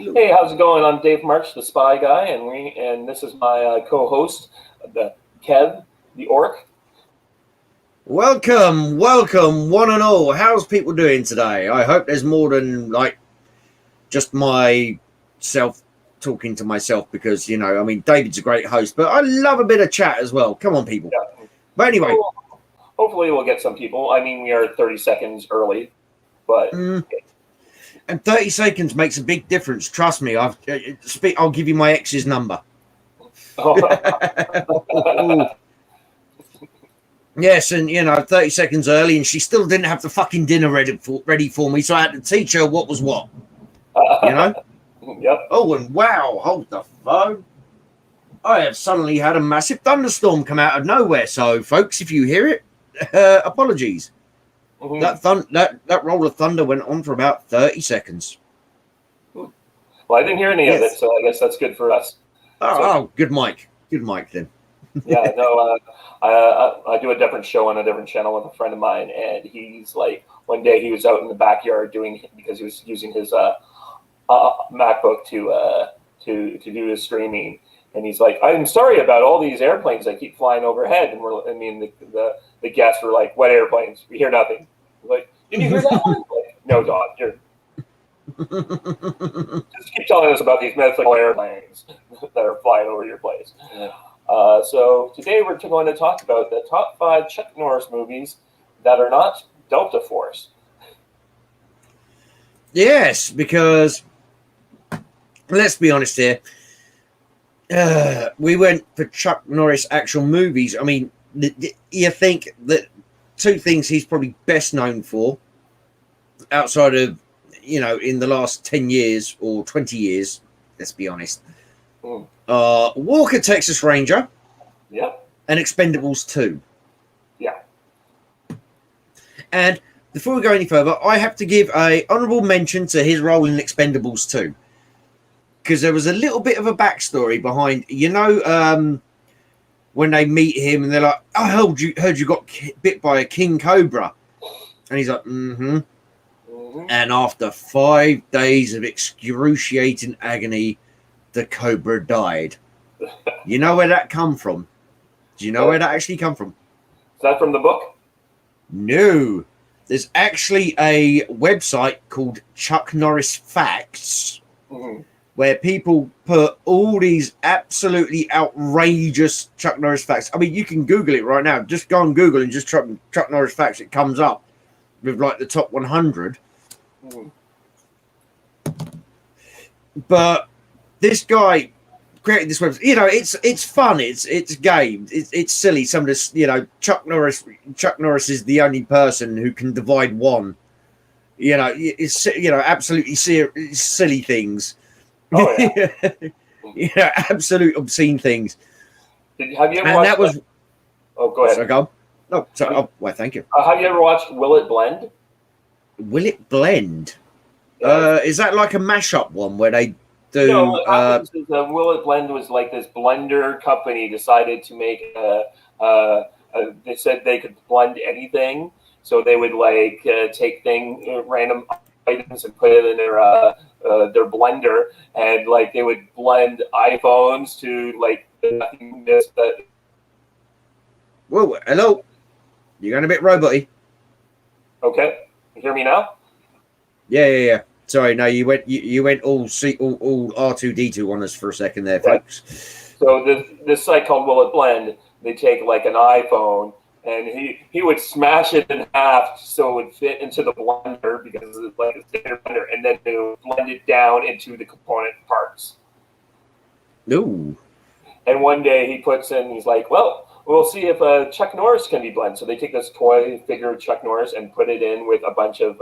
Hey, how's it going? I'm Dave March, the Spy Guy, and this is my co-host, the Kev, the Orc. Welcome, one and all. How's people doing today? I hope there's more than just myself talking to myself because David's a great host, but I love a bit of chat as well. Come on, people. Yeah. But anyway, hopefully we'll get some people. I mean, we are 30 seconds early, but and 30 seconds makes a big difference. Trust me. I'll give you my ex's number. Yes, and 30 seconds early, and she still didn't have the fucking dinner ready for me, so I had to teach her what was what. Yep. Oh, and wow, hold the phone. I have suddenly had a massive thunderstorm come out of nowhere. So, folks, if you hear it, apologies. Mm-hmm. That roll of thunder went on for about 30 seconds. Well, I didn't hear any of it, so I guess that's good for us. Good mic. Good mic then. Yeah, no, I do a different show on a different channel with a friend of mine, and he's like, one day he was out in the backyard because he was using his MacBook to do his streaming, and he's like, I'm sorry about all these airplanes that keep flying overhead, and the guests were like, what airplanes? We hear nothing. Like, did you hear that one? Like, no, Don, you're just keep telling us about these mythical airplanes that are flying over your place. So today we're going to talk about the top 5 Chuck Norris movies that are not Delta Force. Yes, because let's be honest here. We went for Chuck Norris actual movies. I mean, you think that 2 things he's probably best known for outside of, in the last 10 years or 20 years, let's be honest. Walker, Texas Ranger. Yep. And Expendables 2. Yeah. And before we go any further, I have to give a honourable mention to his role in Expendables 2. Because there was a little bit of a backstory behind, when they meet him and they're like, I heard you got bit by a king cobra. And he's like, mm-hmm. And after 5 days of excruciating agony, the cobra died. You know where that come from? Do you know where that actually come from? Is that from the book? No. There's actually a website called Chuck Norris Facts, where people put all these absolutely outrageous Chuck Norris facts. I mean, you can Google it right now. Just go on Google and just Chuck Norris Facts. It comes up with like the top 100. But this guy created this website. It's fun. It's game. It's silly. Some of this, Chuck Norris is the only person who can divide one. It's absolutely silly things. Oh yeah. Absolute obscene things. Have you ever watched? That was. Oh, go ahead. Sorry, go. No, sorry. Well, thank you. Have you ever watched Will It Blend? Will It Blend? Is that like a mashup one where they do? No, what happens is Will It Blend was like this blender company decided to make they said they could blend anything, so they would take random items and put it in their blender, and they would blend iPhones to nothingness that. Whoa, hello. You're going a bit roboty. Okay, you hear me now? Yeah. Sorry, no, you went all R2D2 on us for a second there, folks. So this site called Will It Blend, they take an iPhone and he would smash it in half so it would fit into the blender because it's like a standard blender, and then they would blend it down into the component parts. Ooh. And one day he's like, well, we'll see if Chuck Norris can be blended. So they take this toy figure of Chuck Norris and put it in with a bunch of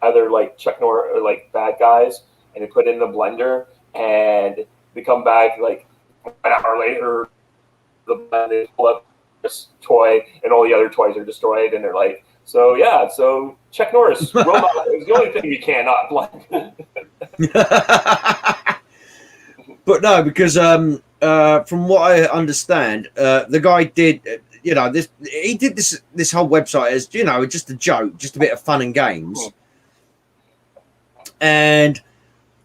other Chuck Norris or bad guys, and they put it in the blender, and they come back an hour later, the blend pull up this toy, and all the other toys are destroyed, and they're like, so Chuck Norris robot is the only thing you cannot blend. But no, because from what I understand, the guy did, he did this whole website as, just a joke, just a bit of fun and games. And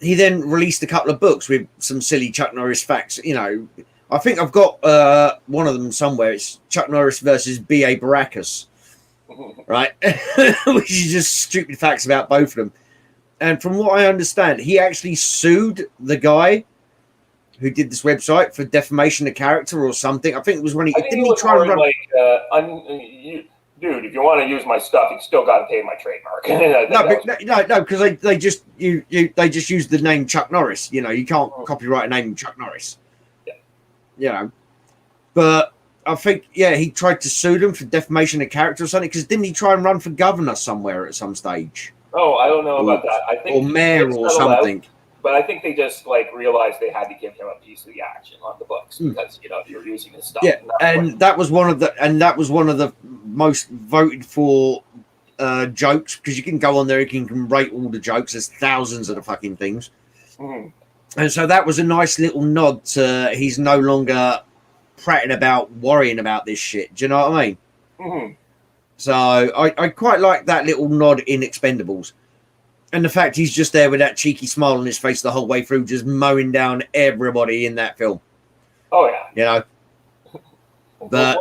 he then released a couple of books with some silly Chuck Norris facts. You know, I think I've got one of them somewhere. It's Chuck Norris versus B.A. Baracus, right? Which is just stupid facts about both of them. And from what I understand, he actually sued the guy who did this website for defamation of character or something. I think it was when he didn't he try and run. Dude, if you want to use my stuff, you still got to pay my trademark. No, because they just they just use the name Chuck Norris. You know, you can't copyright a name Chuck Norris. Yeah. You know, but I think he tried to sue them for defamation of character or something. Because didn't he try and run for governor somewhere at some stage? Oh, I don't know about that. I think or mayor or something. But I think they just realized they had to give him a piece of the action on the books because you're using his stuff. Yeah, and that was one of the most voted for jokes, because you can go on there, you can rate all the jokes. There's thousands of the fucking things, and so that was a nice little nod to he's no longer prattling about worrying about this shit. Do you know what I mean? So I quite like that little nod in Expendables. And the fact he's just there with that cheeky smile on his face the whole way through, just mowing down everybody in that film. Oh, yeah. You know? But,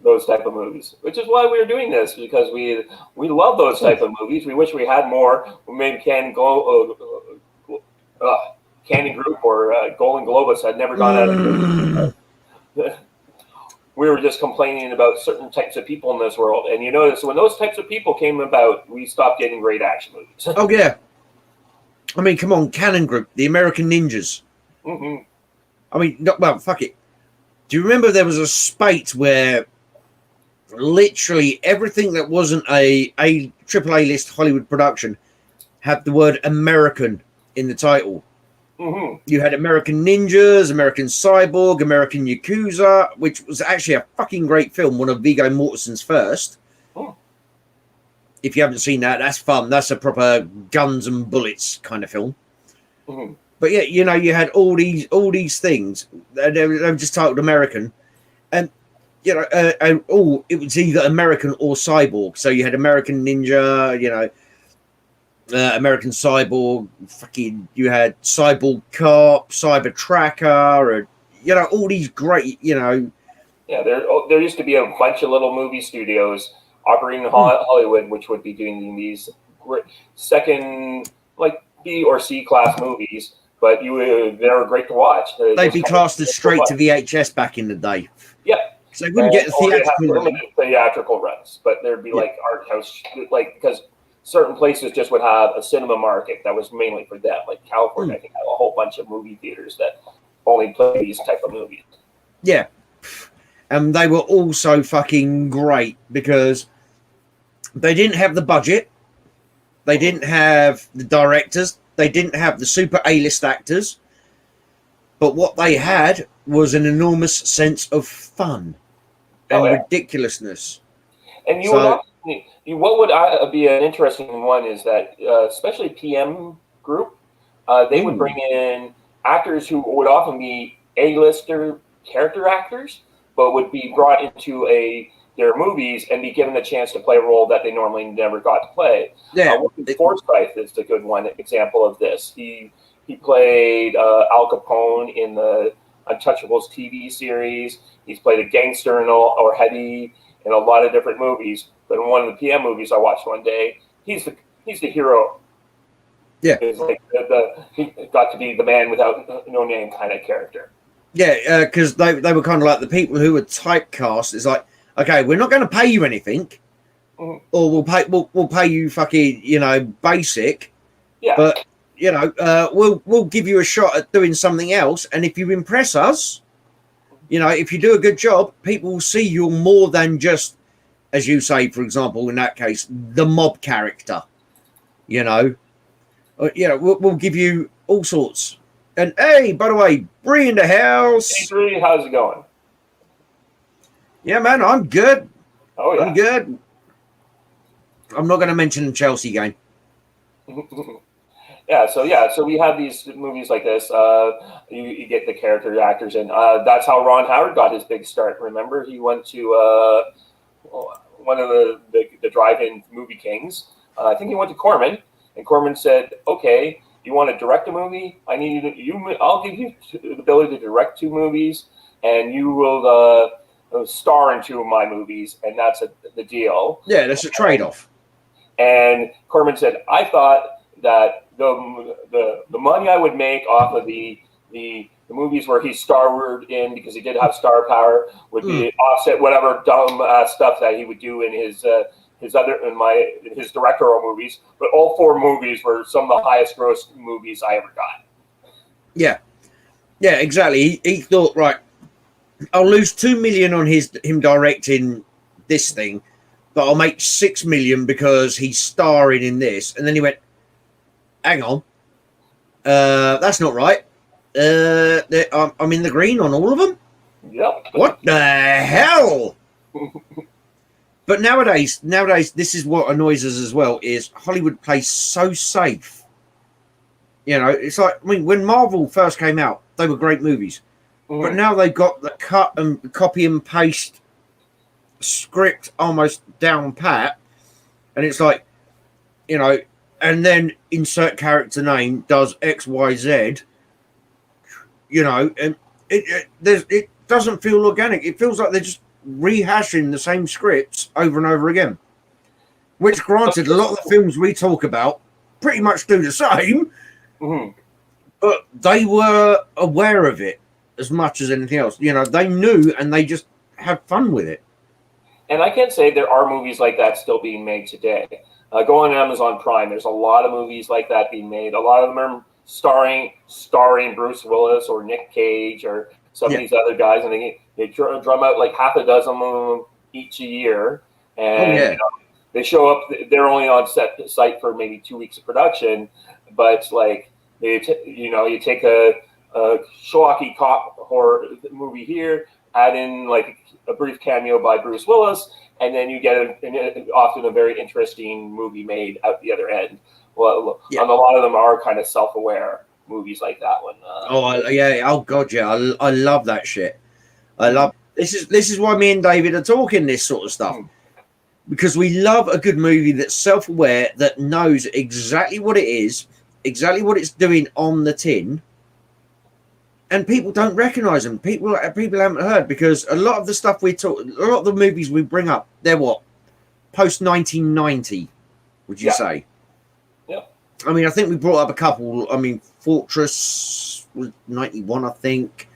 those type of movies. Which is why we're doing this, because we love those type of movies. We wish we had more. Maybe Cannon Group or Golden Globus had never gone out of we were just complaining about certain types of people in this world. And you notice when those types of people came about, we stopped getting great action movies. Oh, yeah. I mean, come on, Cannon Group, the American Ninjas. I mean, fuck it. Do you remember there was a spate where literally everything that wasn't a AAA list Hollywood production had the word American in the title? You had American Ninjas, American Cyborg, American Yakuza, which was actually a fucking great film, one of Viggo Mortensen's first. If you haven't seen that, that's fun. That's a proper guns and bullets kind of film. But yeah, you know, you had all these things. They were just titled American, and you know, it was either American or Cyborg. So you had American Ninja, you know. American Cyborg, you had Cyborg Cop, Cyber Tracker, and you know, all these great, you know. Yeah, there used to be a bunch of little movie studios operating in Hollywood, which would be doing these second, B or C class movies, but they were great to watch. They'd be classed as straight to VHS back in the day. Yeah. So they wouldn't get the theatrical runs, but there'd be art house, because certain places just would have a cinema market that was mainly for them. Like California, I think, had a whole bunch of movie theaters that only play these type of movies. Yeah. And they were also fucking great because they didn't have the budget. They didn't have the directors. They didn't have the super A-list actors. But what they had was an enormous sense of fun and ridiculousness. And what would be an interesting one is that, especially PM Group, they would bring in actors who would often be A-lister character actors, but would be brought into their movies and be given a chance to play a role that they normally never got to play. Yeah, Forsyth is a good one example of this. He played Al Capone in the Untouchables TV series. He's played a gangster or heady in a lot of different movies. But in one of the PM movies I watched one day, he's the hero. Yeah, he's he got to be the man without no name kind of character. Yeah, because they were kind of like the people who were typecast. It's like, okay, we're not going to pay you anything, or we'll pay you fucking basic. Yeah. But we'll give you a shot at doing something else, and if you impress us, if you do a good job, people will see you're more than just, as you say, for example, in that case, the mob character. We'll give you all sorts. And hey, by the way, Bree in the house. Hey, Bree, how's it going? Yeah, man, I'm good. Oh, yeah. I'm good. I'm not going to mention the Chelsea game. So we have these movies like this. You get the character actors, and that's how Ron Howard got his big start. Remember, he went to one of the drive-in movie kings. I think he went to Corman, and Corman said, "Okay, you want to direct a movie? I need I'll give you the ability to direct 2 movies, and you will star in 2 of my movies, and that's the deal. Yeah, that's a trade-off. And Corman said, I thought that the money I would make off of the movies where he starred in, because he did have star power, would be offset whatever dumb stuff that he would do in his directorial movies. But all 4 movies were some of the highest gross movies I ever got. Yeah, exactly. He thought, right, I'll lose $2 million on him directing this thing, but I'll make $6 million because he's starring in this. And then he went, hang on, that's not right. I'm in the green on all of them. Yep. What the hell? But nowadays, this is what annoys us as well: is Hollywood plays so safe. You know, it's like, I mean, when Marvel first came out, they were great movies, but now they've got the cut and copy and paste script almost down pat, and it's like, you know, and then insert character name does X, Y, Z. You know, and it doesn't feel organic. It feels like they're just rehashing the same scripts over and over again. Which, granted, a lot of the films we talk about pretty much do the same, but they were aware of it as much as anything else. You know, they knew and they just had fun with it. And I can say there are movies like that still being made today. Go on Amazon Prime. There's a lot of movies like that being made. A lot of them are starring Bruce Willis or Nick Cage or some of these other guys, and they drum out like half a dozen of them each a year. And you know, they show up. They're only on site for maybe 2 weeks of production, but like you take a schlocky cop horror movie here, add in like a brief cameo by Bruce Willis, and then you get often a very interesting movie made out the other end. Well, and a lot of them are kind of self-aware movies like that one. Oh god, yeah, I love that shit. I love this is why me and David are talking this sort of stuff, because we love a good movie that's self-aware, that knows exactly what it is, exactly what it's doing on the tin, and people don't recognize them. People haven't heard, because a lot of the stuff a lot of the movies we bring up, they're what, post 1990, would you say? I mean, I think we brought up a couple. I mean, Fortress was 91, I think.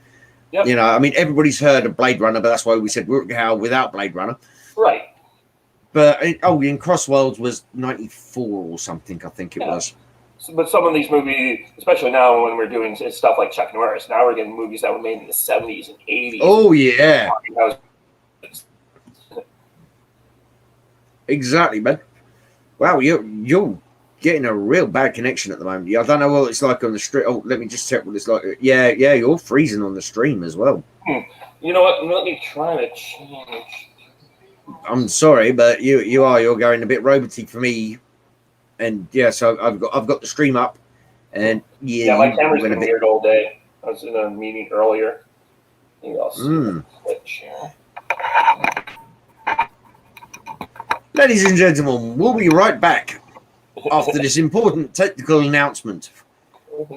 Yep. You know, I mean, everybody's heard of Blade Runner, but that's why we said how without Blade Runner. Right. But, in Crossworlds was 94 or something, I think it was. But some of these movies, especially now when we're doing stuff like Chuck Norris, now we're getting movies that were made in the 70s and 80s. Oh, yeah. Exactly, man. Wow, you're getting a real bad connection at the moment. I don't know what it's like on the stream. Oh, let me just check what it's like. Yeah, you're freezing on the stream as well. You know what? Let me try to change. I'm sorry, but you're going a bit roboty for me. And yeah, so I've got the stream up, and my camera's been weird all day. I was in a meeting earlier. Maybe I'll switch here. Ladies and gentlemen, we'll be right back after this important technical announcement.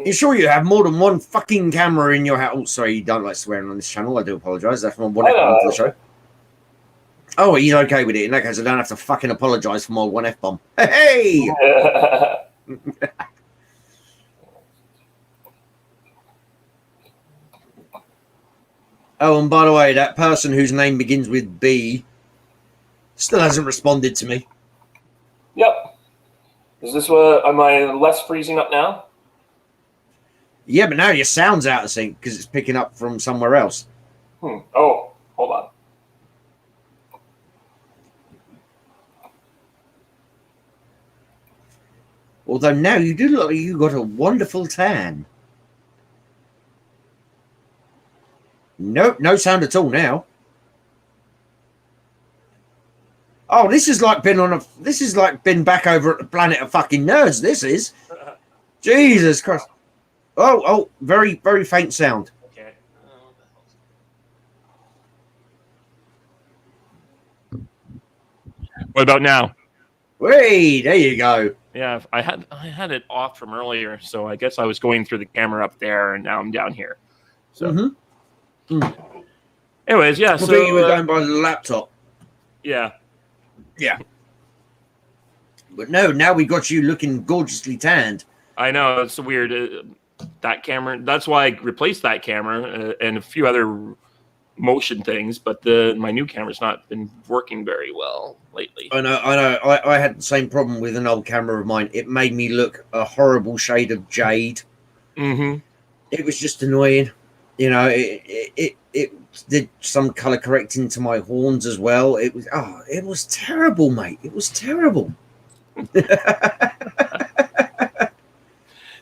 Ensure you have more than one fucking camera in your house. Oh, sorry, you don't like swearing on this channel. I do apologise. That's my one F-bomb for the show. Oh, he's okay with it. In that case, I don't have to fucking apologise for my one F-bomb. Hey! Oh, and by the way, that person whose name begins with B still hasn't responded to me. Yep. Is this what? Am I less freezing up now? Yeah, but now your sound's out of sync because it's picking up from somewhere else. Oh, hold on. Although now you do look like you got a wonderful tan. Nope, no sound at all now. Oh, this is like been back over at the Planet of Fucking Nerds. This is. Jesus Christ. Oh, very, very faint sound. Okay. What about now? Hey, there you go. Yeah, I had it off from earlier, so I guess I was going through the camera up there, and now I'm down here. So, anyways, yeah. I think you were going by the laptop. Yeah. Yeah. But no, now we got you looking gorgeously tanned. I know, it's weird. That camera. That's why I replaced that camera and a few other motion things, but my new camera's not been working very well lately. I know. I had the same problem with an old camera of mine. It made me look a horrible shade of jade. Mm-hmm. It was just annoying. You know, it did some color correcting to my horns as well. It was terrible, mate. It was terrible.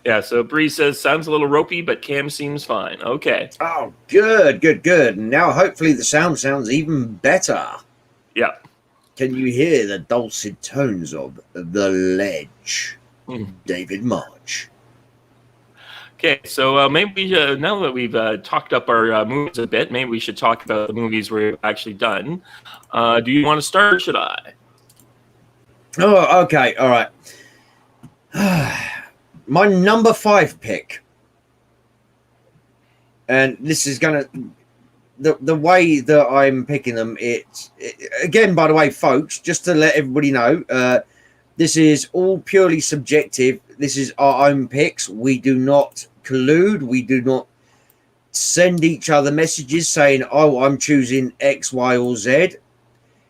Yeah, so Bree says, sounds a little ropey, but cam seems fine. Okay. Oh, good. Now, hopefully the sound sounds even better. Yeah. Can you hear the dulcet tones of The Ledge? David March. Okay, so maybe now that we've talked up our movies a bit, maybe we should talk about the movies we've actually done. Do you want to start, or should I? Oh, okay. All right. My number 5 pick, and this is gonna the way that I'm picking them. Again, by the way, folks, just to let everybody know, this is all purely subjective. This is our own picks. We do not collude. We do not send each other messages saying, "Oh, I'm choosing X, Y, or Z."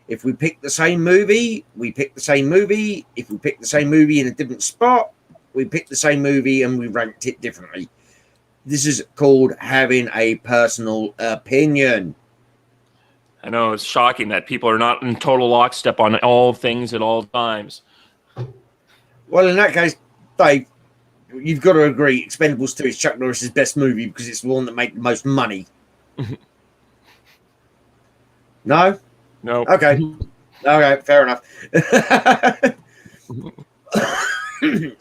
If we pick the same movie, we pick the same movie. If we pick the same movie in a different spot, we picked the same movie and we ranked it differently. This is called having a personal opinion. I know, it's shocking that people are not in total lockstep on all things at all times. Well, in that case, Dave, you've got to agree Expendables 2 is Chuck Norris's best movie because it's the one that made the most money. No? No. Okay. Okay, fair enough.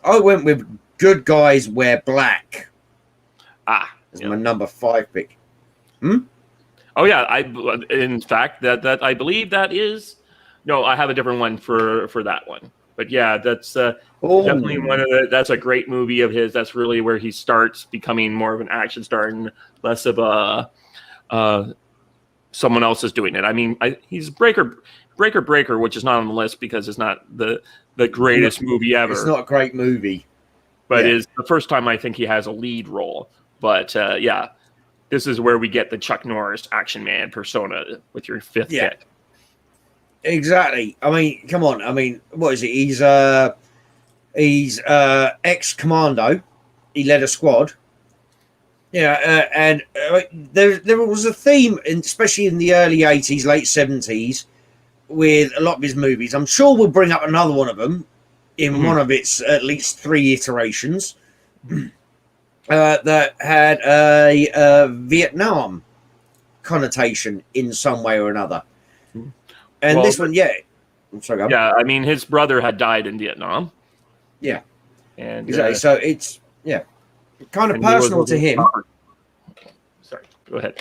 I went with Good Guys Wear Black. As my number 5 pick. Oh yeah, in fact that I believe that is. No, I have a different one for that one. But yeah, that's definitely one of that's a great movie of his. That's really where he starts becoming more of an action star and less of a someone else is doing it. I mean, he's Breaker, which is not on the list because it's not the greatest movie ever. It's not a great movie. But it's the first time I think he has a lead role. But yeah, this is where we get the Chuck Norris action man persona with your 5th pick. Exactly. I mean, come on. I mean, what is it? He's ex-commando. He led a squad. Yeah, and there was a theme, especially in the early 80s, late 70s, with a lot of his movies. I'm sure we'll bring up another one of them in one of its at least 3 iterations that had a Vietnam connotation in some way or another. And this one, I'm sorry, yeah, I mean, his brother had died in Vietnam. Yeah. And exactly. So it's, kind of personal to him. Sorry, go ahead.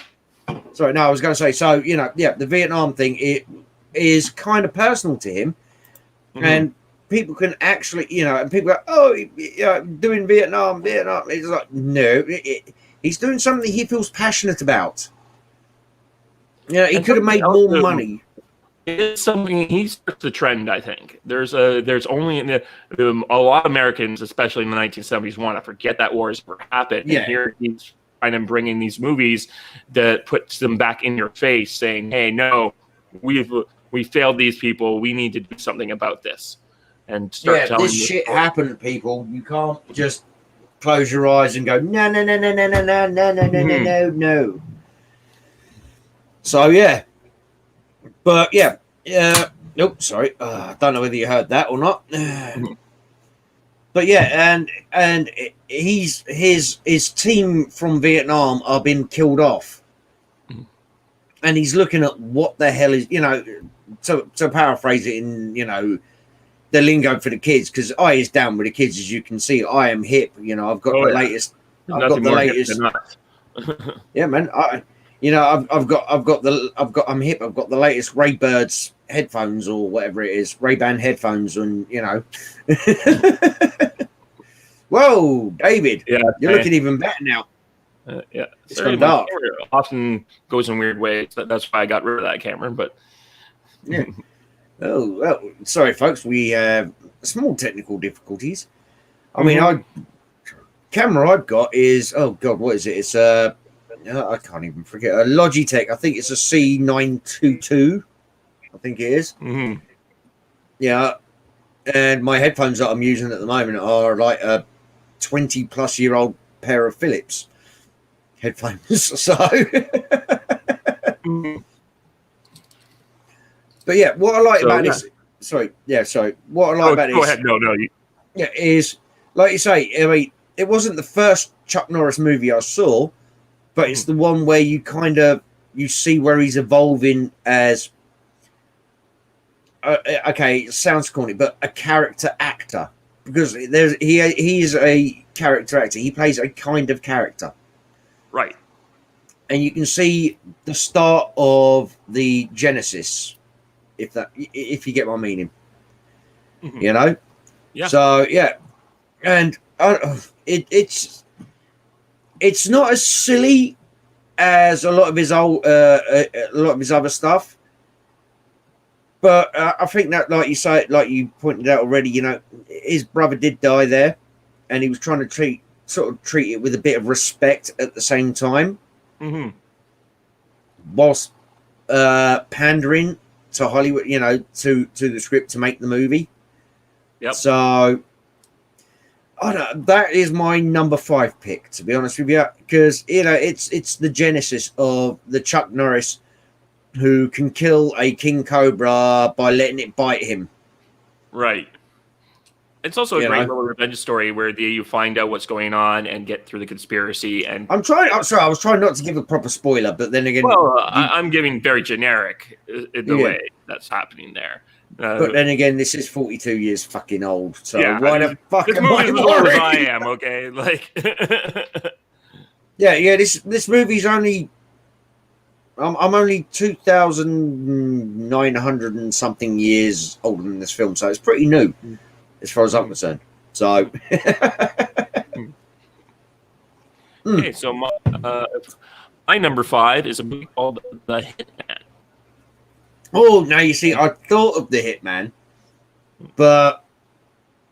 Sorry, no, I was going to say, so, the Vietnam thing, it is kind of personal to him. And people can actually, and people go, oh, doing Vietnam. It's like, no, he's doing something he feels passionate about. He could have made more money. It's something he starts the trend. I think there's only a lot of Americans, especially in the 1970s, want to forget that wars ever happened. Yeah. And here he's kind of bringing these movies that puts them back in your face, saying, "Hey, no, we failed these people. We need to do something about this." And start telling this shit happened, people. You can't just close your eyes and go, no. So but nope, sorry. I don't know whether you heard that or not. But and his team from Vietnam are being killed off, and he's looking at what the hell is to paraphrase it in the lingo for the kids, because I is down with the kids, as you can see. I am hip. I've got the latest. I've got the latest. Yeah, man. I'm hip. I've got the latest Ray Birds headphones or whatever it is, Ray-Ban headphones, and Whoa, David, Yeah, you're looking even better now. Yeah, it's gone dark. Often goes in weird ways. That's why I got rid of that camera. But yeah. Oh, well, sorry, folks. We have small technical difficulties. I mean, camera I've got is what is it? It's I can't even forget a Logitech. I think it's a C922. I think it is. Mm-hmm. Yeah, and my headphones that I'm using at the moment are like a 20-plus-year-old pair of Philips headphones. So, but yeah, what I like about this. Sorry. What I like about this. Go ahead. No. Yeah, is like you say. I mean, it wasn't the first Chuck Norris movie I saw, but it's the one where you you see where he's evolving as. Okay, it sounds corny, but a character actor, because he is a character actor. He plays a kind of character, right? And you can see the start of the genesis, if you get my meaning, Yeah. So yeah, and it's not as silly as a lot of his other stuff. But I think that, like you pointed out already, his brother did die there, and he was trying to treat it with a bit of respect at the same time, whilst pandering to Hollywood, to the script to make the movie. Yep. So, I don't. That is my number 5 pick, to be honest with you, because it's the genesis of the Chuck Norris who can kill a king cobra by letting it bite him. Right. It's also a great little revenge story where you find out what's going on and get through the conspiracy. And I'm sorry, I was trying not to give a proper spoiler, but then again, I'm giving very generic in the way that's happening there. But then again, this is 42 years fucking old, so why the fuck this am I movie's as old as I am? Okay, like yeah. This movie's only. I'm only 2,900 and something years older than this film, so it's pretty new as far as I'm concerned. So, okay, so my number 5 is a movie called The Hitman. Oh, now you see, I thought of The Hitman, but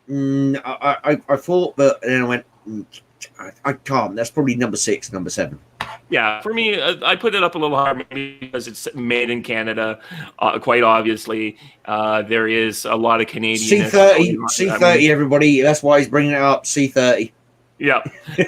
I thought, but then I went, I can't. That's probably number 6, number 7. Yeah, for me, I put it up a little higher maybe because it's made in Canada. Quite obviously, there is a lot of Canadian C30, everybody. That's why he's bringing it up. C30. Yeah,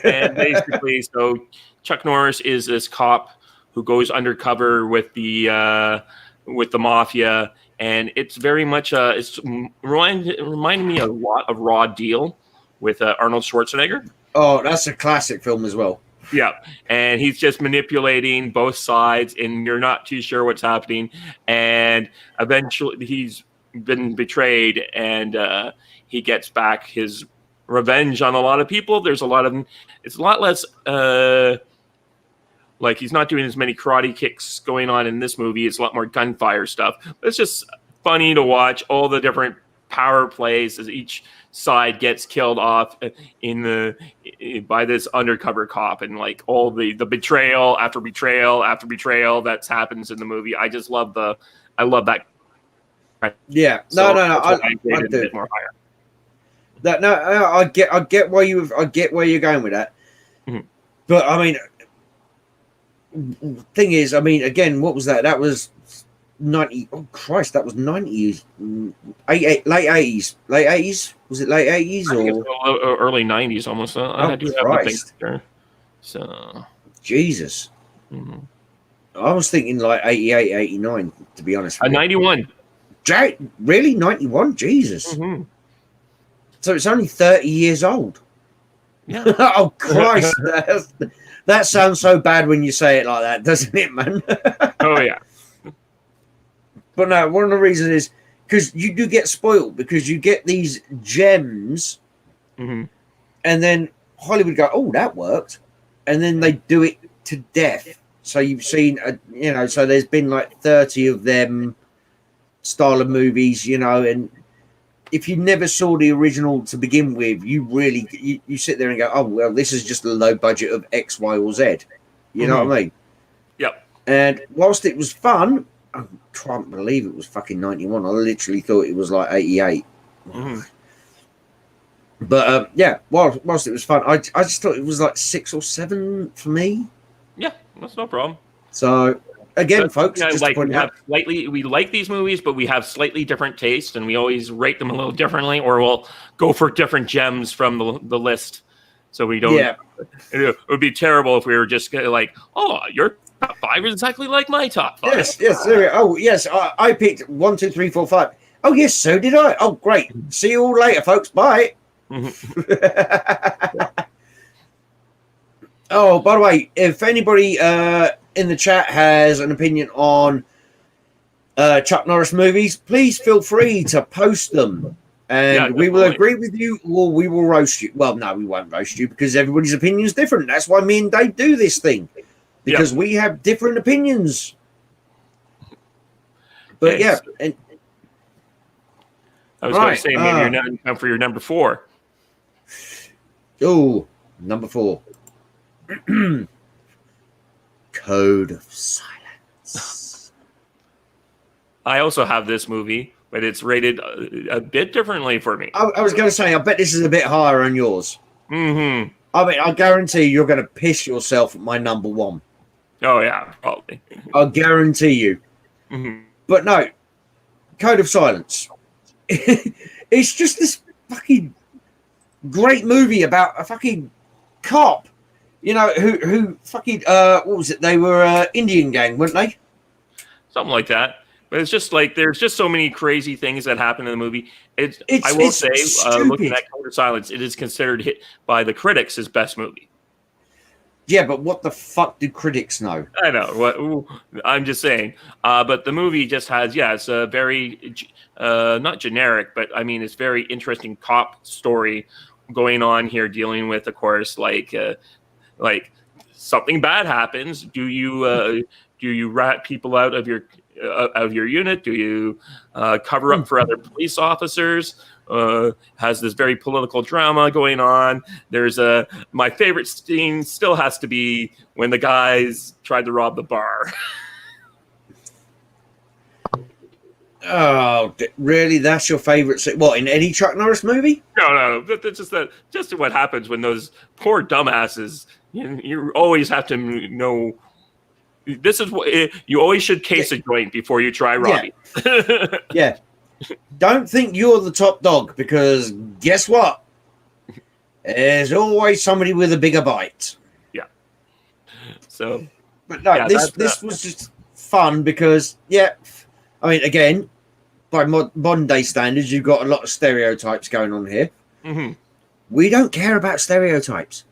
and basically, so Chuck Norris is this cop who goes undercover with the mafia, and it's very much it's reminding me a lot of Raw Deal with Arnold Schwarzenegger. Oh, that's a classic film as well. Yeah, and he's just manipulating both sides, and you're not too sure what's happening. And eventually, he's been betrayed, and he gets back his revenge on a lot of people. It's a lot less like he's not doing as many karate kicks going on in this movie. It's a lot more gunfire stuff. But it's just funny to watch all the different power plays as each side gets killed off by this undercover cop, and like all the betrayal after betrayal after betrayal that happens in the movie. I just love I love that. Yeah, so no, I do. A bit more higher. I get where you're going with that. Mm-hmm. But I mean, thing is, I mean, again, what was that? That was 90. Oh Christ, that was 90s, late 80s. Was it late 80s or early 90s almost? I do have the thing there. So Jesus. Mm-hmm. I was thinking like 88, 89, to be honest. 91. Really? 91? Jesus. Mm-hmm. So it's only 30 years old. Yeah. Oh Christ. That sounds so bad when you say it like that, doesn't it, man? Oh yeah. But no, one of the reasons is because you do get spoiled, because you get these gems, mm-hmm. and then Hollywood go, "Oh, that worked," and then they do it to death. So you've seen, so there's been like 30 of them style of movies, you know, and if you never saw the original to begin with, you sit there and go, oh, well, this is just a low budget of X, Y, or Z. You know what I mean? Yep. And whilst it was fun, I can't believe it was fucking 91. I literally thought it was like 88. But yeah, whilst it was fun, I just thought it was like 6 or 7 for me. Yeah, that's no problem. So again, folks, just like to point out, we like these movies, but we have slightly different tastes, and we always rate them a little differently, or we'll go for different gems from the list. So we don't. Yeah. It would be terrible if we were just like, oh, your top 5 is exactly like my top 5. Yes. Oh, yes. I picked 1, 2, 3, 4, 5. Oh, yes. So did I. Oh, great. See you all later, folks. Bye. Oh, by the way, if anybody in the chat has an opinion on Chuck Norris movies, please feel free to post them. And we will agree with you, or we will roast you. Well, no, we won't roast you because everybody's opinion is different. That's why me and Dave do this thing, because we have different opinions. But yes. Yeah, and I was going to say maybe you're not time for your number 4. Oh, number 4. Code of Silence. I also have this movie, but it's rated a bit differently for me. I was going to say, I bet this is a bit higher on yours. Mm-hmm. I mean, I guarantee you're going to piss yourself at my number 1. Oh, yeah, probably. I guarantee you. Mm-hmm. But no, Code of Silence. It's just this fucking great movie about a fucking cop, you know, who fucking, what was it? They were Indian gang, weren't they? Something like that. But it's just like there's just so many crazy things that happen in the movie. I will say, looking at Code of Silence, it is considered by the critics his best movie. Yeah, but what the fuck do critics know? I know. I'm just saying. But the movie just has, it's a very, not generic, but I mean, it's very interesting cop story going on here, dealing with, of course, like something bad happens. Do you rat people out of your unit? Do you cover up for other police officers? Has this very political drama going on. There's my favorite scene still has to be when the guys tried to rob the bar. Oh, really? That's your favorite scene? What, in any Chuck Norris movie? No. That's just what happens when those poor dumbasses. You always have to know. This is what you always should case a joint before you try robbing. Yeah. Don't think you're the top dog, because guess what? There's always somebody with a bigger bite. Yeah. So, but no, this was just fun because, I mean, again, by modern day standards, you've got a lot of stereotypes going on here. Mm-hmm. We don't care about stereotypes.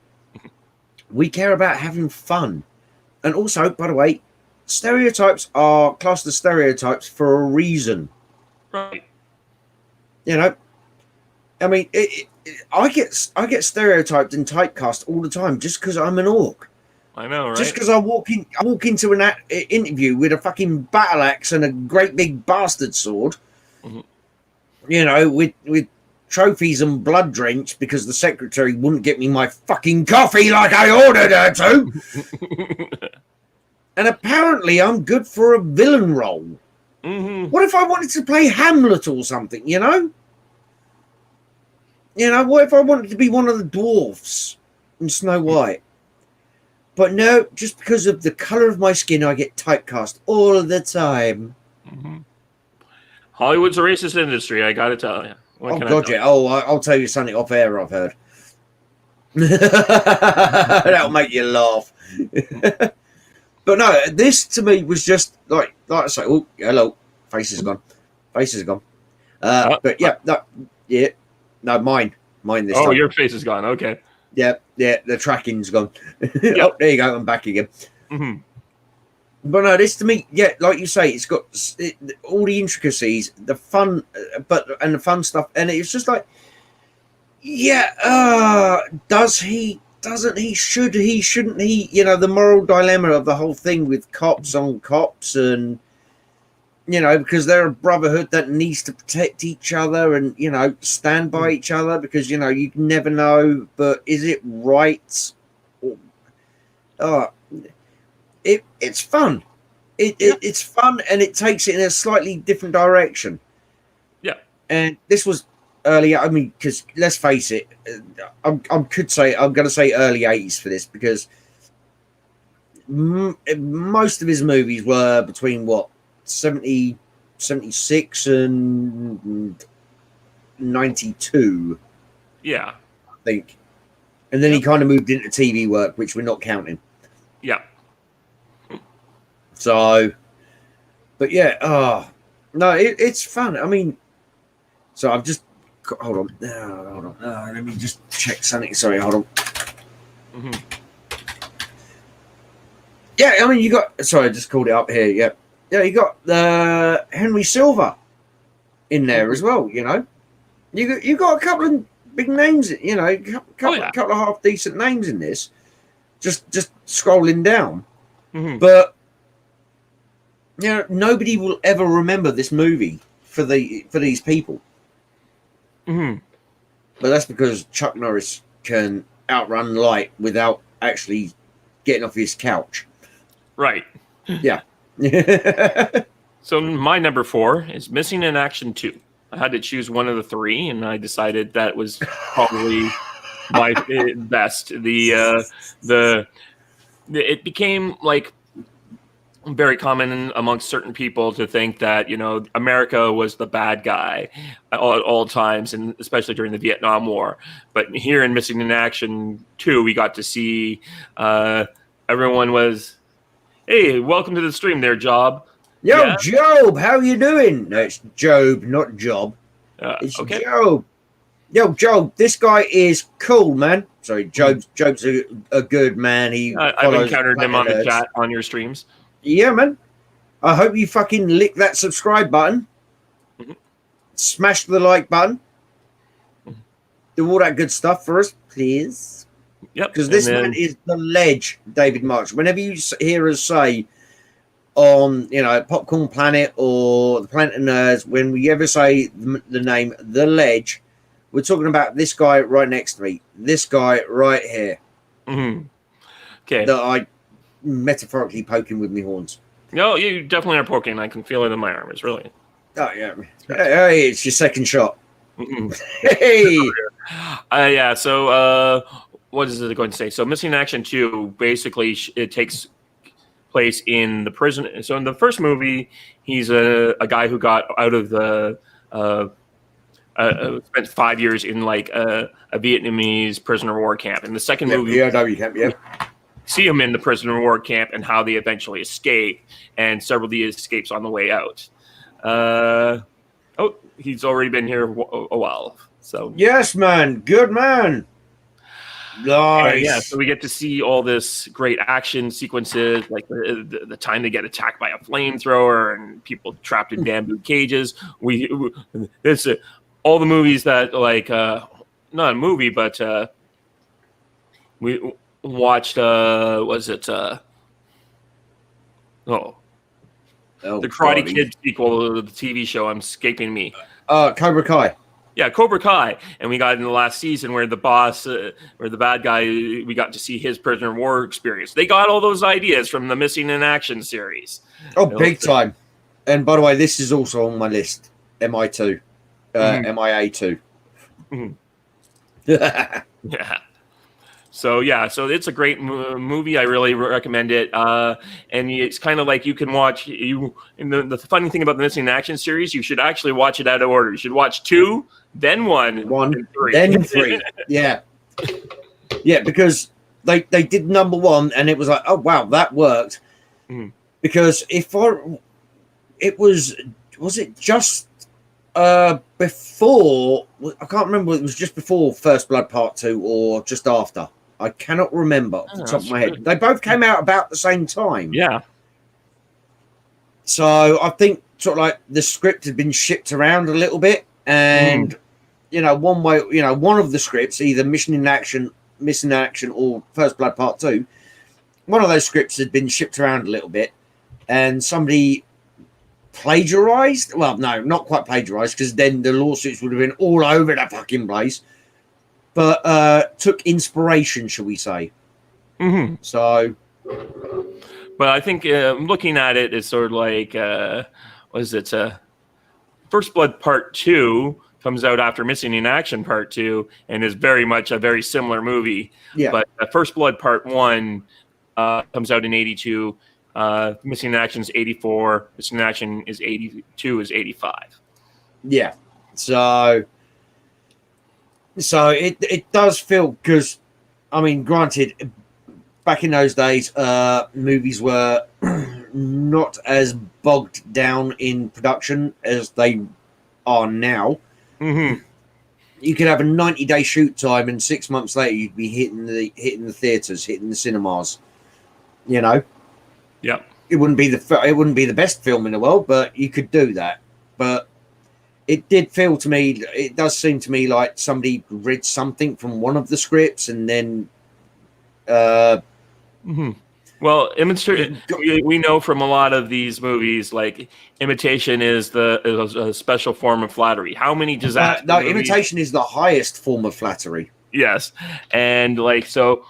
We care about having fun. And also, by the way, stereotypes are classed as stereotypes for a reason. Right. You know, I mean, I get stereotyped and typecast all the time just because I'm an orc. I know, right? Just because I walk into an interview with a fucking battle axe and a great big bastard sword, you know, with trophies and blood drenched because the secretary wouldn't get me my fucking coffee like I ordered her to. And apparently I'm good for a villain role. Mm-hmm. What if I wanted to play Hamlet or something, you know? You know, what if I wanted to be one of the dwarfs in Snow White? But no, just because of the colour of my skin, I get typecast all the time. Mm-hmm. Hollywood's a racist industry, I gotta tell you. God, yeah. Oh, I'll tell you something off air I've heard. That'll make you laugh. But no, this to me was just like I say, oh, hello, face is gone. But mine this time. Oh, your face is gone. Okay. Yeah, the tracking's gone. Oh, there you go, I'm back again. Mm-hmm. But no, this to me, like you say, it's got all the intricacies, the fun, and the fun stuff, and it's just like, does he? Doesn't he? Should he? Shouldn't he? You know, the moral dilemma of the whole thing with cops on cops, and because they're a brotherhood that needs to protect each other and, stand by each other because, you never know. But is it right? It's fun. It's fun, and it takes it in a slightly different direction. Yeah. And this was earlier. I mean, because let's face it, I'm going to say early 80s for this because most of his movies were between 76 and 92. Yeah. I think. And then he kind of moved into TV work, which we're not counting. Yeah. So, but yeah, no, it's fun. I mean, so I've just hold on. Let me just check something. Sorry, hold on. Mm-hmm. Yeah, I mean, you got. Sorry, I just called it up here. Yeah, you got Henry Silva in there as well. You got a couple of big names. Couple of half decent names in this. Just scrolling down, but nobody will ever remember this movie for these people. Mm-hmm. But that's because Chuck Norris can outrun light without actually getting off his couch. Right. Yeah. So my number 4 is Missing in Action 2. I had to choose one of the 3, and I decided that was probably my best. It became like very common amongst certain people to think that America was the bad guy at all times, and especially during the Vietnam War. But here in Missing in Action 2, we got to see everyone was, hey, welcome to the stream there, Job. Yo, yeah? Job, how you doing? No, it's Job, not Job. It's okay. Job. Yo, Job, this guy is cool, man. Sorry, Job's a good man. I've encountered him on the chat on your streams. Yeah, man. I hope you fucking lick that subscribe button. Mm-hmm. Smash the like button. Mm-hmm. Do all that good stuff for us, please. Yep. Because this man is the ledge, David March. Whenever you hear us say on, Popcorn Planet or the Planet of Nerds, when we ever say the name The Ledge, we're talking about this guy right next to me. This guy right here. Mm-hmm. Okay. That I metaphorically poking with my horns. No, you definitely are poking. I can feel it in my arm. It's really. Oh yeah. Hey, it's your second shot. Mm-hmm. Hey. Yeah. So, what is it going to say? So, Missing in Action 2 basically it takes place in the prison. So, in the first movie, he's a guy who got out of the spent 5 years in like a Vietnamese prisoner of war camp. In the second movie, camp. Yeah. See him in the prisoner of war camp and how they eventually escape, and several of the escapes on the way out. He's already been here a while. So yes, man, good man. Nice. Yeah, so we get to see all this great action sequences, like the time they get attacked by a flamethrower and people trapped in bamboo cages. All the movies that not a movie, but we watched was it the Karate Kid sequel to the TV show. I'm escaping me. Cobra Kai. Yeah, Cobra Kai, and we got in the last season where the boss, or the bad guy, we got to see his prisoner of war experience. They got all those ideas from the Missing in Action series. Oh, big time! And by the way, this is also on my list. MI2, MIA2. Mm-hmm. Yeah. So it's a great movie. I really recommend it. And it's kind of like you can watch And the funny thing about the Missing in Action series, you should actually watch it out of order. You should watch 2, then 1, and 3. Then 3. Yeah, because they did number 1, and it was like, oh wow, that worked. Mm-hmm. Because it was it just before? I can't remember. It was just before First Blood Part 2 or just after. I cannot remember off the top of my head. They both came out about the same time. Yeah. So I think sort of like the script had been shipped around a little bit, and one of the scripts, either Missing in Action, or First Blood Part 2, one of those scripts had been shipped around a little bit, and somebody plagiarized. Well, no, not quite plagiarized, because then the lawsuits would have been all over the fucking place. But took inspiration, shall we say? Mm-hmm. So, but I think looking at it, it's sort of like, was it First Blood Part 2 comes out after Missing in Action Part 2 and is very much a very similar movie. yeah. But First Blood Part 1 comes out in 82. Missing in Action is 84. Missing in Action is 82 is 85. Yeah. So it does feel, because, I mean, granted, back in those days, movies were not as bogged down in production as they are now. Mm-hmm. You could have a 90-day shoot time, and 6 months later, you'd be hitting the theaters, hitting the cinemas. You know. Yep. It wouldn't be the best film in the world, but you could do that. But it did feel to me, it does seem to me like somebody read something from one of the scripts and then. Mm-hmm. Well, we know from a lot of these movies, like imitation is a special form of flattery. How many disaster movies? Imitation is the highest form of flattery. Yes, and like so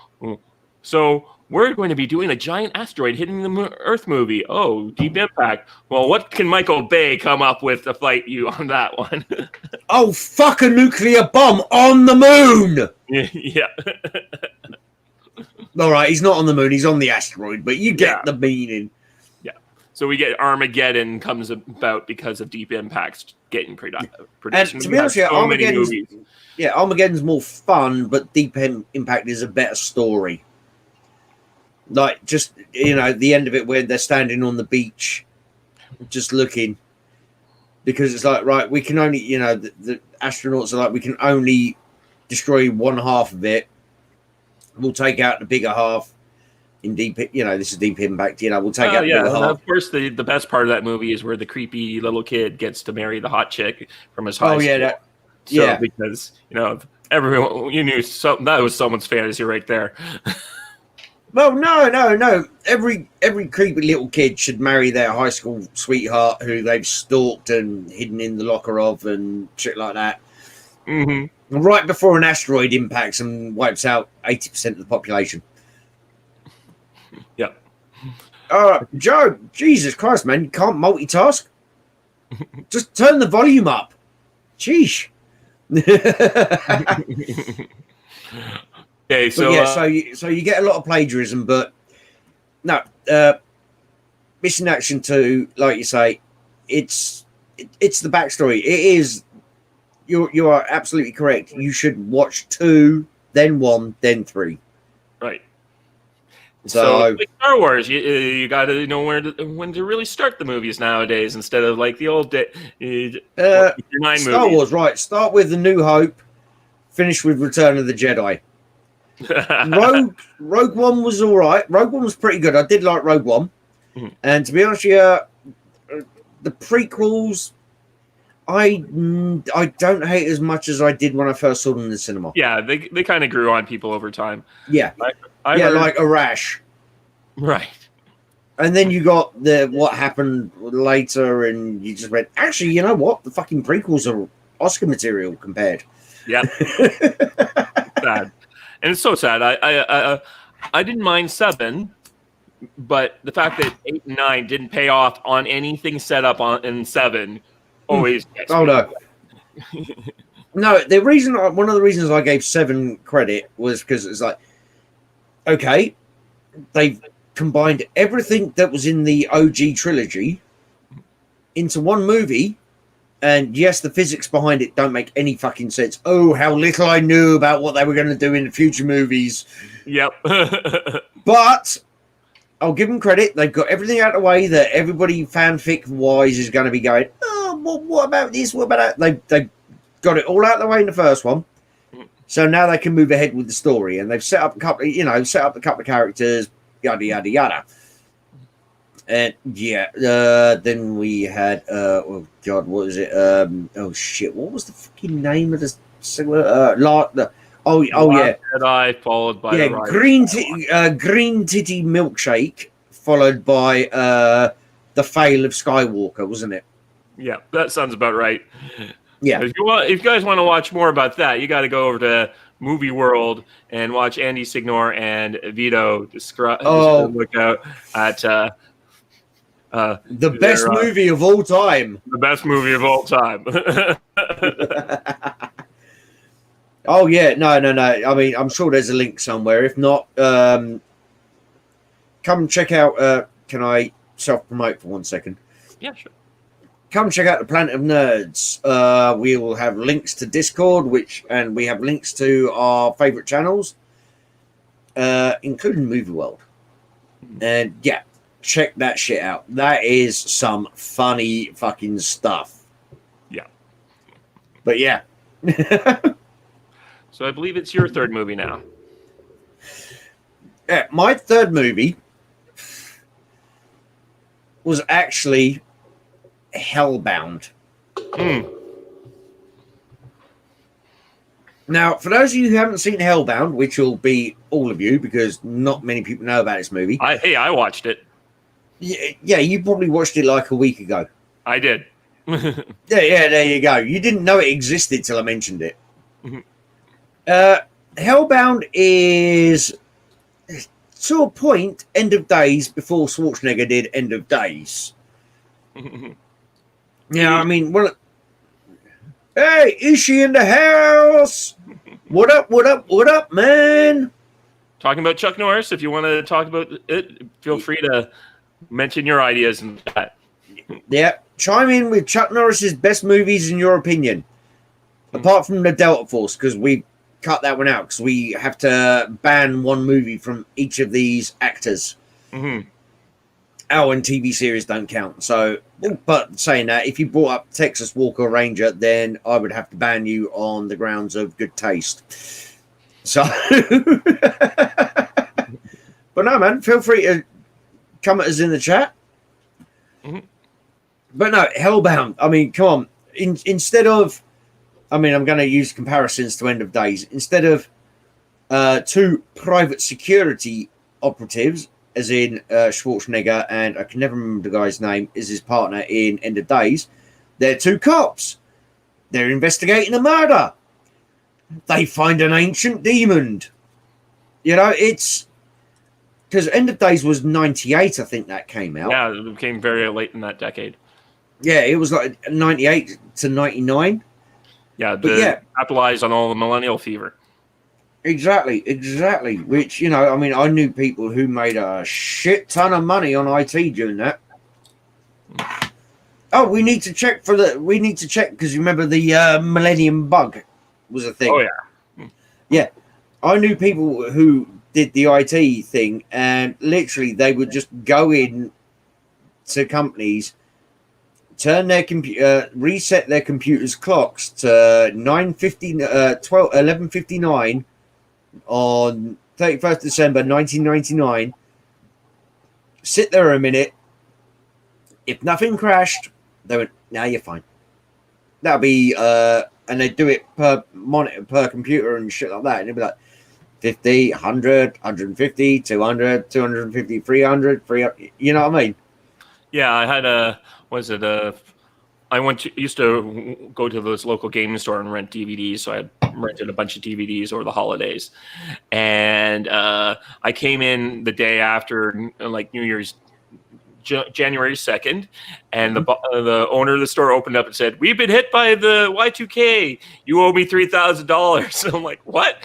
we're going to be doing a giant asteroid hitting the Earth movie. Oh, Deep Impact. Well, what can Michael Bay come up with to fight you on that one? Oh, fuck a nuclear bomb on the moon! Yeah. All right, he's not on the moon, he's on the asteroid, but you get the meaning. Yeah. So we get Armageddon comes about because of Deep Impact's getting produced. And to be honest, Armageddon's more fun, but Deep Impact is a better story. Like, just, the end of it where they're standing on the beach, just looking. Because it's like, right, we can only, the astronauts are like, we can only destroy one half of it. We'll take out the bigger half in this is Deep Impact. We'll take out the bigger half. Of course, the best part of that movie is where the creepy little kid gets to marry the hot chick from his high school. Because, everyone, you knew that was someone's fantasy right there. Well, no. Every creepy little kid should marry their high school sweetheart who they've stalked and hidden in the locker of and shit like that. Mm-hmm. Right before an asteroid impacts and wipes out 80% of the population. Yep. Joe, Jesus Christ, man, you can't multitask. Just turn the volume up. Sheesh. Okay, so so you get a lot of plagiarism, but no, Mission Action 2, like you say, it's the backstory. It is. You are absolutely correct. You should watch 2, then 1, then 3. Right. So like Star Wars, you got to know when to really start the movies nowadays instead of like the old day. Star Wars, right? Start with The New Hope, finish with Return of the Jedi. Rogue One was all right. Rogue One was pretty good. I did like Rogue One, and to be honest, the prequels. I don't hate as much as I did when I first saw them in the cinema. Yeah, they kind of grew on people over time. Yeah, like Arash. Right. And then you got what happened later, and you just went, actually, you know what? The fucking prequels are Oscar material compared. Yeah. Sad. And it's so sad. I didn't mind 7, but the fact that 8 and 9 didn't pay off on anything set up in 7 always gets me. No. No, one of the reasons I gave 7 credit was because it's like, okay, they've combined everything that was in the OG trilogy into one movie, and yes, the physics behind it don't make any fucking sense. Oh, how little I knew about what they were going to do in the future movies. Yep. But I'll give them credit. They've got everything out of the way that everybody fanfic-wise is going to be going, oh, well, what about this? What about that? They've got it all out of the way in the first one. So now they can move ahead with the story. And they've set up a couple of characters, yada, yada, yada. And then we had, oh God, what was it? Oh shit, what was the fucking name of this? Jedi followed by green titty milkshake, followed by the fail of Skywalker, wasn't it? Yeah, that sounds about right. Yeah. If you guys want to watch more about that, you got to go over to Movie World and watch Andy Signor and Vito look out at the best movie of all time. The best movie of all time. Oh yeah, no. I mean, I'm sure there's a link somewhere. If not, come check out. Can I self-promote for 1 second? Yeah, sure. Come check out the Planet of Nerds. We will have links to Discord, and we have links to our favorite channels, including Movie World. And yeah, check that shit out. That is some funny fucking stuff. Yeah. But yeah. So I believe it's your third movie now. Yeah, my third movie was actually Hellbound. Now, for those of you who haven't seen Hellbound, which will be all of you because not many people know about this movie. I watched it. Yeah, you probably watched it like a week ago. I did. Yeah, there you go. You didn't know it existed till I mentioned it. Hellbound is, to a point, End of Days before Schwarzenegger did End of Days. Yeah, I mean, well, hey, is she in the house? What up, man? Talking about Chuck Norris, if you want to talk about it, feel free to mention your ideas in that. Yeah, chime in with Chuck Norris's best movies in your opinion. Apart from the Delta Force, because we cut that one out, because we have to ban one movie from each of these actors. Our and TV series don't count. So, but saying that, if you brought up Texas Walker Ranger, then I would have to ban you on the grounds of good taste. So, but no, man, feel free to come at us in the chat. But no, Hellbound. I mean, come on. Instead of, I mean, I'm going to use comparisons to End of Days. Instead of two private security operatives, as in Schwarzenegger, and I can never remember the guy's name, is his partner in End of Days, they're two cops. They're investigating a murder. They find an ancient demon. You know, it's because End of Days was 98, I think that came out. Yeah, it came very late in that decade. Yeah, it was like 98 to 99. Yeah, yeah, capitalize on all the millennial fever. Exactly. Which, you know, I mean, I knew people who made a shit ton of money on IT during that. Oh, we need to check because you remember the Millennium Bug was a thing. Oh yeah. Yeah, I knew people who did the IT thing, and literally they would just go in to companies, turn their computer, reset their computers' clocks to 11:59 on 31st December 1999. Sit there a minute. If nothing crashed, they went, "Nah, you're fine." That'll be and they do it per monitor, per computer and shit like that. And it'd be like 50, 100, 150, 200, 250, 300, 300. You know what I mean? Yeah, I had used to go to this local gaming store and rent DVDs. So I had rented a bunch of DVDs over the holidays. And I came in the day after, like New Year's, January 2nd, and the owner of the store opened up and said, "We've been hit by the Y2K. You owe me $3,000." I'm like, "What?"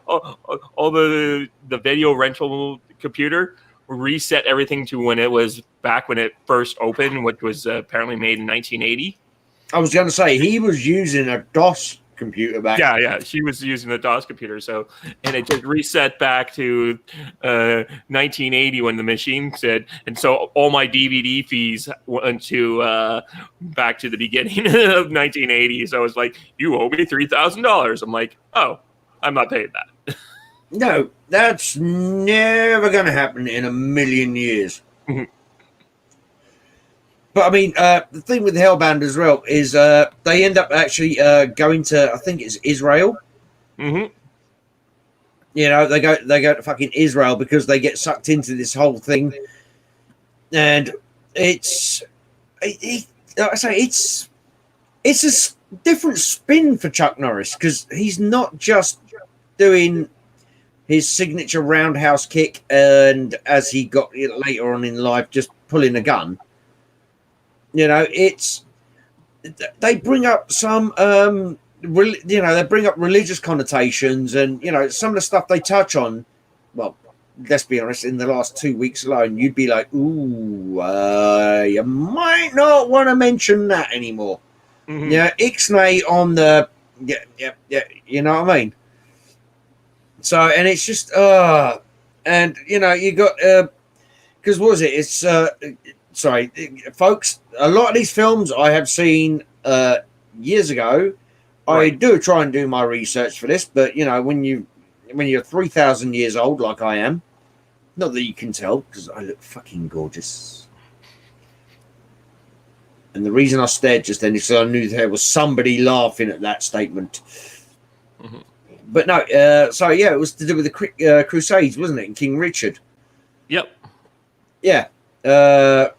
All the video rental computer reset everything to when it was back when it first opened, which was apparently made in 1980. I was going to say he was using a DOS computer back. Yeah, she was using the DOS computer. So, and it just reset back to 1980 when the machine said, and so all my DVD fees went to back to the beginning of 1980. So I was like, "You owe me $3,000." I'm like, "Oh, I'm not paying that." No, that's never going to happen in a million years. But I mean, the thing with Hellbound as well is they end up actually going to, I think it's Israel. You know, they go to fucking Israel because they get sucked into this whole thing, and it's like I say, it's a different spin for Chuck Norris because he's not just doing his signature roundhouse kick and as he got it later on in life, just pulling a gun. You know, they bring up some they bring up religious connotations and some of the stuff they touch on. Well, let's be honest, in the last 2 weeks alone, you'd be like, ooh, you might not want to mention that anymore. Mm-hmm. Yeah, Ixnay on the you know what I mean? So, and it's just and you got because what was it? It's sorry, folks, a lot of these films I have seen years ago. Right. I do try and do my research for this, but when you're 3,000 years old like I am, not that you can tell because I look fucking gorgeous. And the reason I stared just then is because I knew there was somebody laughing at that statement. Mm-hmm. But no, so yeah, it was to do with the Crusades, wasn't it? And King Richard. Yep. Yeah. Who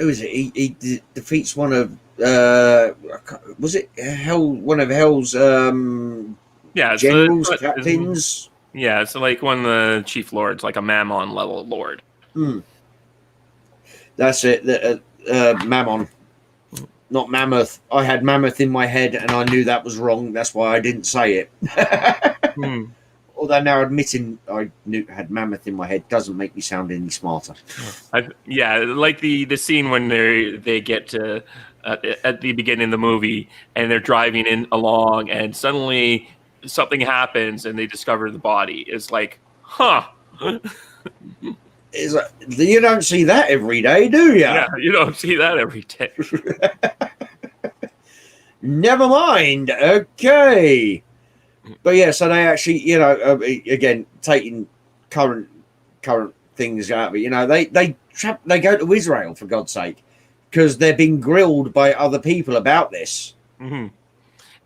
is it? He defeats one of was it one of Hell's generals, captains? Yeah, it's like one of the chief lords, like a Mammon level lord. That's it. Mammon, not mammoth. I had mammoth in my head, and I knew that was wrong. That's why I didn't say it. Although now admitting I had mammoth in my head doesn't make me sound any smarter. Like the scene when they get to at the beginning of the movie and they're driving along and suddenly something happens and they discover the body. It's like, huh. It's like, you don't see that every day, do you? Yeah, you don't see that every day. Never mind. Okay. But yeah, so they actually, again, taking current things out of it, they go to Israel, for God's sake, because they're being grilled by other people about this. Mm-hmm.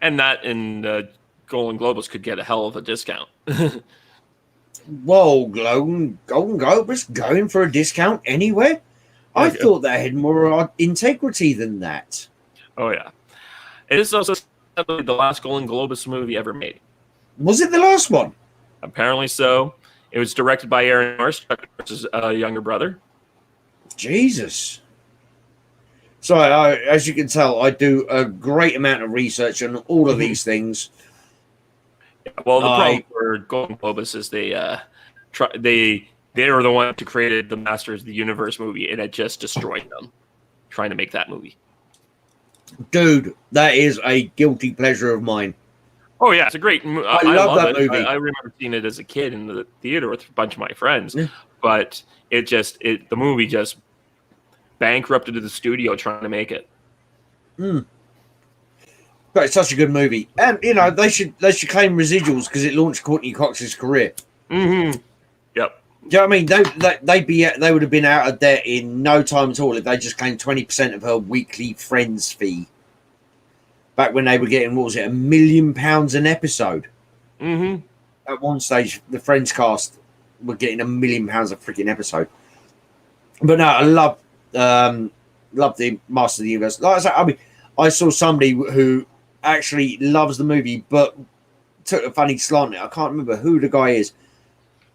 And that in Golden Globus could get a hell of a discount. Whoa, Golden Globus going for a discount anywhere? I thought they had more integrity than that. Oh, yeah. It is also the last Golden Globus movie ever made. Was it the last one? Apparently so. It was directed by Aaron Norris, Chuck Norris's younger brother. Jesus. So, as you can tell, I do a great amount of research on all of these things. Yeah, well, the problem for Golden Globus is they were the one who created the Masters of the Universe movie, and it just destroyed them trying to make that movie. Dude, that is a guilty pleasure of mine. Oh yeah, it's a great movie. I love that movie. I remember seeing it as a kid in the theater with a bunch of my friends, but the movie just bankrupted the studio trying to make it. But it's such a good movie, and they should claim residuals because it launched Courtney Cox's career. Mm-hmm. Yep. Do you know what I mean? They would have been out of debt in no time at all if they just claimed 20% of her weekly Friends fee. Back when they were getting, what was it, £1 million an episode? Mm-hmm. At one stage, the Friends cast were getting £1 million a freaking episode. But no, I love the Master of the Universe. Like I said, I mean, I saw somebody who actually loves the movie, but took a funny slant. I can't remember who the guy is,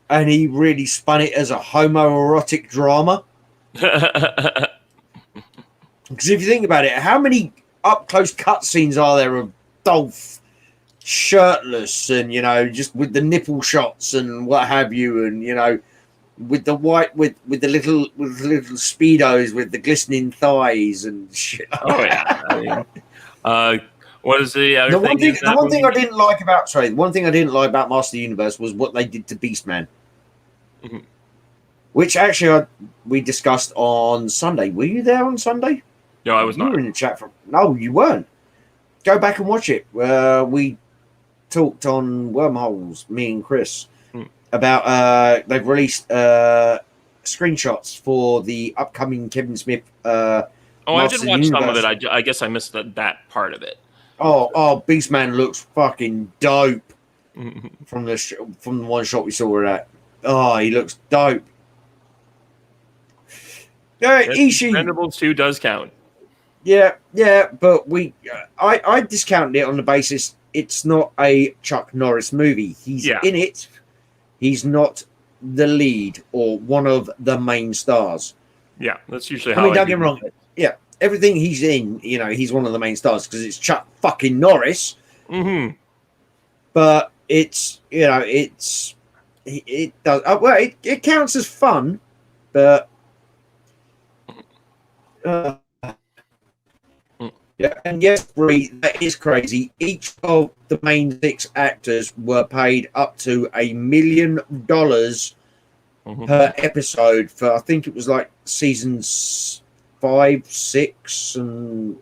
and he really spun it as a homoerotic drama. Because if you think about it, how many up close cutscenes are there of Dolph shirtless and just with the nipple shots and what have you, and with the white with the little speedos with the glistening thighs and shit. Oh yeah. I mean, what is the other one thing I didn't like about Master of the Universe was what they did to Beastman. Mm-hmm. Which actually we discussed on Sunday. Were you there on Sunday? No, I was not. You were in the chat No, you weren't. Go back and watch it. We talked on Wormholes, me and Chris, about they've released screenshots for the upcoming Kevin Smith. I did watch some of it. I guess I missed that part of it. Oh, Beastman looks fucking dope from the one shot we saw of that. Oh, he looks dope. Ishii. Expendables 2 does count. Yeah, but I discounted it on the basis it's not a Chuck Norris movie. He's in it. He's not the lead or one of the main stars. Yeah, that's usually how. Don't get me wrong. Yeah, everything he's in, he's one of the main stars because it's Chuck fucking Norris. Mm-hmm. But it's it does it counts as fun, but. Yeah, and yes, Bree, that is crazy. Each of the main 6 actors were paid up to $1 million per episode for, I think it was like seasons 5, 6, and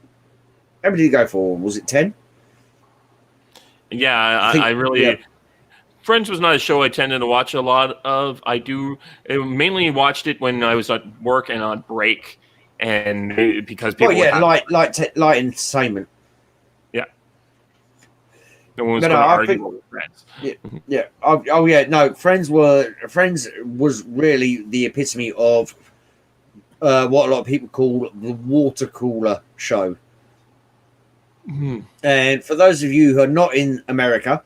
how many did it go for? Was it 10? Yeah, I really. Yeah. Friends was not a show I tended to watch a lot of. I mainly watched it when I was at work and on break. And because people, light entertainment. Yeah, no one was going to argue with Friends. Friends was really the epitome of what a lot of people call the water cooler show. Mm-hmm. And for those of you who are not in America,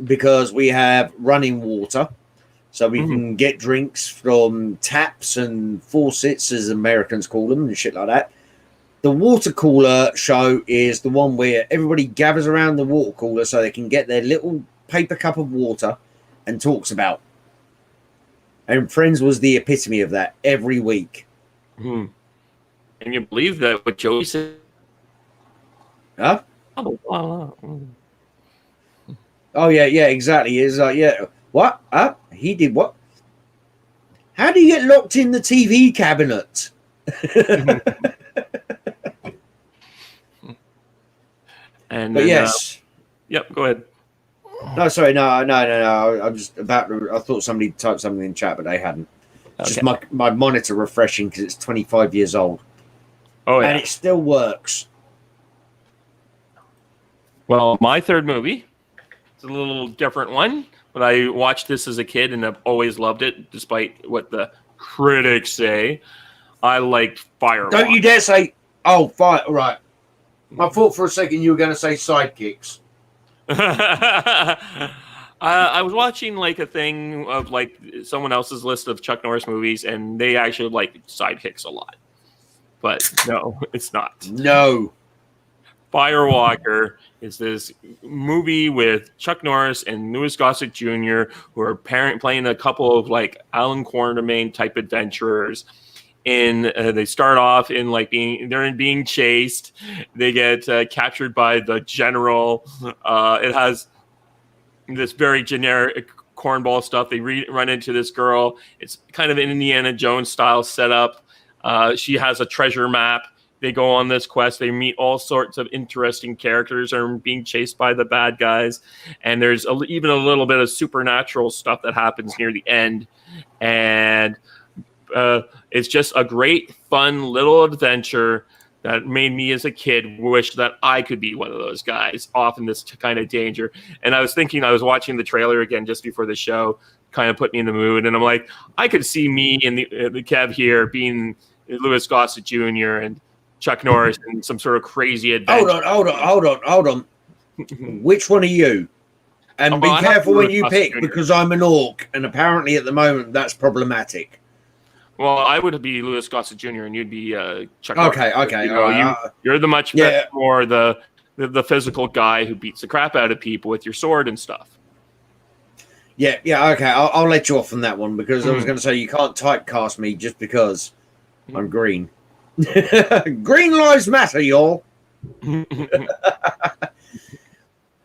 because we have running water. So we can get drinks from taps and faucets, as Americans call them, and shit like that. The water cooler show is the one where everybody gathers around the water cooler so they can get their little paper cup of water and talks about. And Friends was the epitome of that every week. Mm-hmm. And you believe that what Joey said? Huh? Oh, yeah, exactly. It's like, what? He did what? How do you get locked in the TV cabinet? But yes. Yep, go ahead. No, sorry, no. I'm just about to, I thought somebody typed something in chat, but they hadn't. It's just my monitor refreshing because it's 25 years old. Oh, yeah. And it still works. Well, my third movie, it's a little different one. But I watched this as a kid and I've always loved it, despite what the critics say. I liked Firewalker. Don't you dare say, fire. Right. I thought for a second you were going to say Sidekicks. I was watching like a thing of like someone else's list of Chuck Norris movies, and they actually like Sidekicks a lot. But no, it's not. No. Firewalker is this movie with Chuck Norris and Louis Gossett Jr., who are playing a couple of like Alan Quartermain type adventurers. They start off in like being chased. They get captured by the general. It has this very generic cornball stuff. They run into this girl. It's kind of an Indiana Jones style setup. She has a treasure map. They go on this quest. They meet all sorts of interesting characters and are being chased by the bad guys. And there's even a little bit of supernatural stuff that happens near the end. And it's just a great, fun little adventure that made me as a kid wish that I could be one of those guys off in this kind of danger. And I was watching the trailer again just before the show, kind of put me in the mood. And I'm like, I could see me in the Kev here being Louis Gossett Jr. and Chuck Norris in some sort of crazy adventure. Hold on. Which one are you? And be careful when you pick, because I'm an orc, and apparently at the moment that's problematic. Well, I would be Louis Gossett Jr. and you'd be Chuck. Okay. You're the much more the physical guy who beats the crap out of people with your sword and stuff. Yeah. Okay. I'll let you off on that one because I was going to say you can't typecast me just because I'm green. Green lives matter, y'all.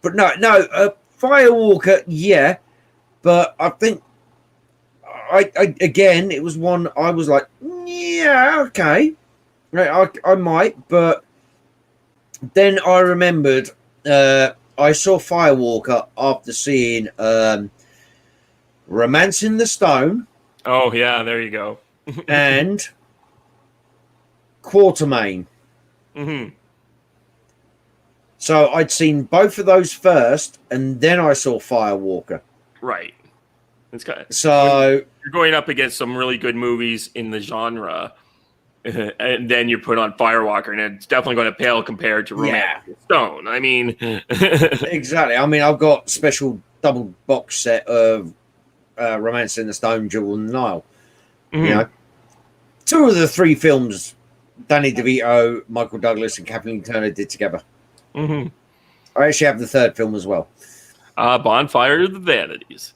But no. Firewalker, yeah, but I think I again it was one I was like, yeah, okay, right, I might, but then I remembered I saw Firewalker after seeing Romancing the Stone. Oh yeah, there you go. And Quartermain. Mm-hmm. So I'd seen both of those first, and then I saw Firewalker. Right. It's kind of, so you're going up against some really good movies in the genre, and then you put on Firewalker, and it's definitely going to pale compared to Romantic Stone. I mean, exactly. I mean, I've got special double box set of Romance in the Stone, Jewel and the Nile. You know, 2 of the 3 films Danny DeVito, Michael Douglas, and Kathleen Turner did together. I actually have the 3rd film as well. Bonfire of the Vanities.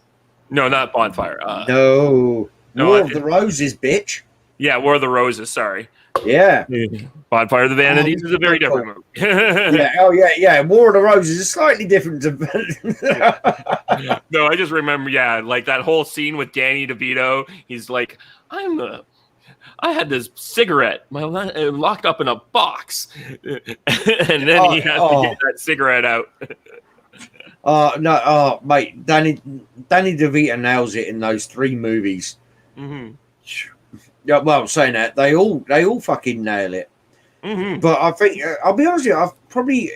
No, not Bonfire. No, War of the Roses, bitch. Yeah, War of the Roses. Sorry. Yeah. Bonfire of the Vanities is a very different movie. yeah. War of the Roses is slightly different. No, I just remember, like that whole scene with Danny DeVito. He's like, I had this cigarette locked up in a box, and then he has to get that cigarette out. Mate, Danny DeVito nails it in those 3 movies. Yeah, well, saying that they all fucking nail it. But I think I'll be honest with you, I've probably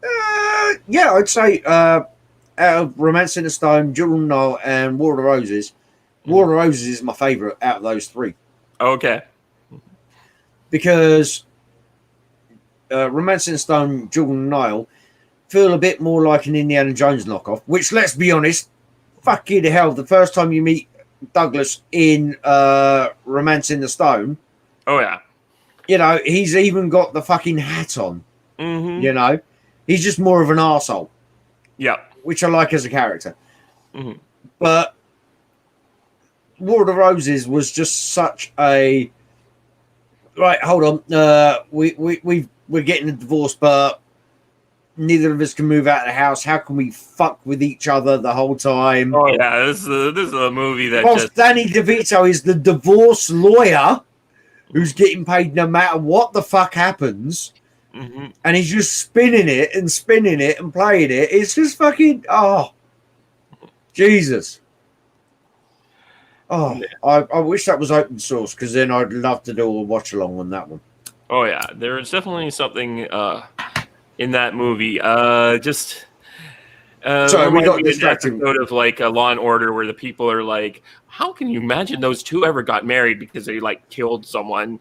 I'd say out of Romance in the Stone, Jewel and Nile, and War of the Roses, War of the Roses is my favorite out of those 3. Okay. Because Romance in the Stone, Jewel and Nile feel a bit more like an Indiana Jones knockoff, which, let's be honest, fucking hell, the first time you meet Douglas in Romance in the Stone, you know, he's even got the fucking hat on. You know, he's just more of an arsehole. Which I like as a character. But War of the Roses was just such a right. Hold on, we're getting a divorce, but neither of us can move out of the house. How can we fuck with each other the whole time? Oh yeah, this is a movie that just Danny DeVito is the divorce lawyer who's getting paid no matter what the fuck happens, and he's just spinning it and playing it. It's just fucking Jesus. I wish that was open source, because then I'd love to do a watch along on that one. Oh yeah, there is definitely something in that movie. Sorry, we got distracted. Episode of like a Law and Order where the people are like, "How can you imagine those 2 ever got married because they like killed someone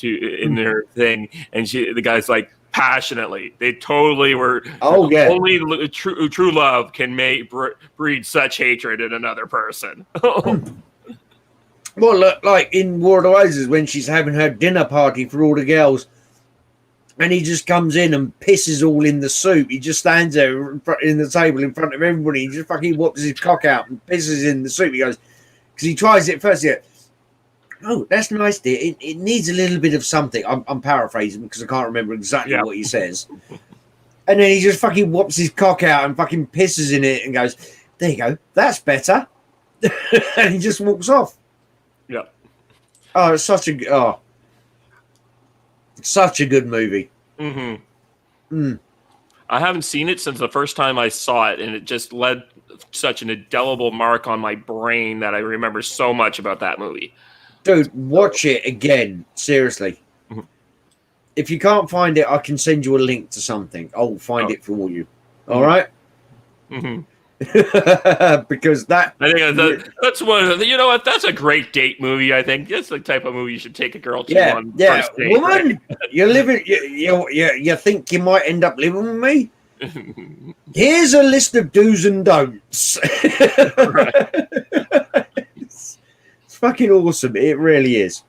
in their thing?" And the guy's like, passionately, they totally were. Only true love can breed such hatred in another person. Well, look, like in War of the Roses, when she's having her dinner party for all the girls, and he just comes in and pisses all in the soup. He just stands there in the table in front of everybody. He just fucking whops his cock out and pisses in the soup. He goes, because he tries it first. He goes, "Oh, that's nice, dear. It needs a little bit of something." I'm paraphrasing because I can't remember exactly what he says. And then he just fucking whops his cock out and fucking pisses in it and goes, "There you go. That's better." And he just walks off. Yeah. Oh, it's such a good movie. I haven't seen it since the first time I saw it, and it just led such an indelible mark on my brain that I remember so much about that movie. Dude, watch it again. Seriously. If you can't find it, I can send you a link to something. I'll find it for you. All right? Because I think that's one of the, you know what, that's a great date movie. I think that's the type of movie you should take a girl to on first date. Woman, right? you're living, you think you might end up living with me? Here's a list of do's and don'ts. It's fucking awesome. It really is.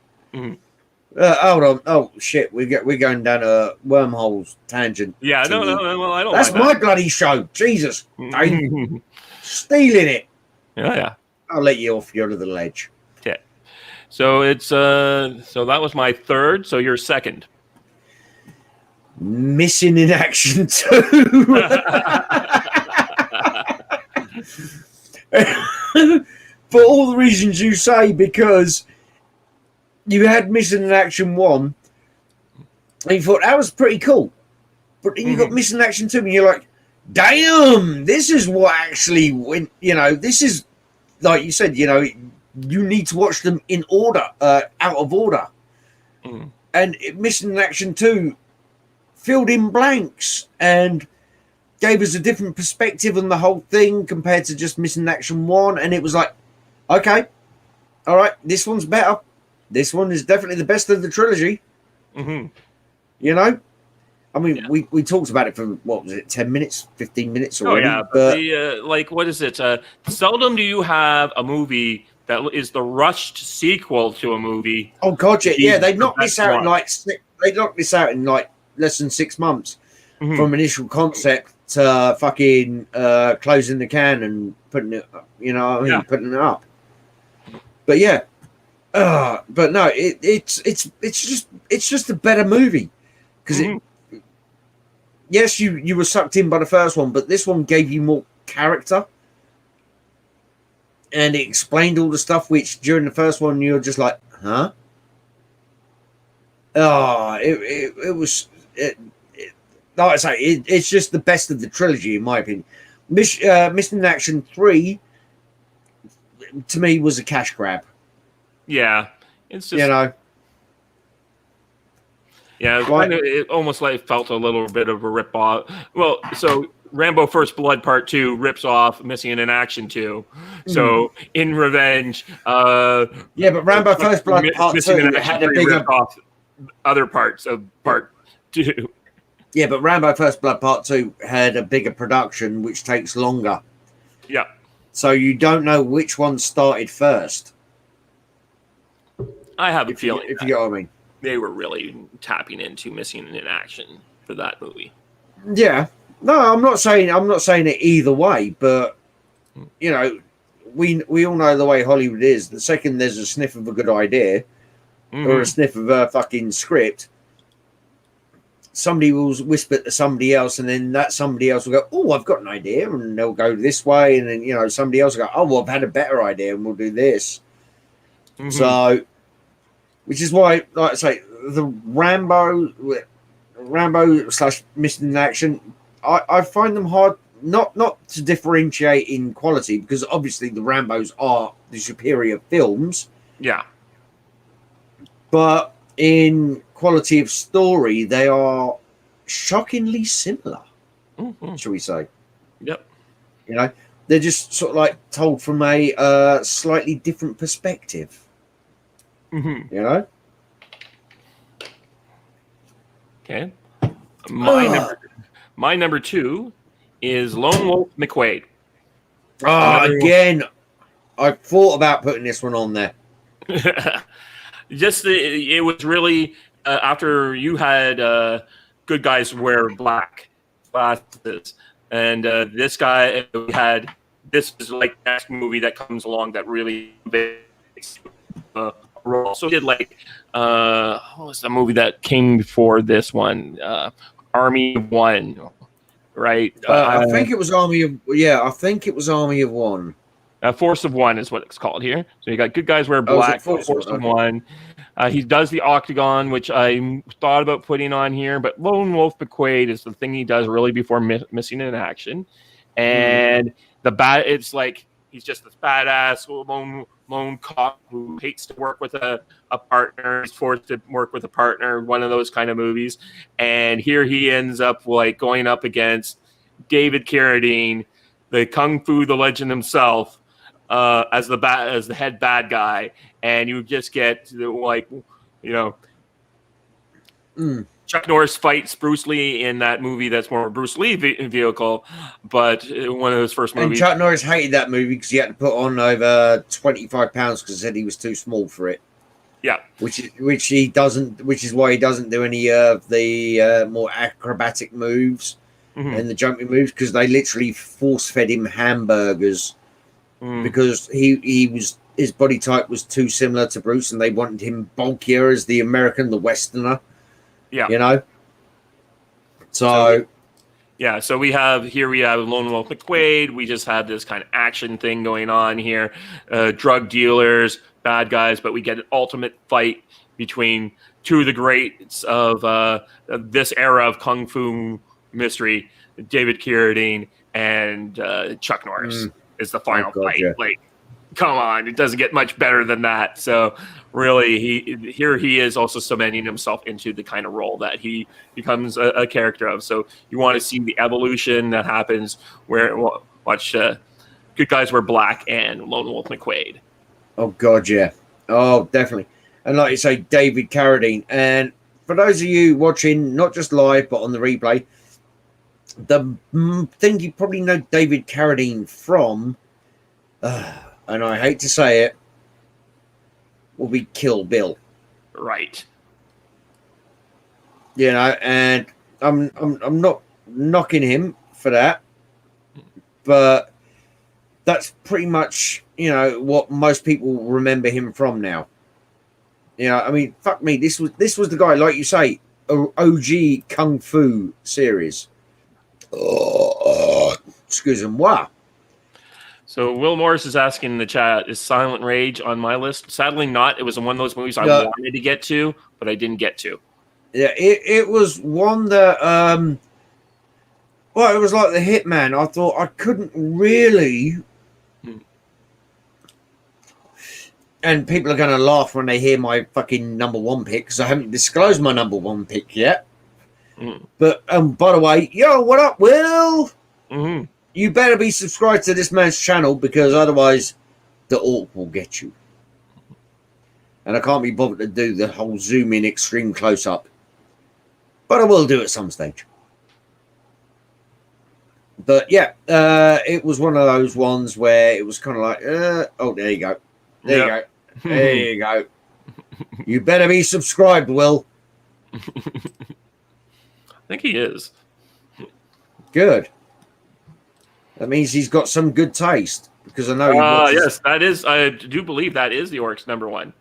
Hold on. Oh shit, we're going down a wormholes tangent. Yeah, no. Well, I don't. That's my bloody show. Jesus, I'm stealing it. Yeah. I'll let you off your little ledge. Okay. So it's so that was my 3rd. So you're 2nd. Missing in Action 2. For all the reasons you say, because you had Missing in Action 1 and you thought that was pretty cool, but then you got Missing in Action 2 and you're like, damn, this is what actually went, this is, like you said, you need to watch them in order, out of order. And Missing in Action 2 filled in blanks and gave us a different perspective on the whole thing compared to just Missing in Action 1. And it was like, okay, all right, this one's better. This one is definitely the best of the trilogy. Mm-hmm. You know, I mean, we talked about it for what was it, 10 minutes, 15 minutes already? Oh yeah, but the like, what is it? Seldom do you have a movie that is the rushed sequel to a movie. Oh god, yeah, they knocked this out in one. like less than 6 months Mm-hmm. from initial concept to fucking closing the can and putting it, putting it up. But yeah, but no, it's just a better movie because yes, you were sucked in by the first one, but this one gave you more character. And it explained all the stuff which during the first one you're just like, huh? Oh, it was like I say, it's just the best of the trilogy in my opinion. Missing in Action 3 to me was a cash grab. Yeah, it's just it almost like felt a little bit of a rip off. Well, so Rambo First Blood Part 2 rips off Missing in Action 2. So in revenge, but Rambo First Blood Part 2 had a bigger off other parts of Part 2. Yeah, but Rambo First Blood Part 2 had a bigger production, which takes longer. Yeah. So you don't know which one started first. I have a feeling if you get what I mean. They were really tapping into Missing in Action for that movie. Yeah. No, I'm not saying it either way, but you know, we all know the way Hollywood is. The second there's a sniff of a good idea or a sniff of a fucking script, somebody will whisper to somebody else, and then that somebody else will go, "Oh, I've got an idea," and they'll go this way, and then somebody else will go, "Oh, well, I've had a better idea, and we'll do this." So, which is why, like I say, the Rambo / Missing in Action, I find them hard not to differentiate in quality, because obviously the Rambos are the superior films. Yeah. But in quality of story, they are shockingly similar, shall we say. Yep. They're just sort of like told from a slightly different perspective. Okay. My number 2 is Lone Wolf McQuade. Again, I thought about putting this one on there. It was really after you had Good Guys Wear Black glasses, and this guy had this is like the next movie that comes along that really role. So he did like what was the movie that came before this one? Army of One, right? I think it was Army of One. Force of One is what it's called here. So you got Good Guys Wear Black, Force of One. He does the Octagon, which I thought about putting on here, but Lone Wolf McQuade is the thing he does really before Missing in Action. And it's like he's just this badass lone cop who hates to work with a partner. He's forced to work with a partner, one of those kind of movies. And here he ends up like going up against David Carradine, the Kung Fu the Legend himself, as the head bad guy, and you just get Chuck Norris fights Bruce Lee in that movie. That's more a Bruce Lee vehicle, but one of those first movies. And Chuck Norris hated that movie because he had to put on over 25 pounds because he said he was too small for it. Yeah, which he doesn't. Which is why he doesn't do any of the more acrobatic moves and the jumping moves, because they literally force fed him hamburgers because his body type was too similar to Bruce, and they wanted him bulkier as the American, the Westerner. Yeah, So we have Lone Wolf McQuade. We just have this kind of action thing going on here. Drug dealers, bad guys, but we get an ultimate fight between two of the greats of this era of Kung Fu mystery, David Carradine and Chuck Norris is the final fight. Yeah. Like, come on, it doesn't get much better than that. So really, he is also cementing himself into the kind of role that he becomes a character of. So you want to see the evolution that happens where watch Good Guys Wear Black and Lone Wolf McQuade. Oh God, yeah. Oh, definitely. And like you say, David Carradine. And for those of you watching, not just live, but on the replay, the thing you probably know David Carradine from, and I hate to say it, will be Kill Bill. Right. You know, and I'm not knocking him for that, but that's pretty much, you know, what most people remember him from now. You know, I mean, fuck me, this was the guy, like you say, OG Kung Fu series. Excuse me. Wow. So Will Morris is asking in the chat, is Silent Rage on my list? Sadly not. It was one of those movies I wanted to get to, but I didn't get to. Yeah, it was one that, well, it was like the Hitman. I thought I couldn't really... And people are going to laugh when they hear my fucking number one pick, because I haven't disclosed my number one pick yet. But, by the way, yo, what up, Will? You better be subscribed to this man's channel, because otherwise the orc will get you. And I can't be bothered to do the whole zoom in extreme close up. But I will do it at some stage. But yeah, it was one of those ones where it was kind of like, oh, there you go. There you go. There you go. You better be subscribed, Will. I think he is. Good. That means he's got some good taste, because I know he watches... Yes, that is. I do believe that is the orc's number one.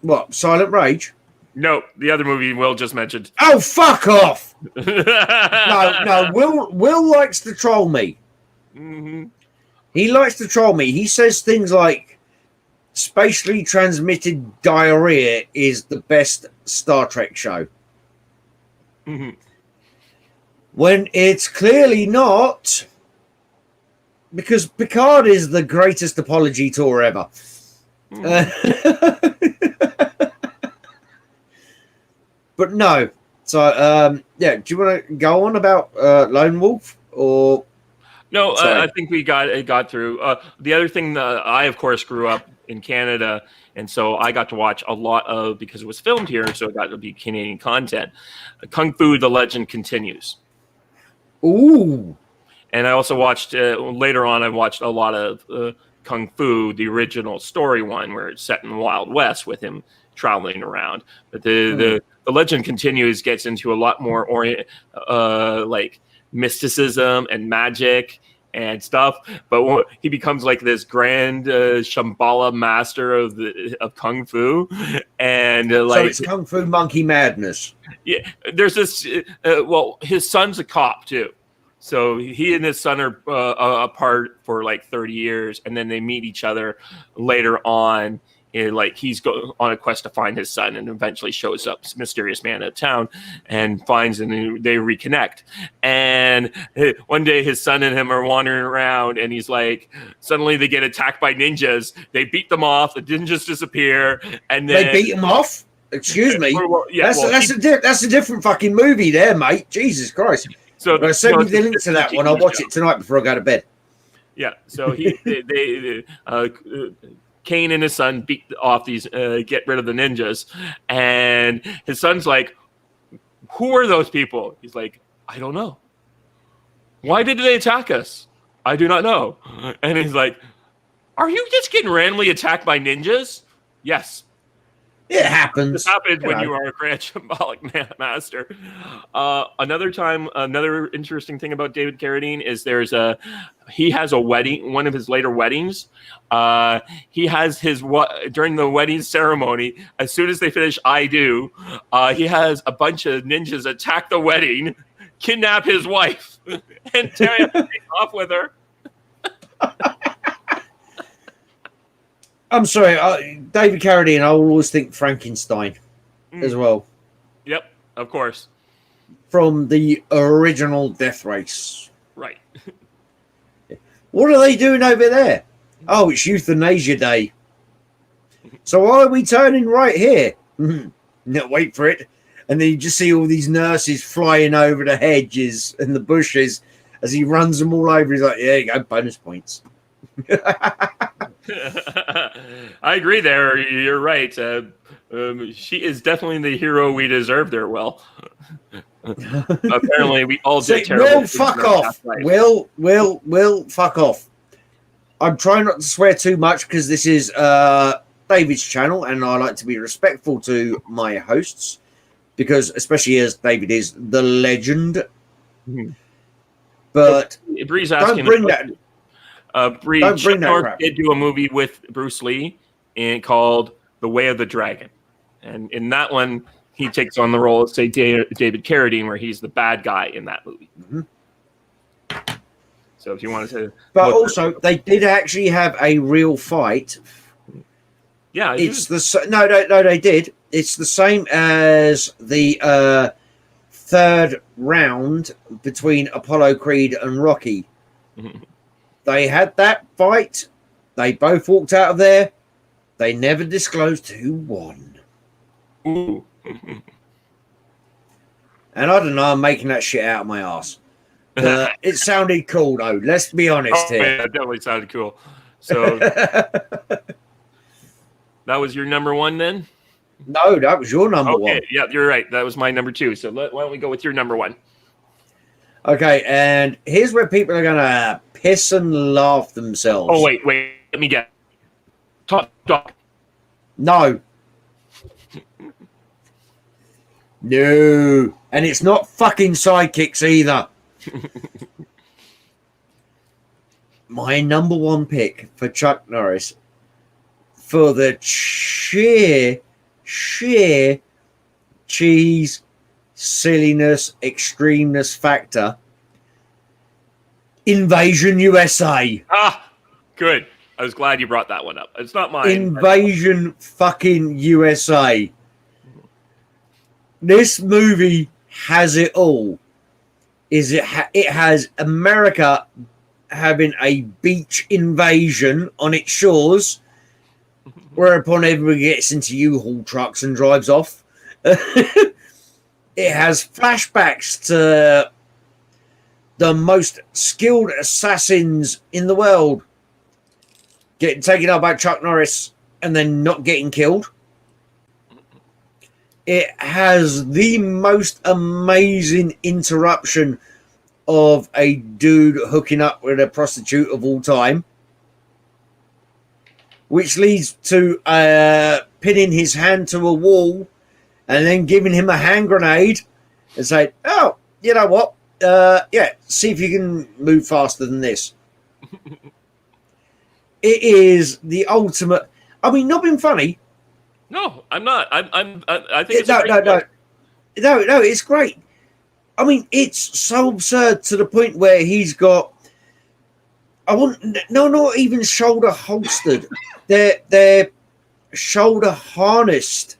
What, Silent Rage? No, the other movie Will just mentioned. Oh, fuck off! No, Will likes to troll me. He likes to troll me. He says things like, spatially transmitted diarrhea is the best Star Trek show. When it's clearly not, because Picard is the greatest apology tour ever. But no. So, yeah, do you want to go on about Lone Wolf? Or no, I think we got through. The other thing that I, of course, grew up in Canada, and so I got to watch a lot of, because it was filmed here, so it got to be Canadian content. Kung Fu: The Legend Continues. Ooh. And I also watched, later on, I watched a lot of Kung Fu, the original story one, where it's set in the Wild West with him traveling around. But the Legend Continues gets into a lot more like mysticism and magic and stuff. But he becomes like this grand Shambhala master of Kung Fu. And like, so it's Kung Fu Monkey Madness. Yeah, there's this, well, his son's a cop too. So he and his son are apart for like 30 years, and then they meet each other later on. Like he's on a quest to find his son, and eventually shows up this mysterious man of town and finds, and they reconnect. And one day his son and him are wandering around, and he's like, suddenly they get attacked by ninjas. They beat them off. The ninjas disappear, and then they beat them off. Excuse me. Yeah, that's a different fucking movie, there, mate. Jesus Christ. So well, send me the link to that one. I'll watch it tonight before I go to bed. Yeah. So Kane and his son beat off these, get rid of the ninjas, and his son's like, "Who are those people?" He's like, "I don't know. Why did they attack us? I do not know." And he's like, "Are you just getting randomly attacked by ninjas?" Yes. It happens. This happens when you are a grand shambolic master. Another interesting thing about David Carradine is he has a wedding, one of his later weddings. He has during the wedding ceremony, as soon as they finish I Do, he has a bunch of ninjas attack the wedding, kidnap his wife, and take off with her. I'm sorry, David Carradine, I will always think Frankenstein as well. Yep, of course. From the original Death Race. Right. What are they doing over there? Oh, it's Euthanasia Day. So why are we turning right here? No, wait for it. And then you just see all these nurses flying over the hedges and the bushes as he runs them all over. He's like, yeah, you go, bonus points. I agree there. You're right. She is definitely the hero we deserve there, Will. Apparently, we all did terrible Will, things fuck in our off. past life. Will, fuck off. I'm trying not to swear too much because this is David's channel, and I like to be respectful to my hosts, because especially as David is the legend. Mhm. But Bree's don't asking bring that. Bree, Don't Chuck bring that Norris crap. did do a movie with Bruce Lee and called The Way of the Dragon. And in that one, he takes on the role of, say, David Carradine, where he's the bad guy in that movie. Mhm. So if you wanted to... But also, they did actually have a real fight. Yeah. It's no, they did. It's the same as the third round between Apollo Creed and Rocky. They had that fight. They both walked out of there. They never disclosed who won. Ooh. And I don't know, I'm making that shit out of my ass. It sounded cool, though. Let's be honest here. Yeah, it definitely sounded cool. So that was your number one then? No, that was your number one. Okay, yeah, you're right. That was my number two. So why don't we go with your number one? Okay, and here's where people are going to piss and laugh themselves. Oh, wait. Let me get. Talk. No. No. And it's not fucking sidekicks either. My number one pick for Chuck Norris, for the sheer cheese, silliness, extremeness factor, Invasion USA. Ah, good. I was glad you brought that one up. It's not mine. Invasion fucking USA. This movie has it all. It has America having a beach invasion on its shores, whereupon everybody gets into U-Haul trucks and drives off. It has flashbacks to the most skilled assassins in the world getting taken out by Chuck Norris and then not getting killed. It has the most amazing interruption of a dude hooking up with a prostitute of all time, which leads to pinning his hand to a wall and then giving him a hand grenade and saying, oh, you know what? Yeah, see if you can move faster than this. It is the ultimate. I mean, not being funny. No, I'm not. I think it's no, it's great. I mean, it's so absurd to the point where he's got. Not even shoulder holstered. They're shoulder harnessed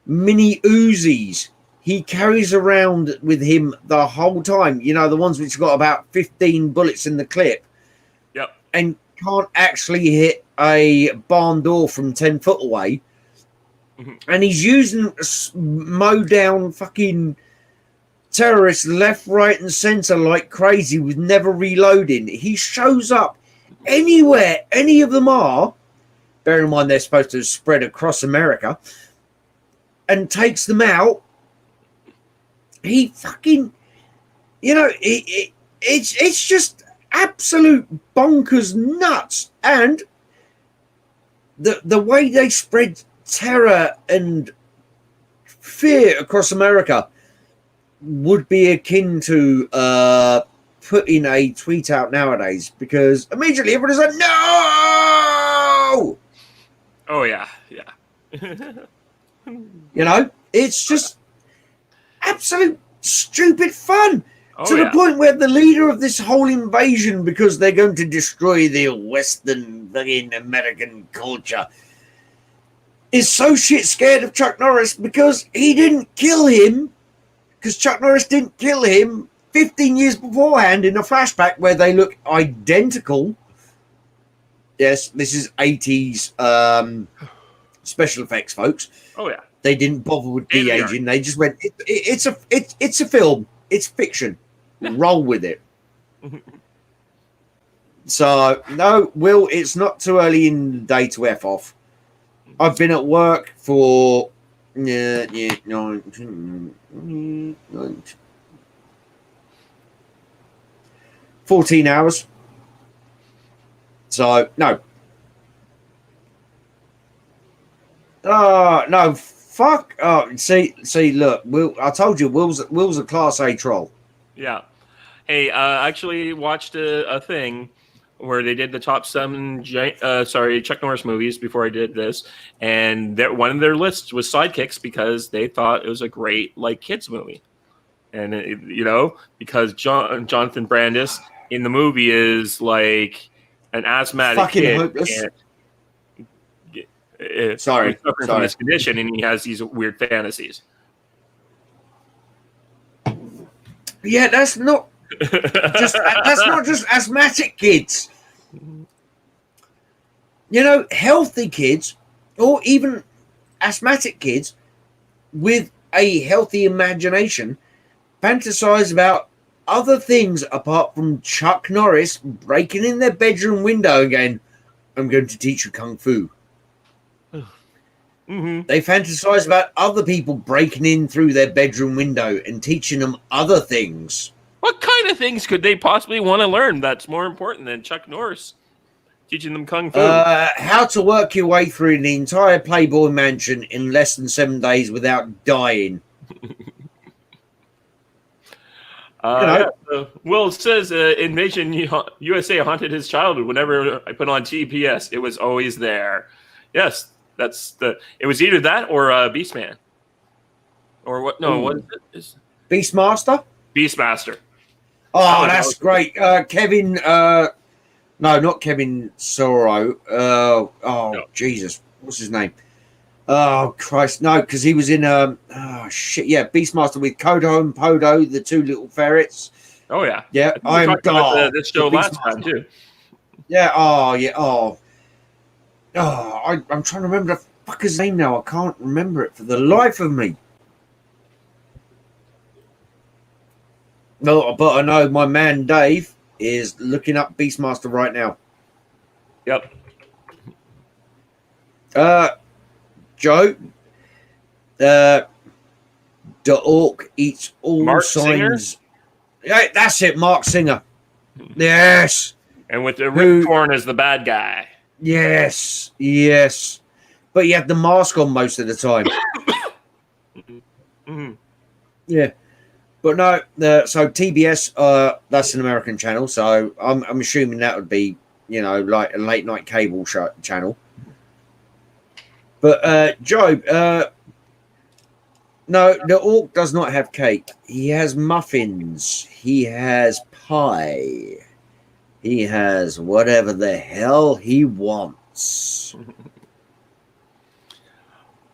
mini Uzis. He carries around with him the whole time. You know, the ones which got about 15 bullets in the clip. Yep. And can't actually hit a barn door from 10 foot away. And he's using mow down fucking terrorists left, right, and center like crazy with never reloading. He shows up anywhere any of them are, bearing in mind they're supposed to spread across America, and takes them out. He fucking, you know, it's just absolute bonkers nuts. And the way they spread terror and fear across America would be akin to putting a tweet out nowadays, because immediately everybody's like, no! Oh, yeah. You know, it's just absolute stupid fun. To the point where the leader of this whole invasion, because they're going to destroy the Western fucking American culture, is so shit scared of Chuck Norris because he didn't kill him, because Chuck Norris didn't kill him 15 years beforehand in a flashback where they look identical. Yes, this is 80s special effects, folks. Oh, yeah. They didn't bother with de-aging. They just went, it's a film. It's fiction. Roll with it. So, no, Will, it's not too early in the day to F off. I've been at work for Yeah. 14 hours. So no. No, fuck. Oh, see, look, I told you, Will's a class A troll. Yeah. Hey, I actually watched a thing where they did the top 7 Chuck Norris movies before I did this, and one of their lists was Sidekicks because they thought it was a great kids movie, and because Jonathan Brandis in the movie is like an asthmatic Fucking kid. hopeless. Suffering from this condition, and he has these weird fantasies. Yeah, that's not just asthmatic kids. Healthy kids, or even asthmatic kids with a healthy imagination, fantasize about other things apart from Chuck Norris breaking in their bedroom window and going, "I'm going to teach you kung fu." Mm-hmm. They fantasize about other people breaking in through their bedroom window and teaching them other things. What kind of things could they possibly want to learn that's more important than Chuck Norris teaching them kung fu? How to work your way through the entire Playboy Mansion in less than 7 days without dying. Will says Invasion USA haunted his childhood. Whenever I put on TPS, it was always there. Yes. It was either that or Beastman, or what? No, what is it? Beastmaster. Beastmaster. Oh, that's great. Kevin. No, not Kevin Sorrow. No. Jesus, what's his name? Oh Christ, no, because he was in Beastmaster with Kodo and Podo, the 2 little ferrets. Oh yeah, yeah. I talked about this show last time too. Yeah. Oh yeah. I'm trying to remember the fucker's name now. I can't remember it for the life of me. No, but I know my man Dave is looking up Beastmaster right now. Yep. Joe, the orc eats all Mark signs. Singer? Yeah, that's it, Mark Singer. Yes. And with the Rip Torn as the bad guy. Yes. But you have the mask on most of the time. Mm-hmm. Yeah. But no, so TBS, that's an American channel, so I'm assuming that would be, like a late night cable channel. But Job, no, the orc does not have cake. He has muffins. He has pie. He has whatever the hell he wants.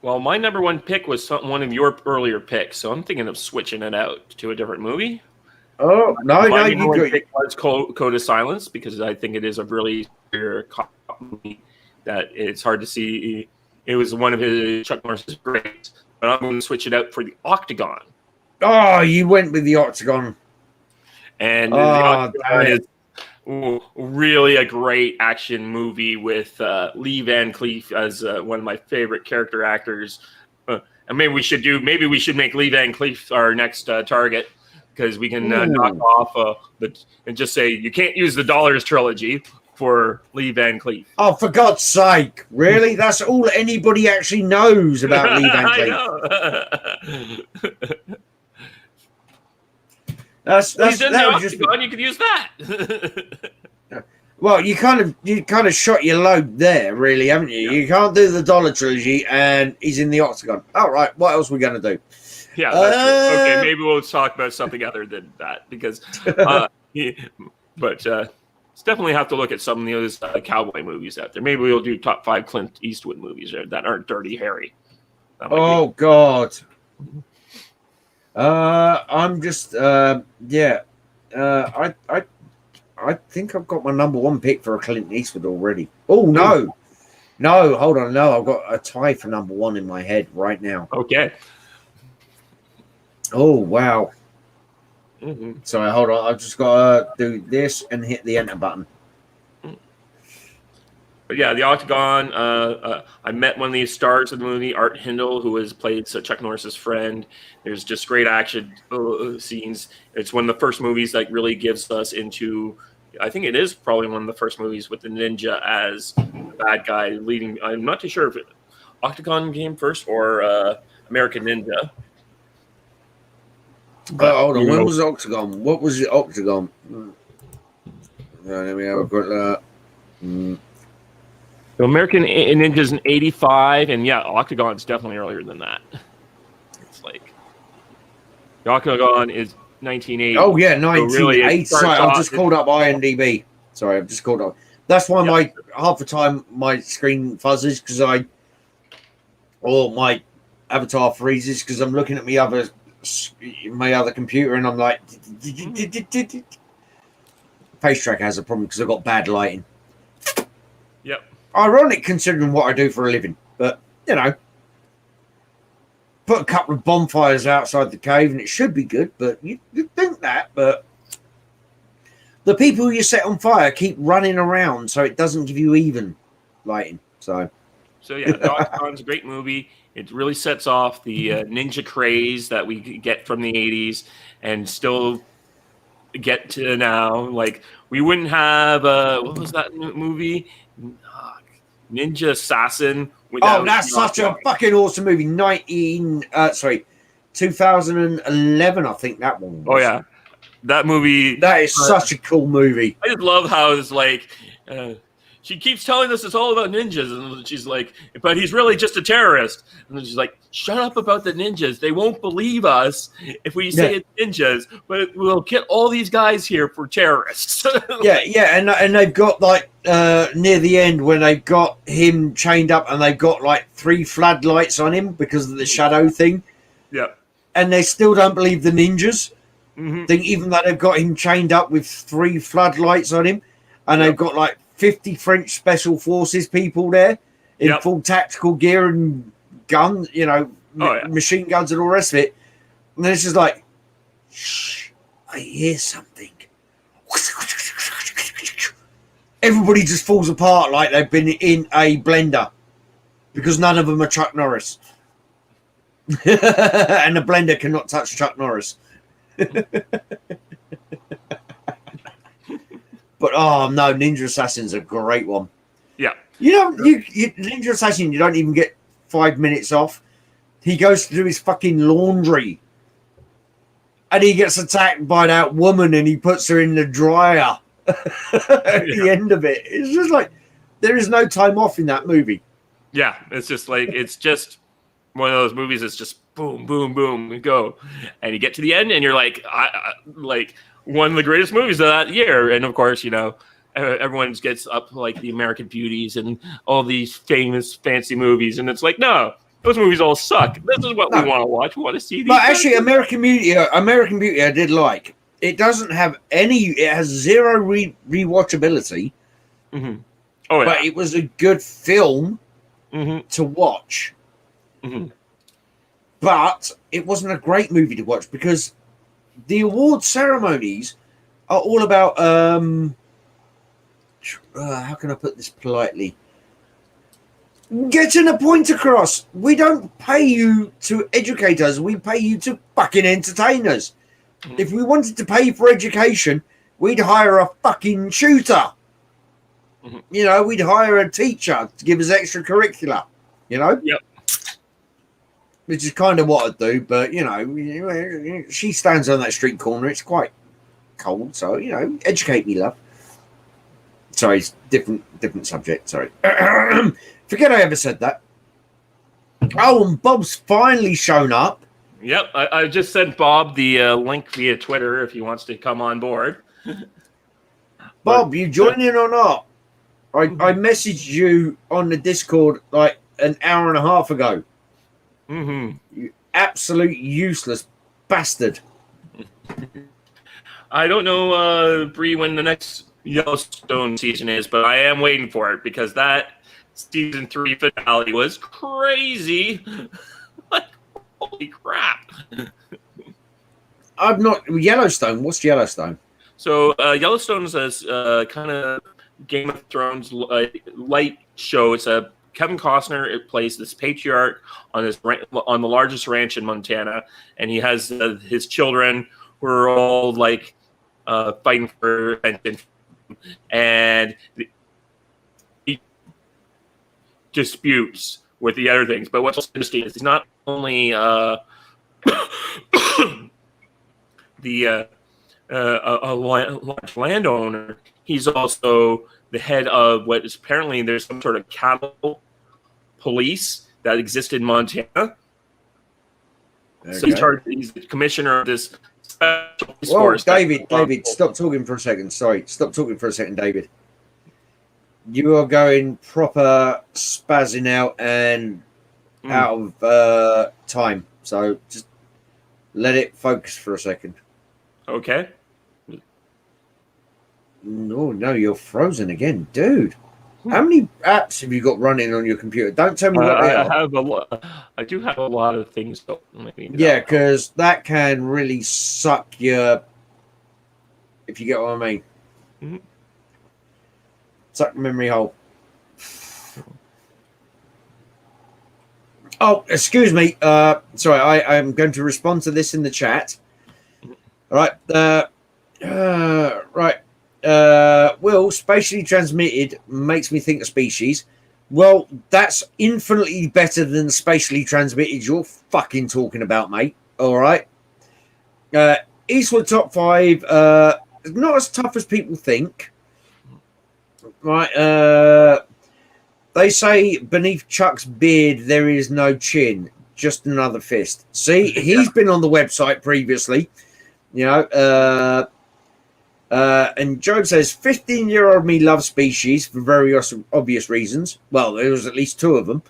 Well, my number 1 pick was one of your earlier picks, so I'm thinking of switching it out to a different movie. Oh, my number 1 pick was Code of Silence, because I think it is a really superior cop movie that it's hard to see. It was one of his Chuck Norris's greats, but I'm going to switch it out for the Octagon. Oh, you went with the Octagon. And the Octagon is really a great action movie with Lee Van Cleef as one of my favorite character actors. And maybe we should make Lee Van Cleef our next target, because we can knock off and just say you can't use the Dollars trilogy for Lee Van Cleef. Oh, for God's sake! Really? That's all anybody actually knows about Lee Van Cleef. I know. You could use that. Well, you kind of shot your load there, really, haven't you? Yeah. You can't do the Dollar trilogy, and he's in the Octagon. All right, what else are we gonna do? Yeah, okay. Maybe we'll talk about something other than that, because, it's definitely have to look at some of those cowboy movies out there. Maybe we'll do top 5 Clint Eastwood movies that aren't Dirty Harry. Oh God. I'm just I think I've got my number 1 pick for a Clint Eastwood already. Oh no, hold on, no, I've got a tie for number 1 in my head right now. Okay. Oh wow. Mm-hmm. Sorry, hold on. I've just got to do this and hit the enter button. But yeah, the Octagon. I met one of the stars of the movie, Art Hindle, who has played Chuck Norris's friend. There's just great action scenes. It's one of the first movies that really gives us into. I think it is probably one of the first movies with the ninja as the bad guy leading. I'm not too sure if Octagon came first or American Ninja. But hold on, when was Octagon? What was the Octagon? Let me have a quick look. So American Ninja's in '85, and yeah, Octagon's definitely earlier than that. It's like the Octagon is 1980. Oh yeah, 1980. So Sorry, I've just called up IMDb. Sorry, I've just called up. That's why my half the time my screen fuzzes because or my avatar freezes because I'm looking at my other computer and I'm like, Face Track has a problem because I've got bad lighting. Yep. Ironic considering what I do for a living, but you know, put a couple of bonfires outside the cave and it should be good. But you'd think that, but the people you set on fire keep running around, so it doesn't give you even lighting. So yeah, the Octagon's a great movie. It really sets off the ninja craze that we get from the '80s and still get to now. Like we wouldn't have what was that movie? Ninja Assassin. Oh, that's such a fucking awesome movie. 2011, I think that one was. Oh yeah, that movie. That is such a cool movie. I just love how it's like. She keeps telling us it's all about ninjas, and she's like, but he's really just a terrorist. And then she's like, shut up about the ninjas. They won't believe us if we say it's ninjas, but we'll get all these guys here for terrorists. and they've got like near the end when they've got him chained up and they've got like 3 floodlights on him because of the shadow thing. Yeah. And they still don't believe the ninjas. Mm-hmm. Think even though they've got him chained up with 3 floodlights on him and they've got like 50 French special forces people there in full tactical gear and guns, you know, machine guns and all the rest of it. And then it's just like, shh, I hear something. Everybody just falls apart like they've been in a blender because none of them are Chuck Norris. And the blender cannot touch Chuck Norris. But oh no, Ninja Assassin's a great one. Yeah. You know, you Ninja Assassin, you don't even get 5 minutes off. He goes to do his fucking laundry. And he gets attacked by that woman and he puts her in the dryer at the end of it. It's just like there is no time off in that movie. Yeah, it's just like it's just one of those movies that's just boom, boom, boom, and go. And you get to the end and you're like like one of the greatest movies of that year. And of course, you know, everyone gets up like the American Beauties and all these famous fancy movies. And it's like, no, those movies all suck. This is what we want to watch. We want to see these. But actually, American Beauty, I did like. It doesn't have any, it has zero rewatchability. Mm-hmm. Oh, yeah. But it was a good film to watch. Mm-hmm. But it wasn't a great movie to watch because the award ceremonies are all about how can I put this politely? Getting a point across. We don't pay you to educate us. We pay you to fucking entertain us. If we wanted to pay for education, we'd hire a fucking tutor. You know, we'd hire a teacher to give us extracurricular. You know? Yep. Which is kind of what I do, but you know, she stands on that street corner. It's quite cold, so you know, educate me, love. Sorry, it's different subject. Sorry, forget I ever said that. Oh, and Bob's finally shown up. Yep, I just sent Bob the link via Twitter if he wants to come on board. Bob, you joining or not? I messaged you on the Discord like an hour and a half ago. Mm-hmm. You absolute useless bastard. I don't know, Bree, when the next Yellowstone season is, but I am waiting for it because that season 3 finale was crazy. Like, holy crap. I'm not Yellowstone. What's Yellowstone? So Yellowstone is kind of Game of Thrones light shows Kevin Costner plays this patriarch on on the largest ranch in Montana, and he has his children who are all like fighting for attention, and he disputes with the other things. But what's interesting is he's not only a large landowner, he's also the head of what is apparently there's some sort of cattle police that exists in Montana. Okay. So he's the commissioner of this special force. David, stop talking for a second. Sorry, stop talking for a second, David. You are going proper spazzing out and out of time. So just let it focus for a second. Okay. No, you're frozen again, dude. How many apps have you got running on your computer? Don't tell me what they are. I do have a lot of things. Yeah, because that can really suck your. If you get what I mean. Mm-hmm. Suck the memory hole. Oh, excuse me. Sorry, I am going to respond to this in the chat. All right. Right. Will, spatially transmitted makes me think of species. Well, that's infinitely better than spatially transmitted you're fucking talking about, mate. All right. Eastwood top 5, not as tough as people think. Right. They say beneath Chuck's beard there is no chin, just another fist. See, he's been on the website previously. You know, and Job says 15-year-old me loves species for very obvious reasons. Well, there was at least 2 of them.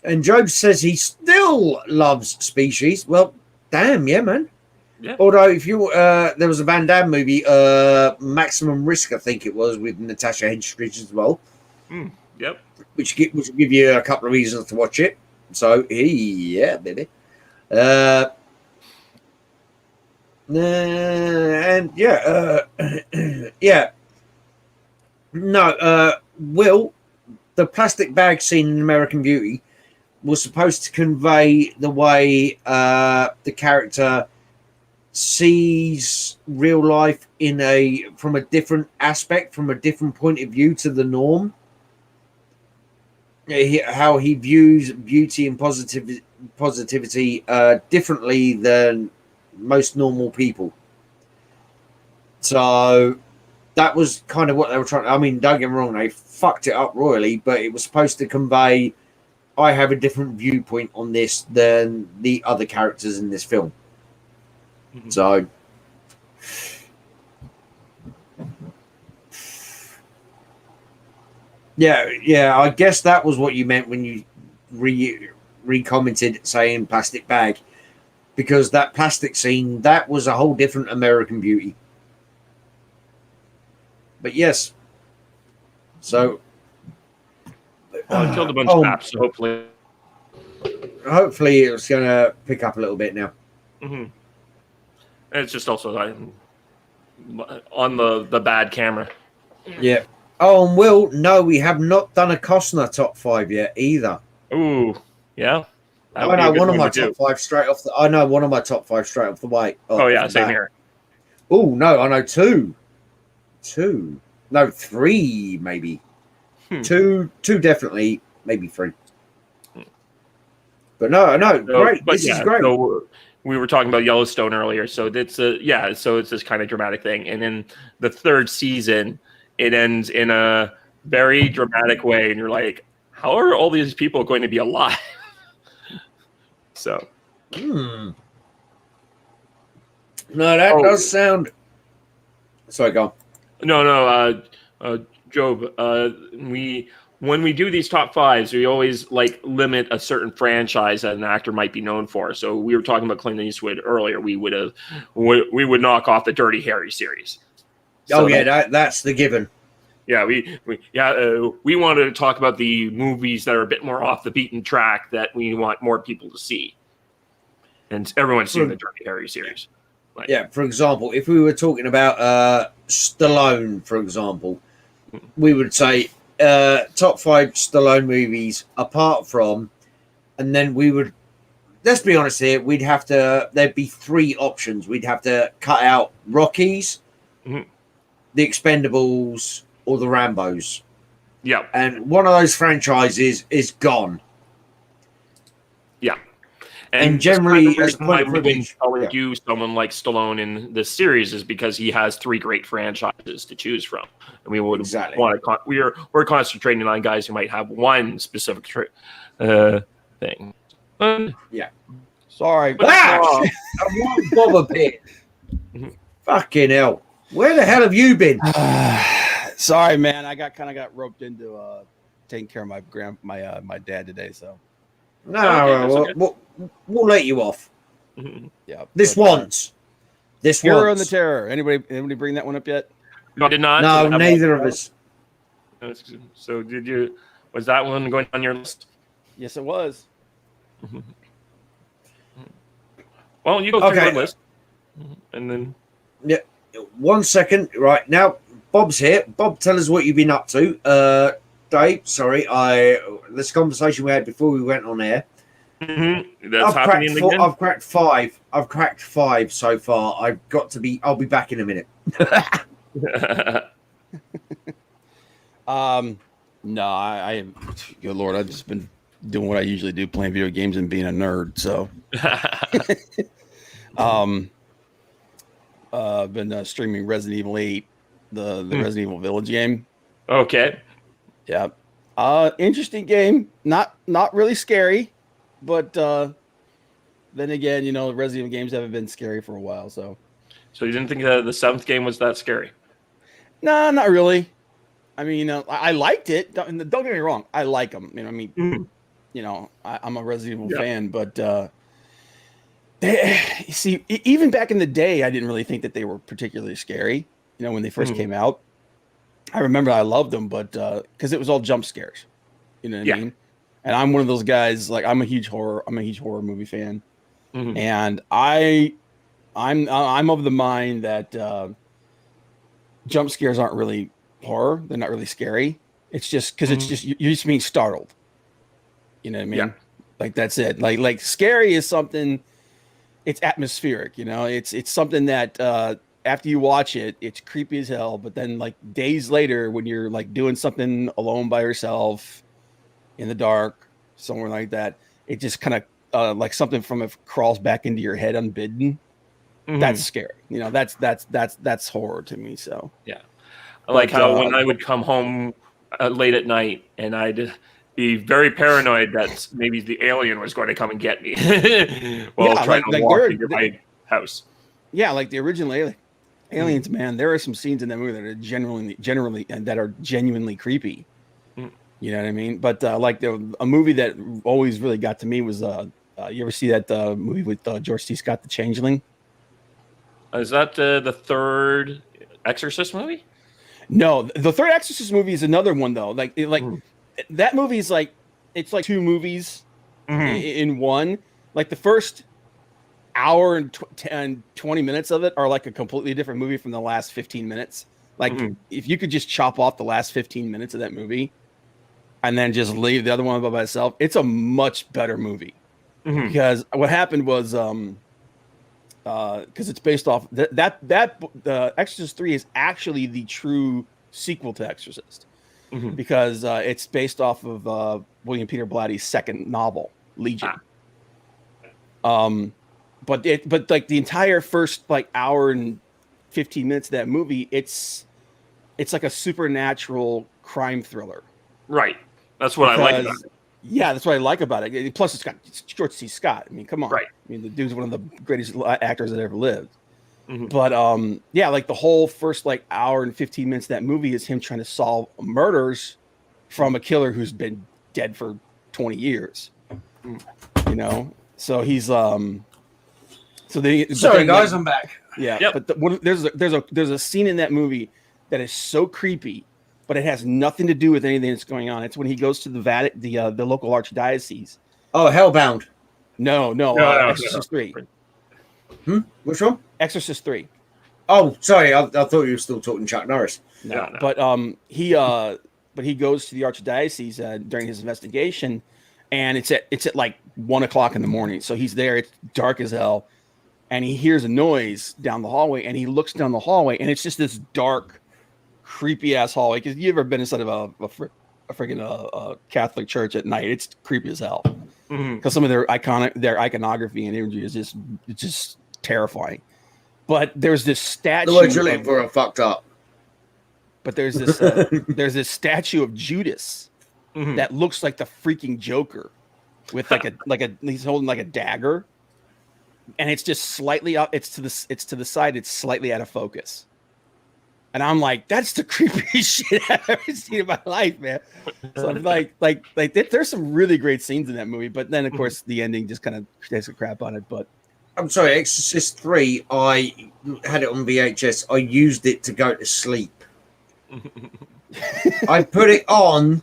And Job says he still loves species. Well, damn, yeah, man. Yeah. Although if you there was a Van Damme movie, Maximum Risk, I think it was, with Natasha Henstridge as well. Yep. Which will give you a couple of reasons to watch it. So yeah, baby. And yeah, no, Will, the plastic bag scene in American Beauty was supposed to convey the way the character sees real life from a different aspect, from a different point of view to the norm. How he views beauty and positivity differently than most normal people. So that was kind of what they were trying. I mean, don't get me wrong, they fucked it up royally, but it was supposed to convey, I have a different viewpoint on this than the other characters in this film. Mm-hmm. So yeah, I guess that was what you meant when you re-commented saying plastic bag, because that plastic scene, that was a whole different American Beauty. But yes, so I killed a bunch of apps, so hopefully it's going to pick up a little bit now. Mm-hmm. And it's just also on the bad camera. Yeah. Oh, and Will, no, we have not done a Costner top 5 yet either. Ooh, yeah. I know one of my top 5 straight off the. I know one of my top 5 straight off the way. Oh yeah, same here. Oh no, I know 2. 2, no 3 maybe. 2 definitely, maybe 3. But no, great. This is great. So we were talking about Yellowstone earlier, so it's so it's this kind of dramatic thing, and then the 3rd season, it ends in a very dramatic way, and you're like, how are all these people going to be alive? So, no, that does sound. Sorry, go on. No, Job. When we do these top 5s, we always limit a certain franchise that an actor might be known for. So we were talking about Clint Eastwood earlier. We would knock off the Dirty Harry series. So that's the given. Yeah, we wanted to talk about the movies that are a bit more off the beaten track that we want more people to see. And everyone's seen the Dirty Harry series. Like, yeah, for example, if we were talking about Stallone, for example, we would say top 5 Stallone movies apart from, and then we would, let's be honest here, there'd be 3 options. We'd have to cut out Rockies, Mhm. the Expendables, or the Rambos. Yeah. And one of those franchises is gone. Yeah. And generally, that's as why point we wouldn't privilege, probably yeah. do someone like Stallone in this series is because he has 3 great franchises to choose from, and we would Exactly. want to. We're concentrating on guys who might have one specific thing. Yeah. Sorry. Ah, I want Bob a bit. Mhm. Fucking hell. Where the hell have you been? Sorry, man. I got roped into taking care of my dad today. So No, that's okay. we'll let you off. Mhm. yeah. This once. This Hero and once. the Terror. Anybody bring that one up yet? No, I did not. No, have neither one. of us. So did you? Was that one going on your list? Yes, it was. Well, you go through Okay. your list, and then 1 second. Right now, Bob's here. Bob, tell us what you've been up to. Dave, sorry, this conversation we had before we went on air. that's happening again. I've cracked 5. I've cracked 5 so far. I'll be back in a minute. No, I good Lord, I've just been doing what I usually do, playing video games and being a nerd. So, been streaming Resident Evil 8, the Resident Evil Village game. Okay. Yeah. Interesting game. Not really scary, but then again, Resident Evil games haven't been scary for a while. So You didn't think the 7th game was that scary? no, not really. I mean, I liked it. Don't get me wrong. I like them. I'm a Resident Evil fan, but even back in the day, I didn't really think that they were particularly scary. When they first came out, I remember I loved them, but because it was all jump scares. You know what I mean? And I'm one of those guys. Like I'm a huge horror movie fan, and I'm of the mind that jump scares aren't really horror. They're not really scary. It's just because it's just you're just being startled. You know what I mean? Yeah. Like that's it. Like scary is something. It's atmospheric. It's something that after you watch it, it's creepy as hell. But then like days later, when you're like doing something alone by yourself in the dark, somewhere like that, it just kind of like something from it crawls back into your head unbidden. That's scary. That's horror to me. So yeah. I like how when I would come home late at night and I'd be very paranoid that maybe the alien was going to come and get me while trying to walk into my house. Yeah, like the original Aliens, man. There are some scenes in that movie that are genuinely creepy. You know what I mean? But like a movie that always really got to me was you ever see that movie with George C. Scott, The Changeling? Is that the 3rd Exorcist movie? No, the 3rd Exorcist movie is another one though. That movie is it's like 2 movies in one. Like the first hour and 20 minutes of it are like a completely different movie from the last 15 minutes. Like if you could just chop off the last 15 minutes of that movie and then just leave the other one by itself, it's a much better movie. Because what happened was because it's based off the Exorcist 3 is actually the true sequel to Exorcist. Because it's based off of William Peter Blatty's second novel, Legion. But like the entire first like hour and 15 minutes of that movie, it's like a supernatural crime thriller. Right. That's what I like about it. Yeah, that's what I like about it. Plus, it's George C. Scott. I mean, come on. Right. I mean, the dude's one of the greatest actors that ever lived. But yeah, like the whole first like hour and 15 minutes of that movie is him trying to solve murders from a killer who's been dead for 20 years. So he's sorry guys, I'm back. Yeah, Yep. but there's a scene in that movie that is so creepy, but it has nothing to do with anything that's going on. It's when he goes to the local archdiocese. Oh, Hellbound. No, Exorcist 3. Which one? Exorcist 3. Oh, sorry, I thought you were still talking Chuck Norris. No, Yeah, no. But he goes to the archdiocese during his investigation, and it's at like 1 o'clock in the morning. So he's there. It's dark as hell, and he hears a noise down the hallway, and he looks down the hallway, and it's just this dark, creepy ass hallway. Because you ever been inside of a freaking Catholic church at night? It's creepy as hell. Because some of their iconography and imagery is just terrifying. But there's this statue. The word you're looking for are fucked up. But there's this statue of Judas that looks like the freaking Joker, with he's holding like a dagger, and it's just slightly up. It's to the side. It's slightly out of focus, and I'm like, that's the creepiest shit I've ever seen in my life, man. So I'm like there's some really great scenes in that movie, but then of course the ending just kind of takes a crap on it. But I'm sorry, Exorcist 3. I had it on VHS. I used it to go to sleep. I put it on,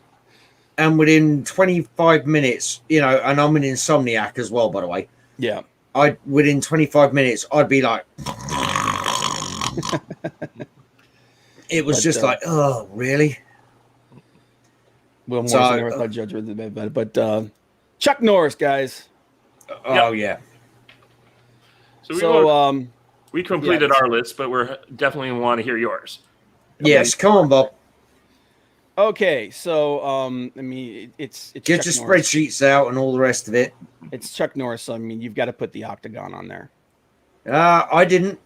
and within 25 minutes, and I'm an insomniac as well, by the way. Yeah. Within 25 minutes, I'd be like, it was just like, oh, really? Will Morrison, my judgment, but Chuck Norris, guys. Oh yeah. So we completed our list, but we're definitely want to hear yours. Yes, come on, Bob. Okay, so I mean, it's get Chuck your Norris. spreadsheets out and all the rest of it. It's Chuck Norris. So, I mean, you've got to put the Octagon on there. I didn't.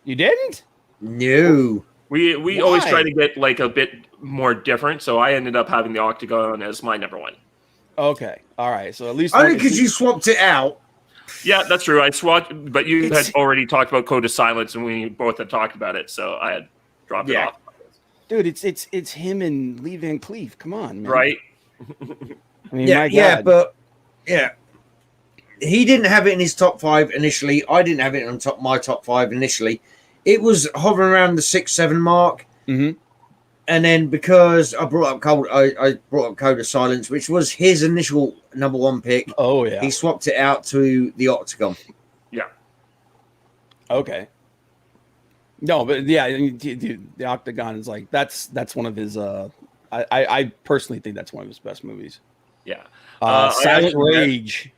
You didn't? No. We always try to get like a bit more different, so I ended up having the Octagon as my number one. Okay, all right. So at least only because you swapped it out. Yeah, that's true. I swapped, but you had already talked about Code of Silence, and we both had talked about it, so I had dropped it off. Dude, it's him and Lee Van Cleef. Come on, man. Right? I mean, my God. He didn't have it in his top 5 initially. I didn't have it on my top 5 initially. It was hovering around the 6-7 mark. Mm-hmm. And then because I brought up Code of Silence, which was his initial number 1 pick. Oh yeah. He swapped it out to the Octagon. Yeah. Okay. No, but yeah, dude, the Octagon is like that's one of his. I personally think that's one of his best movies. Yeah. Silent Rage.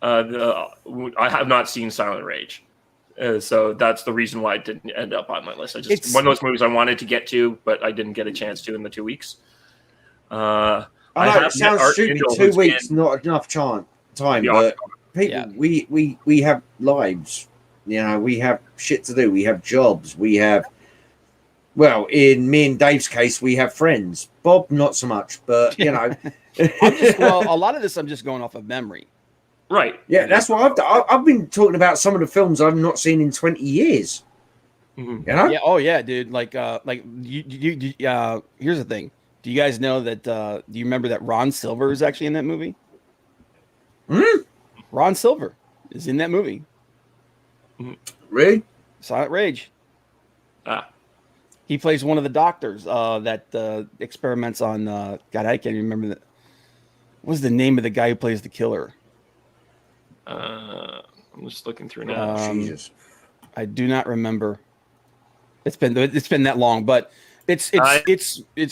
I have not seen Silent Rage. So that's the reason why it didn't end up on my list. It's one of those movies I wanted to get to, but I didn't get a chance to in the 2 weeks. I know it sounds stupid. 2 weeks, not enough time. But people, we have lives. We have shit to do. We have jobs. We have, well, in me and Dave's case, we have friends. Bob, not so much, but a lot of this I'm just going off of memory. Right. Yeah, that's what I've done. I've been talking about some of the films I've not seen in 20 years. Mm-hmm. Yeah. Oh yeah, dude. Like you here's the thing. Do you guys know that? Do you remember that Ron Silver is actually in that movie? Ron Silver is in that movie. Really? Silent Rage. He plays one of the doctors that experiments on. God, I can't remember that. What's the name of the guy who plays the killer? I'm just looking through now. Jesus, I do not remember. It's been that long, but it's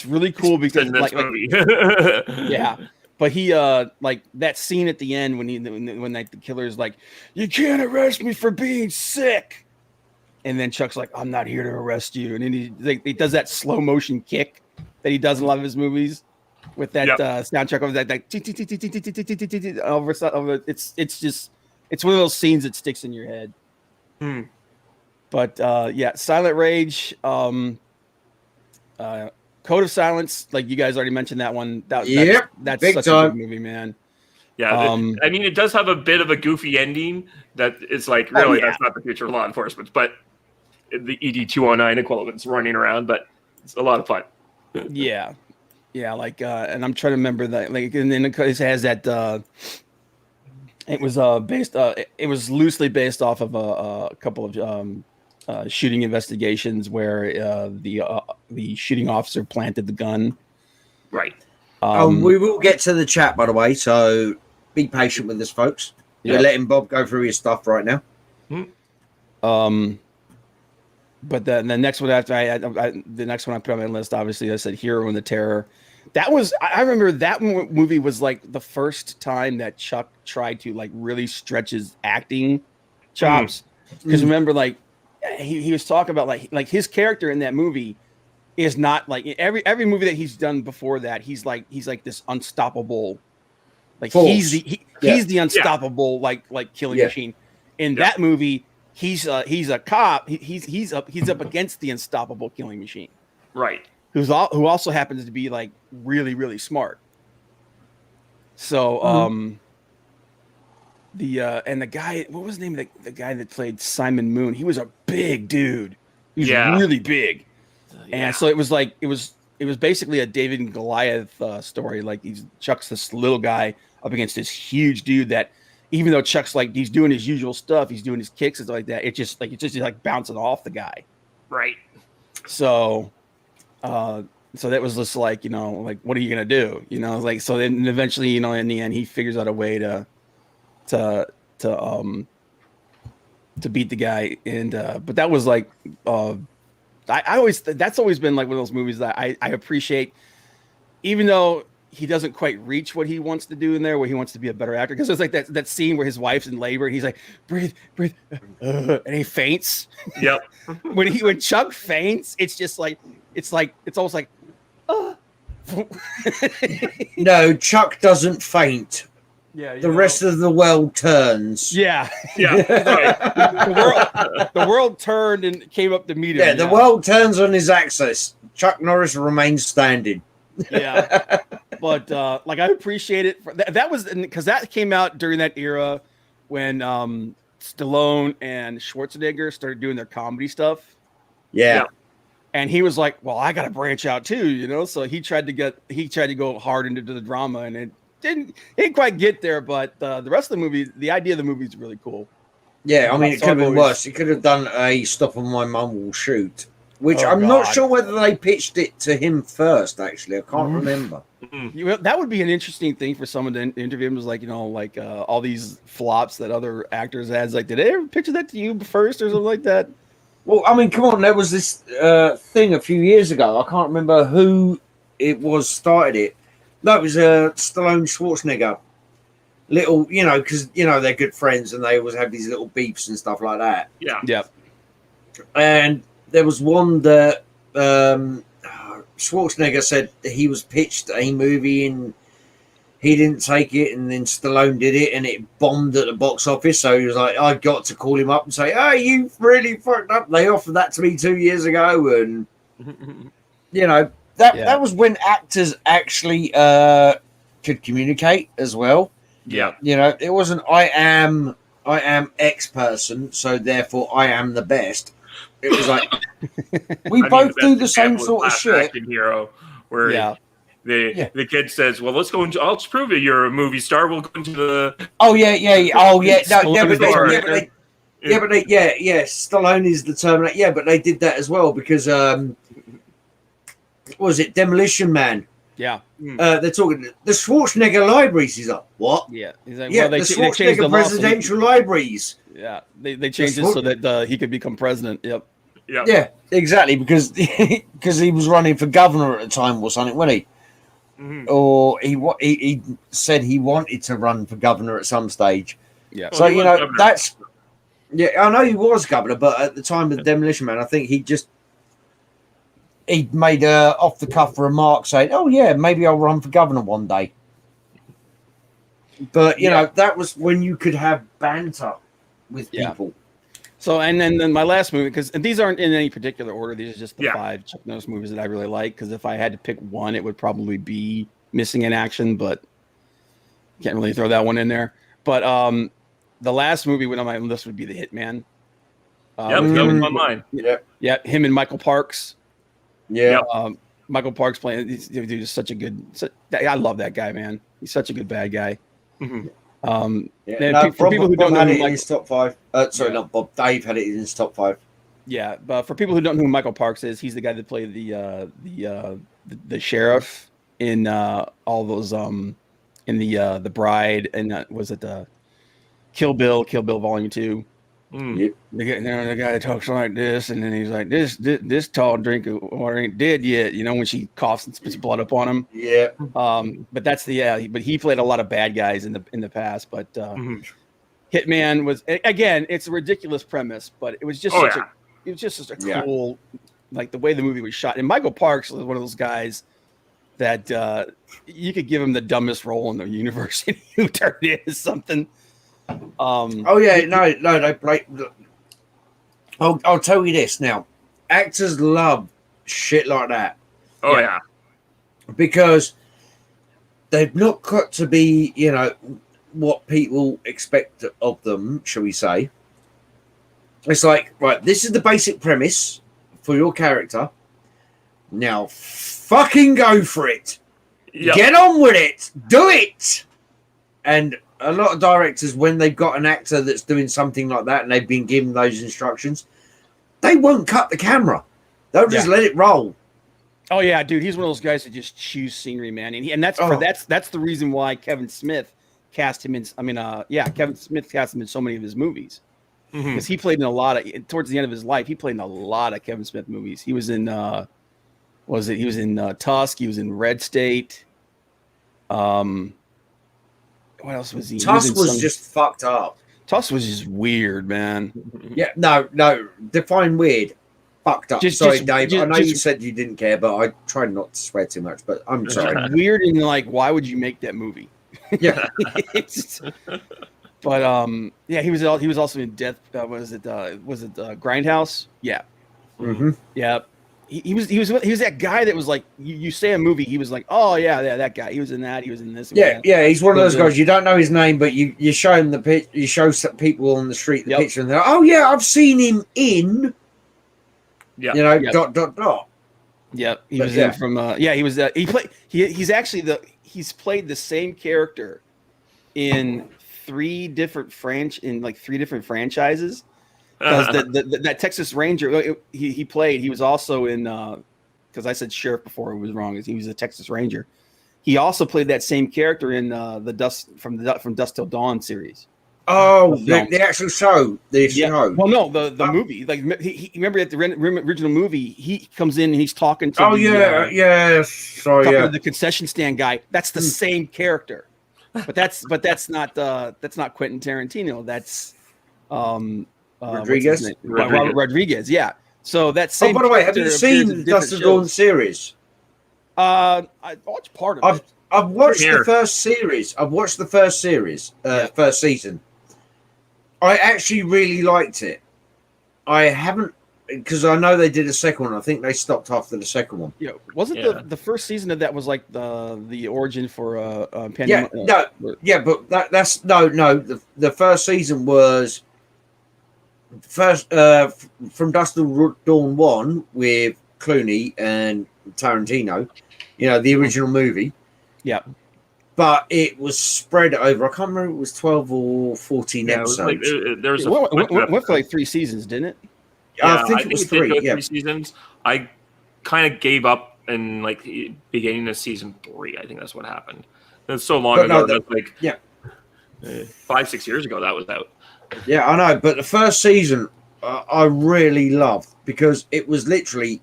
really cool because yeah. But he like that scene at the end when the killer is like, "You can't arrest me for being sick," and then Chuck's like, "I'm not here to arrest you," and then he does that slow motion kick that he does in a lot of his movies with that soundtrack over that over. It's one of those scenes that sticks in your head. But Silent Rage, Code of Silence, like you guys already mentioned that one. That's such a good movie, man. Yeah, I mean, it does have a bit of a goofy ending that is like, really, that's not the future of law enforcement, but the ED-209 equivalent's running around, but it's a lot of fun. Yeah, like, and I'm trying to remember that, like, and then it has that. It was it was loosely based off of a couple of shooting investigations where the shooting officer planted the gun. Right. We will get to the chat, by the way, so be patient with us, folks. We're letting Bob go through his stuff right now. But the next one after the next one I put on my list, obviously, I said Hero and the Terror. That was, I remember that movie was like the first time that Chuck tried to like really stretch his acting chops. Because remember, like he was talking about like his character in that movie is not like every movie that he's done before that. He's like this unstoppable, like Force. he's the unstoppable like killing machine. In that movie, he's a cop. He's up against the unstoppable killing machine. Right. Who also happens to be like really, really smart. So the guy, what was the name of the guy that played Simon Moon? He was a big dude. He was really big. And so it was basically a David and Goliath story. Like Chuck's this little guy up against this huge dude that, even though Chuck's like he's doing his usual stuff, he's doing his kicks and stuff like that, it's just bouncing off the guy. Right. So so that was just like, like, what are you gonna do? Like, so then eventually, in the end, he figures out a way to beat the guy. And but that was like that's always been like one of those movies that I appreciate, even though he doesn't quite reach what he wants to do in there, where he wants to be a better actor. Because it's like that scene where his wife's in labor and he's like, breathe, and he faints. Yep. when Chuck faints, it's just like, it's almost like, No, Chuck doesn't faint. Yeah. The rest of the world turns. Yeah. Yeah. Right. The world turned and came up to meet him. Yeah, the world turns on his axis. Chuck Norris remains standing. Yeah. But like, I appreciate it. That was because that came out during that era when Stallone and Schwarzenegger started doing their comedy stuff. Yeah. And he was like, well, I got to branch out too, so he tried to go hard into the drama, and it didn't quite get there, but the rest of the movie, the idea of the movie is really cool. Yeah, I mean, it could have been worse. He could have done a Stop and My Mum Will Shoot, which I'm not sure whether they pitched it to him first, actually. I can't remember. That would be an interesting thing for someone to interview him. Was like, all these flops that other actors had. Like, did they ever picture that to you first or something like that? Well, I mean, come on. There was this thing a few years ago. I can't remember who it was started it. No, it was Stallone Schwarzenegger. Little, because, they're good friends and they always have these little beefs and stuff like that. Yeah. Yeah. And there was one that Schwarzenegger said that he was pitched a movie and he didn't take it, and then Stallone did it and it bombed at the box office. So he was like, I got to call him up and say, hey, you really fucked up. They offered that to me 2 years ago. And, that was when actors actually could communicate as well. Yeah. It wasn't I am X person, so therefore I am the best. It was like we both do the same sort of shit. Hero, where the kid says, "Well, let's go into. I'll prove it. You're a movie star. We'll go into the." Oh yeah. Stallone is the Terminator. Yeah, but they did that as well because what was it Demolition Man? Yeah. They're talking the Schwarzenegger libraries. He's like, what? Yeah. He's like, the Schwarzenegger presidential libraries. Yeah, they changed it so that he could become president. Yep. Yeah, exactly, because he was running for governor at the time or something, wasn't he? Mm-hmm. Or he said he wanted to run for governor at some stage. Yeah. So that's I know he was governor, but at the time of the Demolition Man, I think he made a off the cuff remark saying, "Oh yeah, maybe I'll run for governor one day." But that was when you could have banter with people. So and then my last movie, and these aren't in any particular order, these are just the 5 Chuck Norris movies that I really like. Because if I had to pick one, it would probably be Missing in Action, but can't really throw that one in there. But the last movie on my list would be The Hitman. That was on my mind. Yeah, him and Michael Parks. Yeah. Michael Parks playing. He's just such a good. I love that guy, man. He's such a good bad guy. Mm-hmm. For people who don't know, in his top 5. Not Bob. Dave had it in his top 5. Yeah, but for people who don't know who Michael Parks is, he's the guy that played the sheriff in all those in the Bride, and was it the Kill Bill Volume 2. Yep. The guy talks like this, and then he's like, "This tall drink of water ain't dead yet." You know, when she coughs and spits blood up on him. Yeah. But that's but he played a lot of bad guys in the past. But Hitman was, again, it's a ridiculous premise, but it was just such a cool, like the way the movie was shot. And Michael Parks was one of those guys that you could give him the dumbest role in the universe and he would turn it into something. They play. I'll tell you this now. Actors love shit like that. Oh yeah. Because they've not got to be, what people expect of them, shall we say. It's like, right, this is the basic premise for your character. Now fucking go for it. Yep. Get on with it. Do it. And a lot of directors, when they've got an actor that's doing something like that and they've been given those instructions, they won't cut the camera. They'll just let it roll. Oh yeah, dude, he's one of those guys that just chews scenery, man. And that's the reason why Kevin Smith cast him in. Kevin Smith cast him in so many of his movies because he played in a lot of. Towards the end of his life, he played in a lot of Kevin Smith movies. He was in. He was in Tusk. He was in Red State. What else was he? Tusk was just fucked up. Tusk was just weird, man. Yeah, no. Define weird. Fucked up. Sorry, Dave. I know you said you didn't care, but I tried not to swear too much. But I'm sorry. Weird and like, why would you make that movie? Yeah. But he was also in Death. Was it Grindhouse? Yeah. Mm-hmm. Yeah. He was that guy that was like you say a movie, he was like, oh yeah, that guy, he was in that, he was in this. Yeah, he's one of those guys you don't know his name, but you show him you show some people on the street the picture and they're like, oh yeah, I've seen him in dot. Yep, he was in from he was he's played the same character in three different franchises. Because that Texas Ranger he played, he was also in because I said sheriff before, it was wrong. He was a Texas Ranger. He also played that same character in from Dusk Till Dawn series. Oh, the actual show. Show. Well, no, the movie. Like he remember at the original movie, he comes in and he's talking to. Sorry, to the concession stand guy. That's the same character, but that's not Quentin Tarantino. That's Rodriguez. Robert Rodriguez, yeah. So that same. Oh, by the way, have you seen Dusk Till Dawn series? I watched part of it. I've watched the first series. First season. I actually really liked it. I haven't, because I know they did a second one. I think they stopped after the second one. Yeah, wasn't the first season of that was like the origin for pandemic? But that's The first season was from Dusk Till Dawn 1 with Clooney and Tarantino, the original movie. Yeah. But it was spread over, I can't remember, it was 12 or 14 episodes. It went for like 3 seasons, didn't it? I think it was 3. Yeah, 3 seasons. I kind of gave up in like the beginning of season 3. I think that's what happened. That's so long ago. That's like 5-6 years ago that was out. Yeah, I know, but the first season I really loved because it was literally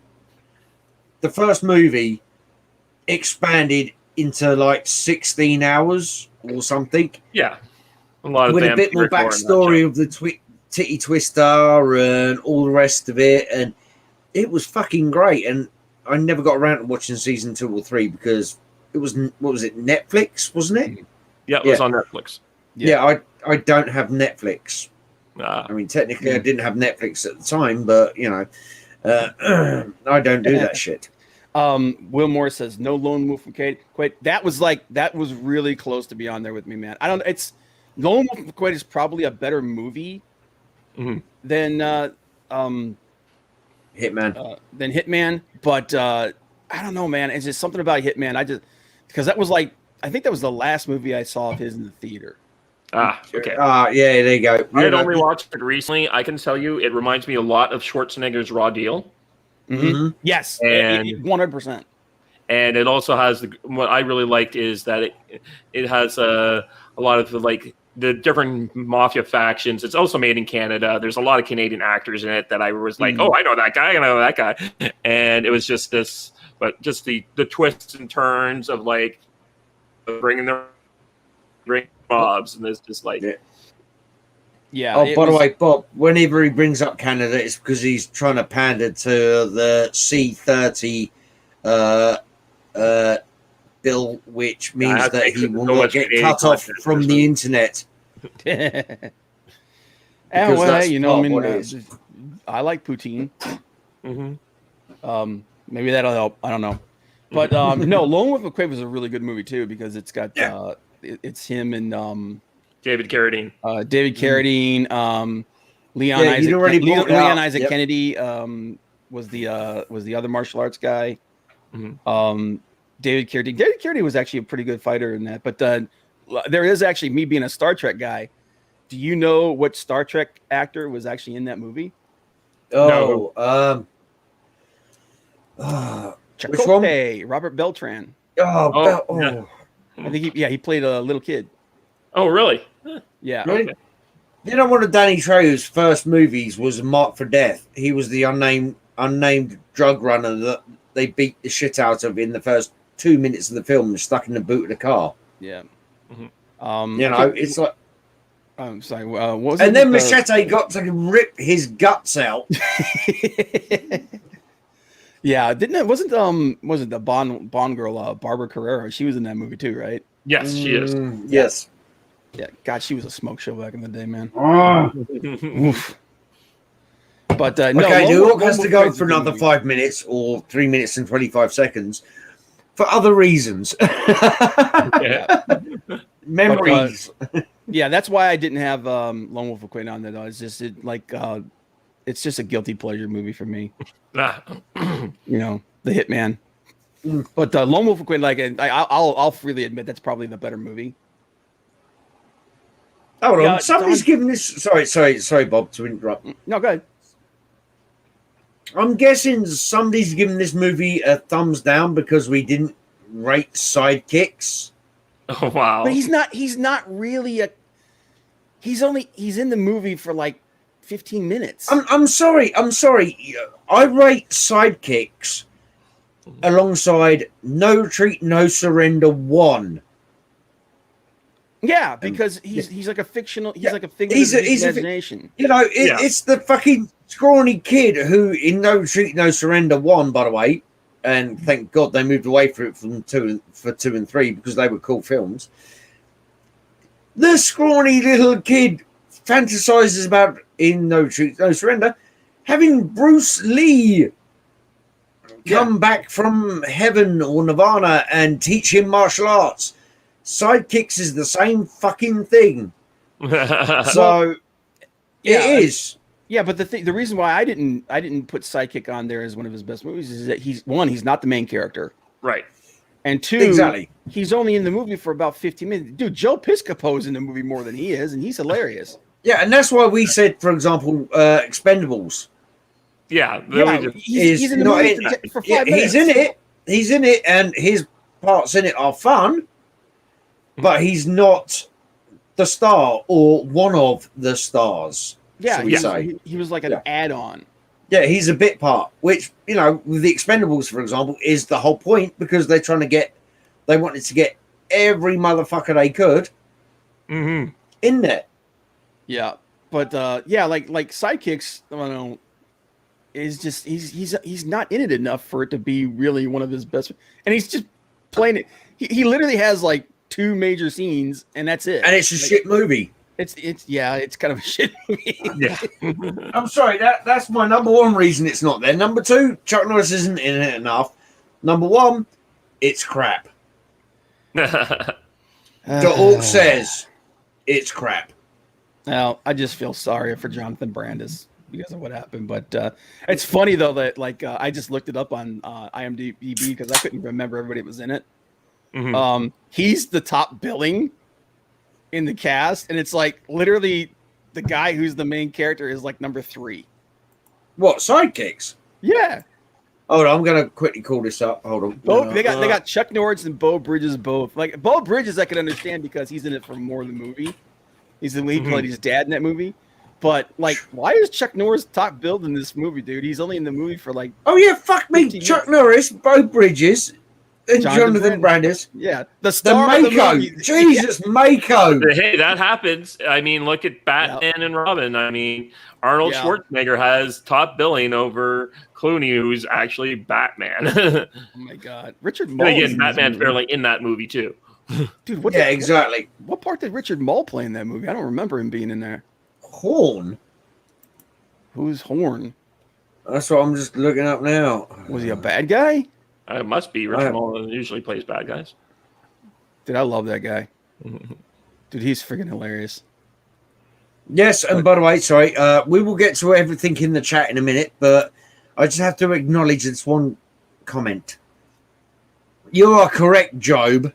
the first movie expanded into like 16 hours or something. Yeah, with a bit more backstory of the Titty Twister and all the rest of it, and it was fucking great. And I never got around to watching season 2 or 3 because it was, what was it, Netflix, wasn't it? Yeah, it was on Netflix. Yeah, I don't have Netflix. I mean, technically, I didn't have Netflix at the time, but I don't do that shit. Will Moore says no Lone Wolf from Kuwait. That was really close to be on there with me, man. It's Lone Wolf from Kuwait is probably a better movie than Hitman. But I don't know, man. It's just something about Hitman. Because that was I think that was the last movie I saw of his in the theater. Okay. Yeah, there you go. I had only watched it recently. I can tell you, it reminds me a lot of Schwarzenegger's Raw Deal. Mm-hmm. Yes, and 100%. And it also has what I really liked is that it has a lot of the different mafia factions. It's also made in Canada. There's a lot of Canadian actors in it that I was like, oh, I know that guy, I know that guy, and it was just this, but just the twists and turns of like bringing mobs, and there's just like. Yeah. Oh, by the way, Bob, whenever he brings up Canada, it's because he's trying to pander to the C-30 bill, which means that he will not get cut off from the internet. Well, hey, you know, I mean, I like poutine. Maybe that'll help. I don't know. But no, Lone Wolf McQuade was a really good movie too, because it's got it's him and David Carradine. David Carradine, Leon Isaac Kennedy was the other martial arts guy. David Carradine. David Carradine was actually a pretty good fighter in that. But there is actually, me being a Star Trek guy. Do you know what Star Trek actor was actually in that movie? Oh, which one? Robert Beltran. Yeah. I think he played a little kid. Oh, really? Yeah. Really? Okay. You know, one of Danny Trejo's first movies was Marked for Death. He was the unnamed drug runner that they beat the shit out of in the first 2 minutes of the film, stuck in the boot of the car. Yeah. You know, it's like. I'm sorry. What was and then Machete got to rip his guts out. Yeah, didn't it? Wasn't the Bond girl Barbara Carrera? She was in that movie too, right? Yes, she is. Yes. Yeah. God, she was a smoke show back in the day, man. Oof. But okay, New York has to go for another 5 minutes or 3 minutes and 25 seconds for other reasons. Memories. Yeah, that's why I didn't have Lone Wolf McQuade on there. Though. It's just it's just a guilty pleasure movie for me. You know, the Hitman. But Lone Wolf McQuade, I'll freely admit that's probably the better movie. Hold on, somebody's giving this. Sorry, Bob, to interrupt. No, go ahead. I'm guessing somebody's giving this movie a thumbs down because we didn't rate sidekicks. Oh wow! But he's not really a. He's in the movie for like 15 minutes. I'm sorry. I rate sidekicks alongside No Retreat, No Surrender 1. Yeah, because he's like a fictional. He's like a figure of his imagination. It's the fucking scrawny kid who in No Retreat, No Surrender 1, by the way, and thank God they moved away from 2 and 3 because they were cool films. The scrawny little kid fantasizes about in No Retreat, No Surrender having Bruce Lee come back from heaven or Nirvana and teach him martial arts. Sidekicks is the same fucking thing. So it is. Yeah, but the reason why I didn't put Sidekick on there as one of his best movies is that he's not the main character. Right. And 2, exactly. He's only in the movie for about 15 minutes. Dude, Joe Piscopo's in the movie more than he is, and he's hilarious. Yeah, and that's why we said, for example, Expendables. Yeah, he's in the movie for 5 minutes. He's in it, and his parts in it are fun, but he's not the star or one of the stars. Yeah, he was like an add-on. Yeah, he's a bit part, which, with the Expendables, for example, is the whole point because they wanted to get every motherfucker they could in there. Yeah, but like Sidekicks, I don't know, is just he's not in it enough for it to be really one of his best, and he's just playing it. He literally has like 2 major scenes, and that's it. And it's a shit movie. It's kind of a shit movie. Yeah. I'm sorry, that's my number 1 reason it's not there. Number 2, Chuck Norris isn't in it enough. Number 1, it's crap. The Orc says it's crap. Now, I just feel sorry for Jonathan Brandis because of what happened. But it's funny, though, that I just looked it up on IMDb because I couldn't remember everybody that was in it. He's the top billing in the cast, and it's like literally the guy who's the main character is like number 3. What, Sidekicks? Yeah. Hold on, I'm gonna quickly call this up. Hold on. They got Chuck Norris and Beau Bridges both. Like Beau Bridges, I can understand because he's in it for more of the movie. He's the lead, played his dad in that movie. But like, why is Chuck Norris top billed in this movie, dude? He's only in the movie for like. Oh yeah, fuck me, Chuck Norris, Bo Bridges, and Jonathan Brandis. Yeah, the star of the movie. Jesus, Mako. Hey, that happens. I mean, look at Batman and Robin. I mean, Arnold Schwarzenegger has top billing over Clooney, who's actually Batman. Oh my God, Richard Mole. Again, Batman's barely in that movie too. Dude, exactly. What part did Richard Mole play in that movie? I don't remember him being in there. Horn. Who's Horn? That's what I'm just looking up now. Was he a bad guy? It must be. Richard Mole usually plays bad guys. Dude, I love that guy. Dude, he's freaking hilarious. Yes, and by the way, sorry, we will get to everything in the chat in a minute, but I just have to acknowledge this one comment. You are correct, Job.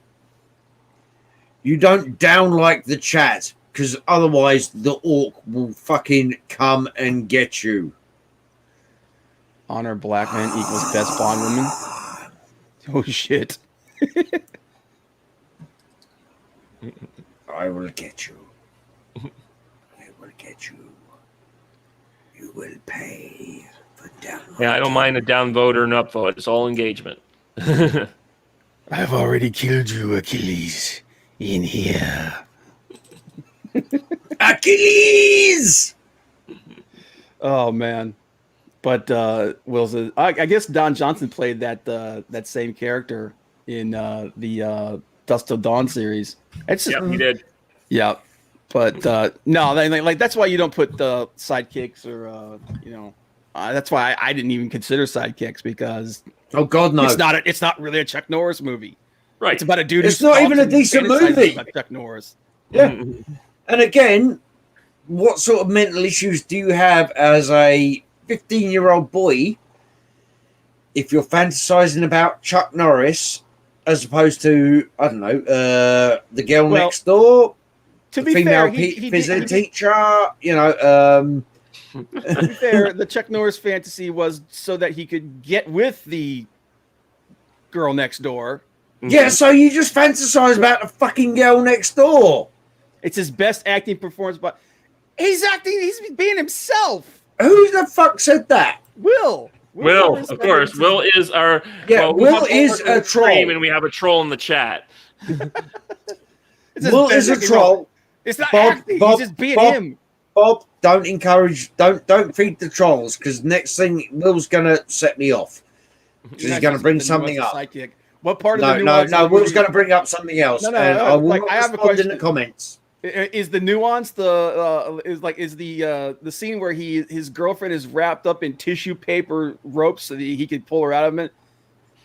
You don't downlike the chat, because otherwise the orc will fucking come and get you. Honor black man equals best Bond woman. Oh shit. I will get you. I will get you. You will pay for download. Yeah, I don't mind a downvote or an upvote. It's all engagement. I've already killed you, Achilles. In here. Achilles! Oh man. But Wilson, I guess Don Johnson played that same character in the Dust Till Dawn series. It's just, he did. Yeah, but no, like that's why you don't put the sidekicks or that's why I didn't even consider sidekicks because God no, it's not really a Chuck Norris movie. Right, it's about a dude. It's not even a decent movie. About Chuck Norris. Yeah, and again, what sort of mental issues do you have as a 15-year-old boy if you're fantasizing about Chuck Norris as opposed to, I don't know, the girl next door, to the be female fair, physics teacher, to be fair, the Chuck Norris fantasy was so that he could get with the girl next door. Yeah, so you just fantasize about the fucking girl next door. It's his best acting performance, but he's being himself. Who the fuck said that? Will, of course. Will is our... Yeah, Will is a troll. And we have a troll in the chat. Will is a troll. It's not acting. He's just being him. Bob, don't feed the trolls, because next thing, Will's going to set me off. He's going to bring something up. Sidekick. What part of the nuance? No, Will's going to bring up something else. No, I will not have a question in the comments. Is the nuance the scene where his girlfriend is wrapped up in tissue paper ropes so that he could pull her out of it?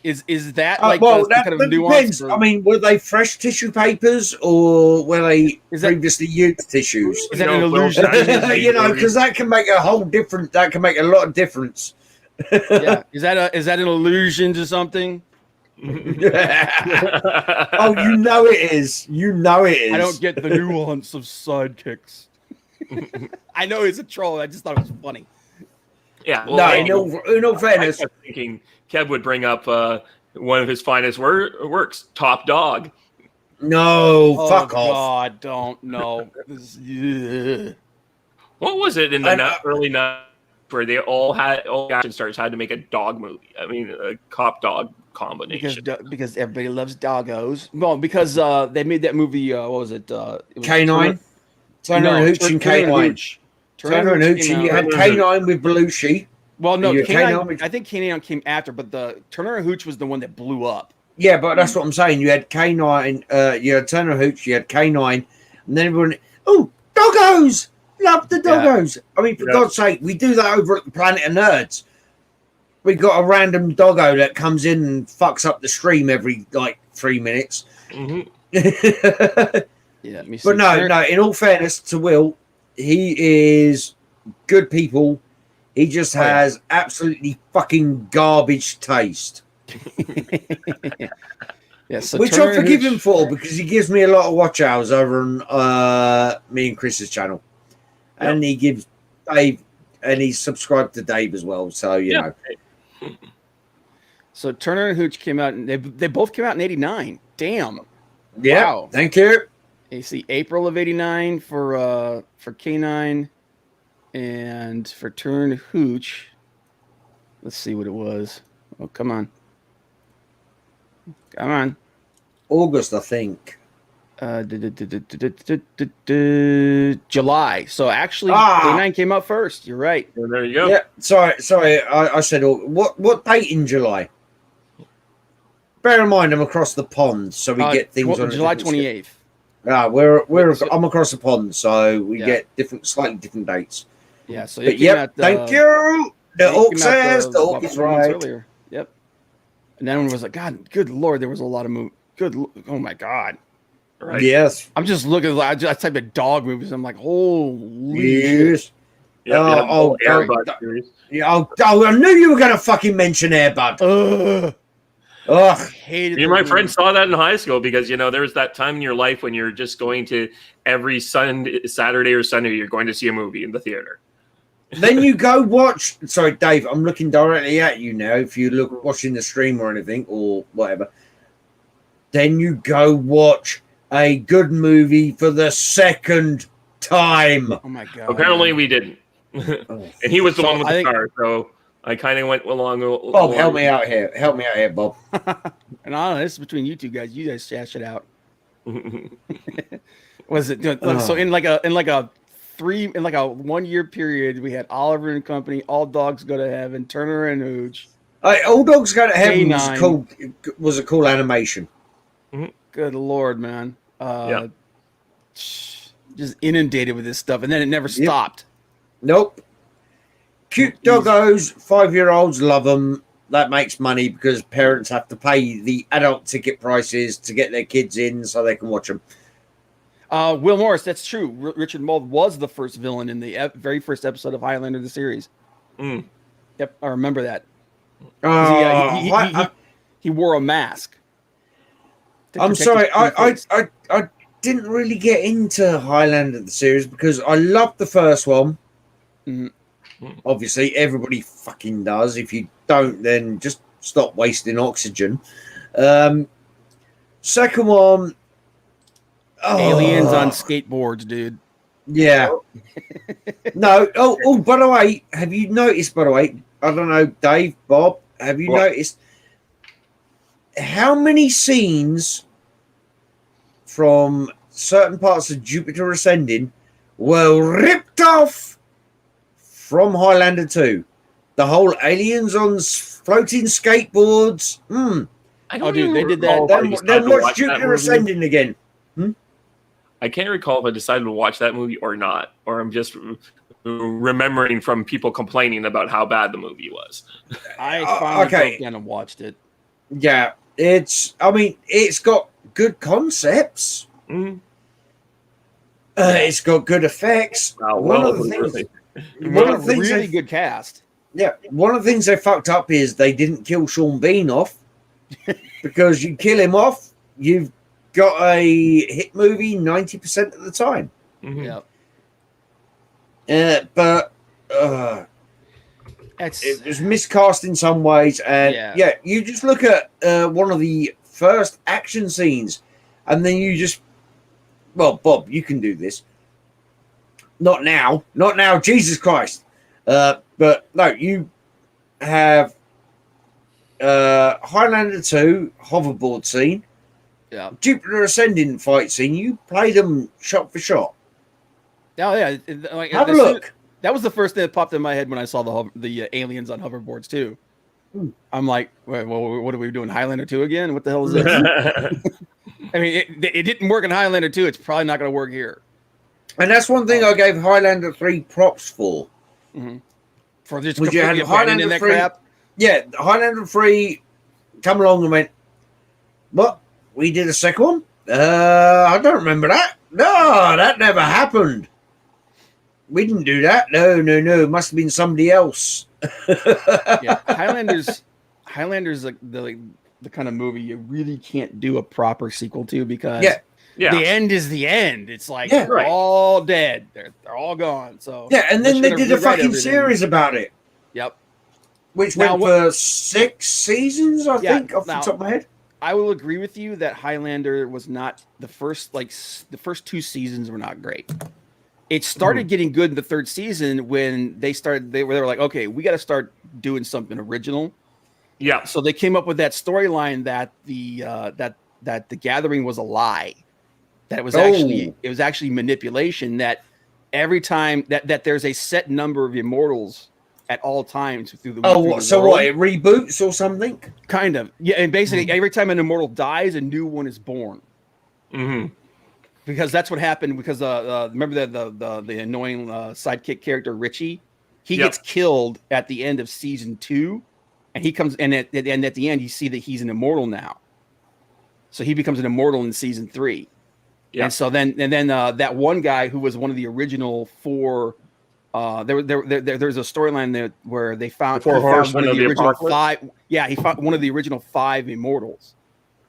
Is that like that kind of nuance? Depends. I mean, were they fresh tissue papers or were they previously used tissues? Is that an illusion? Because that can make a whole different. That can make a lot of difference. Yeah, is that an allusion to something? Oh, you know it is. I don't get the nuance of sidekicks. I know he's a troll. I just thought it was funny. Yeah. Well, in all fairness, I was thinking Kev would bring up one of his finest works, Top Dog. No, fuck off. God, don't know. What was it in the early 90s where they all action stars had to make a dog movie? I mean, a cop dog combination. Because everybody loves doggos. Well, because they made that movie. What was it? K9. Turner and Hooch and K9. Turner and Hooch, and you had K9 with Belushi. Well, no, K9, I think K9 came after, but the Turner and Hooch was the one that blew up. Yeah, but that's what I'm saying. You had K9, you had Turner and Hooch, you had K9, and then everyone, doggos! Love the doggos! Yeah. I mean, for God's sake, we do that over at the Planet of Nerds. We got a random doggo that comes in and fucks up the stream every, 3 minutes. Mm-hmm. Yeah, but no, in all fairness to Will, he is good people. He just has absolutely fucking garbage taste. So which I forgive him for, because he gives me a lot of watch hours over on me and Chris's channel. Yep. And he gives Dave, and he's subscribed to Dave as well. So, you know. So Turner and Hooch came out, and they both came out in '89. Damn. Yeah. Wow. Thank you. You see April of '89 for K9, and for Turn Hooch. Let's see what it was. Oh, come on. August, I think. July. So actually, K9 came out first. You're right. Well, there you go. Yeah, sorry. I said what date in July? Bear in mind, I'm across the pond, so we get things on July 28th. I'm across the pond, so we get slightly different dates. Yeah. So but thank you. The Hawk says the Hawk is right. Earlier. Yep. And then it was like, God, good Lord, there was a lot of oh my God. Right. Yes. I'm just looking. I typed in dog movies. I'm like, holy yes. shit. Yeah, I knew you were gonna fucking mention Airbud. Ugh. Me and my friend saw that in high school because there was that time in your life when you're just going to every Saturday or Sunday you're going to see a movie in the theater. Then you go watch. Sorry, Dave. I'm looking directly at you now. If you look watching the stream or anything or whatever, then you go watch a good movie for the second time. Oh my God. Apparently we didn't. And he was the one with the car, so I kind of went along. Bob, help me out here. Bob. And I don't know, this is between you two guys. You guys shash it out. Was it so in like a 1 year period? We had Oliver and Company, All Dogs Go to Heaven, Turner and Hooch. All Dogs Go to Heaven K9. was a cool animation. Good Lord, man. Just inundated with this stuff, and then it never stopped. Nope. Cute doggos, 5-year-olds love them. That makes money because parents have to pay the adult ticket prices to get their kids in so they can watch them. Will Morris, that's true. Richard Mould was the first villain in the very first episode of Highlander, the series. Yep, I remember that. He wore a mask. I'm sorry, I didn't really get into Highlander, the series, because I loved the first one. Obviously, everybody fucking does. If you don't, then just stop wasting oxygen. Second one, aliens on skateboards, dude. Yeah. No. Oh, by the way, have you noticed? By the way, I don't know, Dave, Bob, have you noticed how many scenes from certain parts of Jupiter Ascending were ripped off from Highlander 2? The whole aliens on floating skateboards. They did that. Then watch Jupiter Ascending again. I can't recall if I decided to watch that movie or not, or I'm just remembering from people complaining about how bad the movie was. I finally broke down and watched it. Yeah, it's got good concepts. It's got good effects. One of the things really good cast. Yeah, one of the things they fucked up is they didn't kill Sean Bean off because you kill him off, you've got a hit movie 90% of the time. Yeah. But it was miscast in some ways, and you just look at one of the first action scenes, and then you just, Bob, you can do this. Not now, Jesus Christ! But no, you have Highlander 2 hoverboard scene, Jupiter Ascending fight scene. You play them shot for shot. Oh yeah, have a look. That was the first thing that popped in my head when I saw the aliens on hoverboards too. I'm like, what are we doing? Highlander 2 again? What the hell is this? I mean, it didn't work in Highlander 2. It's probably not going to work here. And that's one thing I gave Highlander 3 props for. For just completely abandoning that crap. Yeah, Highlander 3 come along and went, what? We did a second one? I don't remember that. No, that never happened. We didn't do that. No. It must have been somebody else. Yeah, Highlander's the kind of movie you really can't do a proper sequel to because the end is the end. It's like they're all dead. They're all gone. So and then they did a fucking series about it. Yep. Which went for 6 seasons, I think, off the top of my head. I will agree with you that Highlander was not the first two seasons were not great. It started getting good in the third season when they were like, okay, we got to start doing something original. Yeah. So they came up with that storyline that the gathering was a lie, that it was actually manipulation, that every time that there's a set number of immortals at all times through the what, it reboots or something? Kind of, yeah. And basically every time an immortal dies, a new one is born. Because that's what happened. Because remember the annoying sidekick character Richie, he gets killed at the end of season 2, and he comes and at the end you see that he's an immortal now. So he becomes an immortal in season 3. Yeah. And so then that one guy who was one of the original 4. There's a storyline there where they found one of the original 5. Yeah, he found one of the original 5 immortals.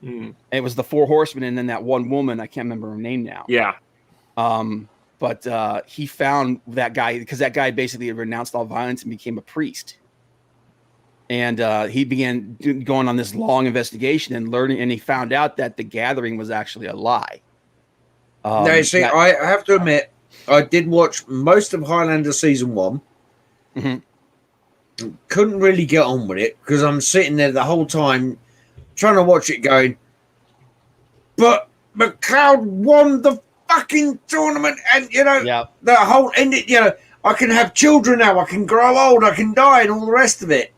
And it was the 4 horsemen, and then that one woman, I can't remember her name now. Yeah. But he found that guy because that guy basically renounced all violence and became a priest. And he began going on this long investigation and learning, and he found out that the gathering was actually a lie. I have to admit, I did watch most of Highlander season 1. Couldn't really get on with it because I'm sitting there the whole time trying to watch it going, but McLeod won the fucking tournament, and the whole ended. I can have children now, I can grow old, I can die, and all the rest of it.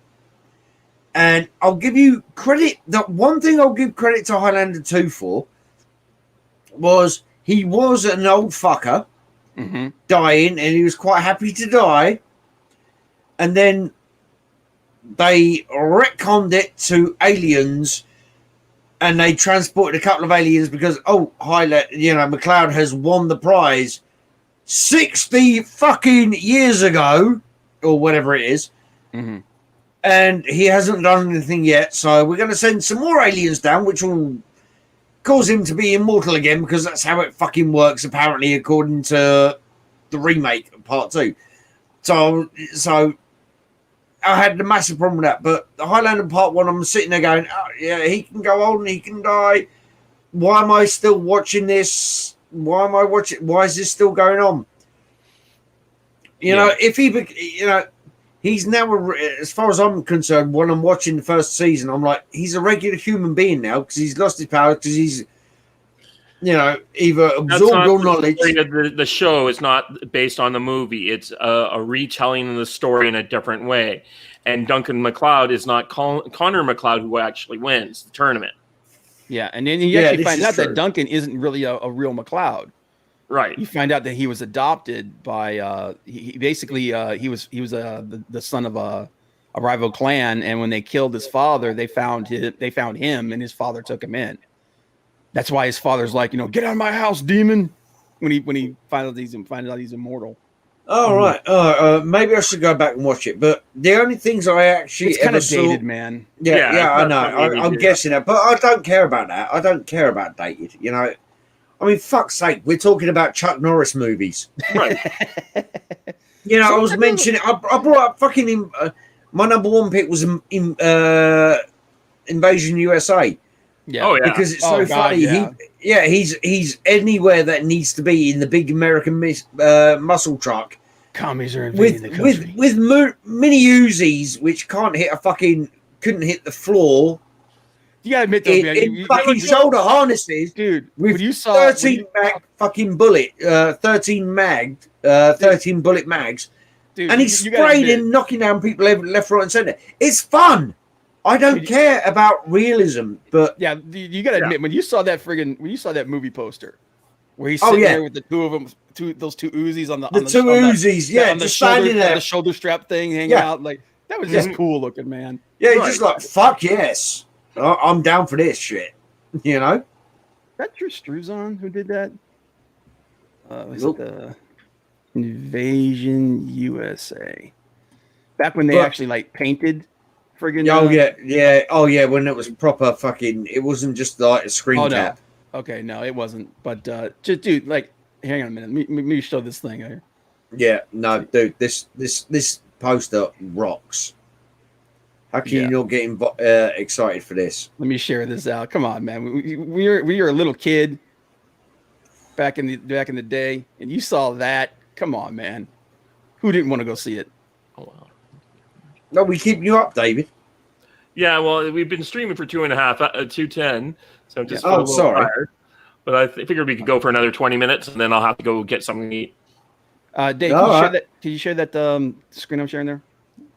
And I'll give you credit. The one thing I'll give credit to Highlander 2 for was he was an old fucker dying, and he was quite happy to die. And then they retconned it to aliens, and they transported a couple of aliens because McLeod has won the prize 60 fucking years ago, or whatever it is. And he hasn't done anything yet, so we're going to send some more aliens down, which will cause him to be immortal again, because that's how it fucking works, apparently, according to the remake of Part 2. So I had a massive problem with that. But the Highlander Part 1, I'm sitting there going, oh, yeah, he can go old and he can die. Why am I still watching this? Why am I watching? Why is this still going on? If he, he's now, as far as I'm concerned, when I'm watching the first season, I'm like, he's a regular human being now because he's lost his power, because he's, either absorbed all knowledge. The show is not based on the movie. It's a retelling of the story in a different way. And Duncan MacLeod is not Connor MacLeod who actually wins the tournament. Yeah, and then you actually find out that Duncan isn't really a real MacLeod. Right. You find out that he was adopted by he was the son of a rival clan, and when they killed his father, they found him, and his father took him in. That's why his father's like, get out of my house, demon. When he finds out he's immortal. Oh right. Maybe I should go back and watch it. But the only things I actually it's kind of dated, man. Yeah, I know. I'm guessing that, but I don't care about that. I don't care about dated. I mean, fuck's sake, we're talking about Chuck Norris movies. Right. I was mentioning, I brought up fucking, my number 1 pick was Invasion USA. Yeah. Oh, yeah. Because it's so funny. Yeah. He's anywhere that needs to be in the big American muscle truck. Commies are invading the country. With mini Uzis, which couldn't hit the floor. You gotta admit, though, man, fucking shoulder harnesses, dude. With 13 mag fucking bullet, 13 bullet mags, dude, and he's spraying and knocking down people left, right, and center. It's fun. I don't care about realism, but yeah, you gotta admit, when you saw that movie poster, where he's sitting there with the two of them, those two Uzis on the two Uzis, the shoulder strap thing hanging out, like that was just cool looking, man. Yeah, he's just like, fuck yes. I'm down for this shit, Is that Drew Struzan who did that? Was it the Invasion USA? Back when they actually painted friggin'. Oh yeah, when it was proper fucking. It wasn't just like a screen cap. No. Okay, no, it wasn't. But just dude, hang on a minute. Let me show this thing here. Yeah, no, dude, this poster rocks. How can you not get excited for this? Let me share this out. Come on, man. We were a little kid back in the day, and you saw that. Come on, man. Who didn't want to go see it? Oh, wow. No, we keep you up, David. Yeah, well, we've been streaming for 2:10, so I'm just sorry. tired. But I figured we could go for another 20 minutes, and then I'll have to go get something to eat. Dave, can you share that screen I'm sharing there?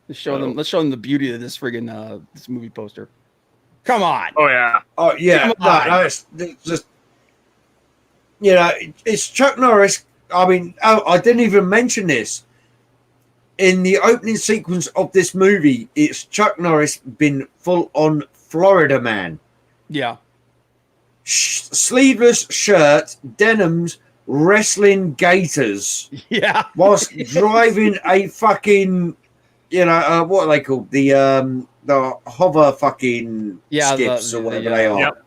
Let's show them the beauty of this friggin' this movie poster. Come on. Oh yeah. Oh yeah. No, it's just it's Chuck Norris. I mean, I didn't even mention this. In the opening sequence of this movie, it's Chuck Norris been full on Florida man. Yeah. Sleeveless shirt, denims, wrestling gaiters. Yeah. Whilst driving a fucking, what are they called? The hover fucking skips or whatever they are. Yep.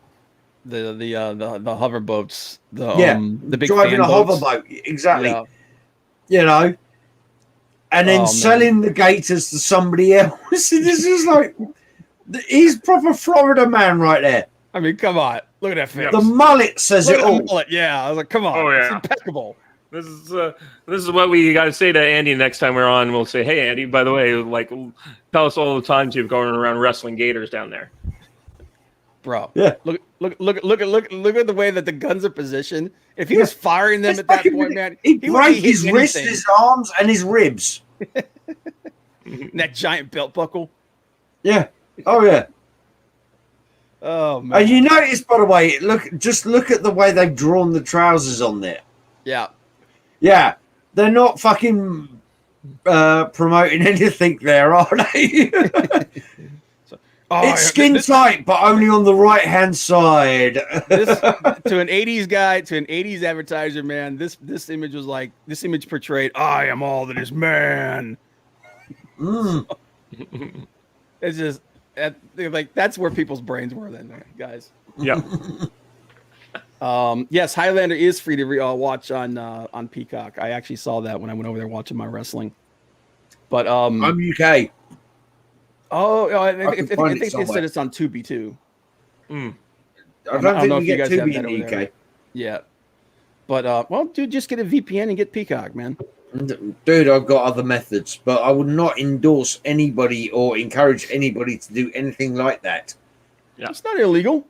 The hover boats. The big driving fan a boats. hover boat. Exactly. Yeah. And then selling the gators to somebody else. This is like, he's proper Florida man right there. I mean, come on. Look at that face. The mullet says it all. Mullet. Yeah. I was like, come on. Oh, yeah. It's impeccable. This is what we got to say to Andy next time we're on. We'll say, hey, Andy, by the way, like, tell us all the times you've gone around wrestling gators down there. Bro. Yeah. Look at the way that the guns are positioned. If he was firing them at that point, man, he break his wrists, his arms, and his ribs. That giant belt buckle. Yeah. Oh yeah. Oh man. And you notice, by the way, look at the way they've drawn the trousers on there. Yeah. Yeah. They're not fucking promoting anything there, are they? It's skin tight, but only on the right hand side. To an 80s guy, to an 80s advertiser, man, this image portrayed, I am all that is man. It's just like that's where people's brains were then, guys. Yeah. Yes, Highlander is free to watch on Peacock. I actually saw that when I went over there watching my wrestling. But I'm UK. I think they somewhere. said it's on Tubi too. I don't think we get Tubi in the UK. There. Yeah, but dude, just get a VPN and get Peacock, man. Dude, I've got other methods, but I would not endorse anybody or encourage anybody to do anything like that. Yeah. It's not illegal.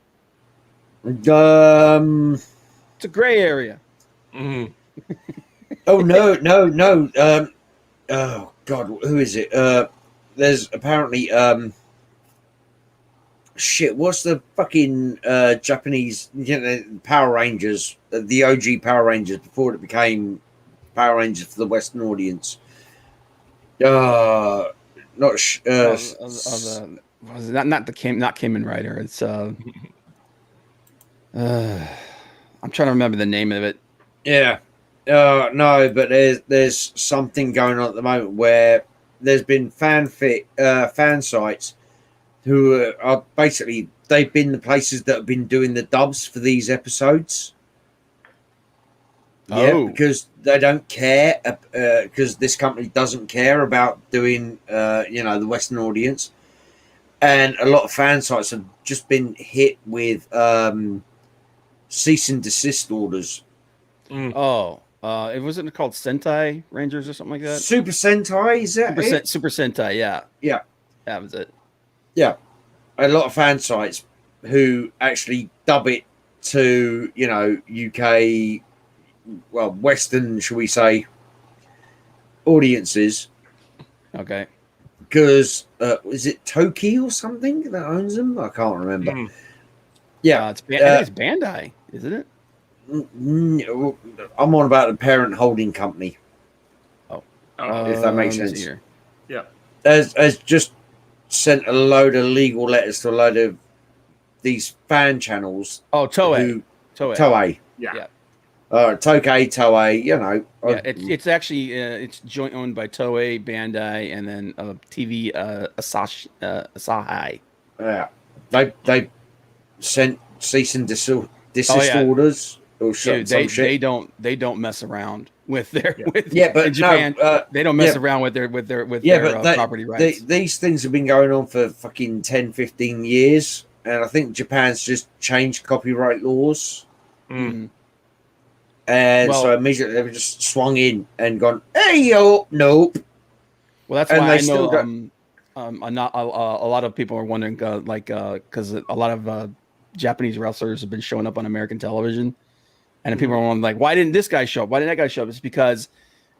It's a gray area. Mm-hmm. Oh no. Oh God, who is it? There's apparently what's the fucking Japanese Power Rangers, the OG Power Rangers before it became Power Rangers for the Western audience. Not Kamen Rider. It's I'm trying to remember the name of it. Yeah. No, but there's something going on at the moment where there's been fan sites who are basically, they've been the places that have been doing the dubs for these episodes. Yeah, because they don't care, because this company doesn't care about doing, the Western audience. And a lot of fan sites have just been hit with cease and desist orders. It wasn't called Sentai Rangers or something like that. Super Sentai, is that Super Sentai, yeah. Yeah. That was it. Yeah. A lot of fan sites who actually dub it to, UK, well, Western, shall we say, audiences. Okay. Because, is it Toki or something that owns them? I can't remember. Yeah. I think it's Bandai, isn't it? I'm on about the parent holding company. If that makes sense. Yeah. Has just sent a load of legal letters to a load of these fan channels. Toei. Toei. Yeah. Tokei, Toei, it's actually it's joint owned by Toei, Bandai, and then TV Asahi. Yeah. They sent cease and desist orders. Or Dude, they don't mess around. with their but in Japan. no, they don't mess around with their property rights. These things have been going on for fucking 10, 15 years, and I think Japan's just changed copyright laws. Mm. And so immediately they were just swung in and gone, hey yo, nope. Well, that's why I know a lot of people are wondering, because a lot of Japanese wrestlers have been showing up on American television, and people are wondering, like, why didn't this guy show up? Why didn't that guy show up? It's because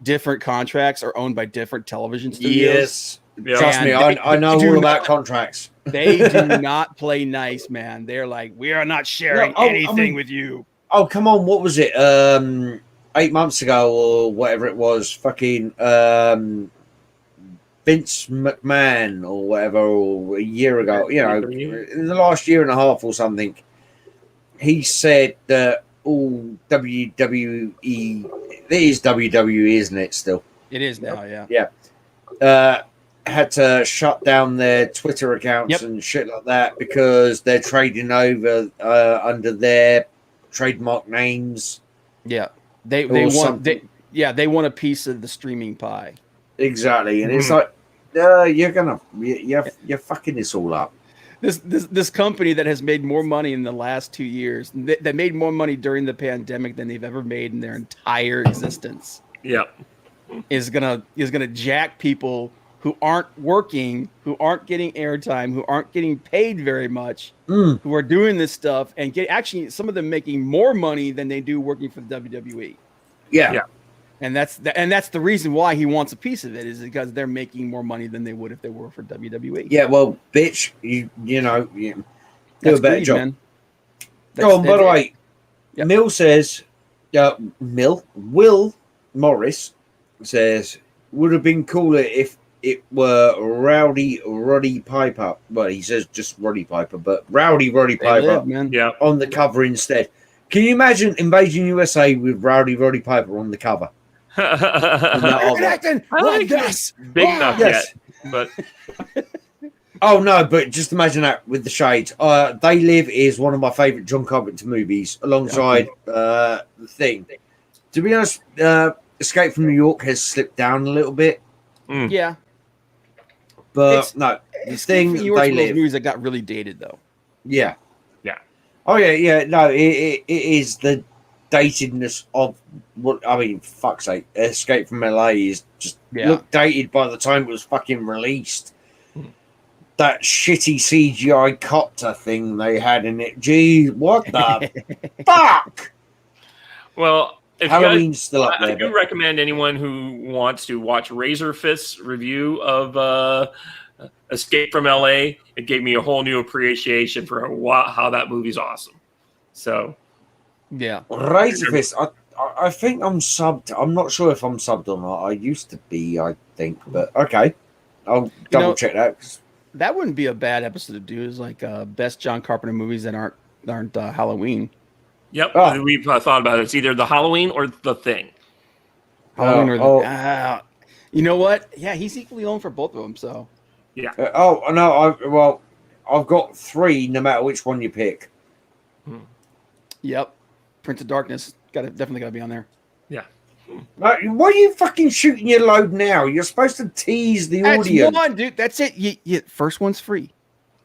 different contracts are owned by different television studios. Yes, trust me, I know all about contracts. They do not play nice, man. They're like, we are not sharing anything with you. Oh, come on, what was it? 8 months ago or whatever it was, fucking Vince McMahon or whatever, or a year ago, in the last year and a half or something, he said that all WWE, it is WWE, isn't it, still? It is now, Yeah. Had to shut down their Twitter accounts and shit like that because they're trading over under their trademark names. Yeah. They want a piece of the streaming pie. Exactly. And it's like you're fucking this all up. This company that has made more money in the last 2 years, that made more money during the pandemic than they've ever made in their entire existence. Yeah. Is gonna jack people who aren't working, who aren't getting airtime, who aren't getting paid very much, who are doing this stuff and actually some of them making more money than they do working for the WWE. Yeah. And that's the reason why he wants a piece of it, is because they're making more money than they would if they were for WWE. Yeah, well, bitch, you do a better job. Man. Go on, by the way, Will Morris says, would have been cooler if it were Rowdy Roddy Piper. Well, he says just Roddy Piper, but Rowdy Roddy Piper on the cover instead. Can you imagine Invasion USA with Rowdy Roddy Piper on the cover? I like this. Big enough yet, but oh no! But just imagine that with the shades. They Live is one of my favorite John Carpenter movies, alongside The Thing. To be honest, Escape from New York has slipped down a little bit. Yeah, but The Thing, They Live. Movies that got really dated though. Yeah. Oh yeah. No, it is the datedness of what I mean. Fuck's sake, Escape from LA is just looked dated by the time it was fucking released. That shitty CGI copter thing they had in it. Gee, what the fuck? Well, if Halloween's still up there. I do recommend anyone who wants to watch Razor Fist's review of Escape from LA. It gave me a whole new appreciation for how that movie's awesome. So, yeah, Razor Fist. I think I'm subbed. I'm not sure if I'm subbed or not. I used to be, I think, but okay, I'll double check that. That wouldn't be a bad episode to do. Is like best John Carpenter movies that aren't Halloween. Yep, we've thought about it. It's either the Halloween or the Thing. Halloween or the. You know what? Yeah, he's equally owned for both of them. So. Yeah. I've got 3. No matter which one you pick. Yep. Prince of Darkness. Definitely gotta be on there. Yeah. Why are you fucking shooting your load now? You're supposed to tease the audience. That's one, dude. That's it. You first one's free.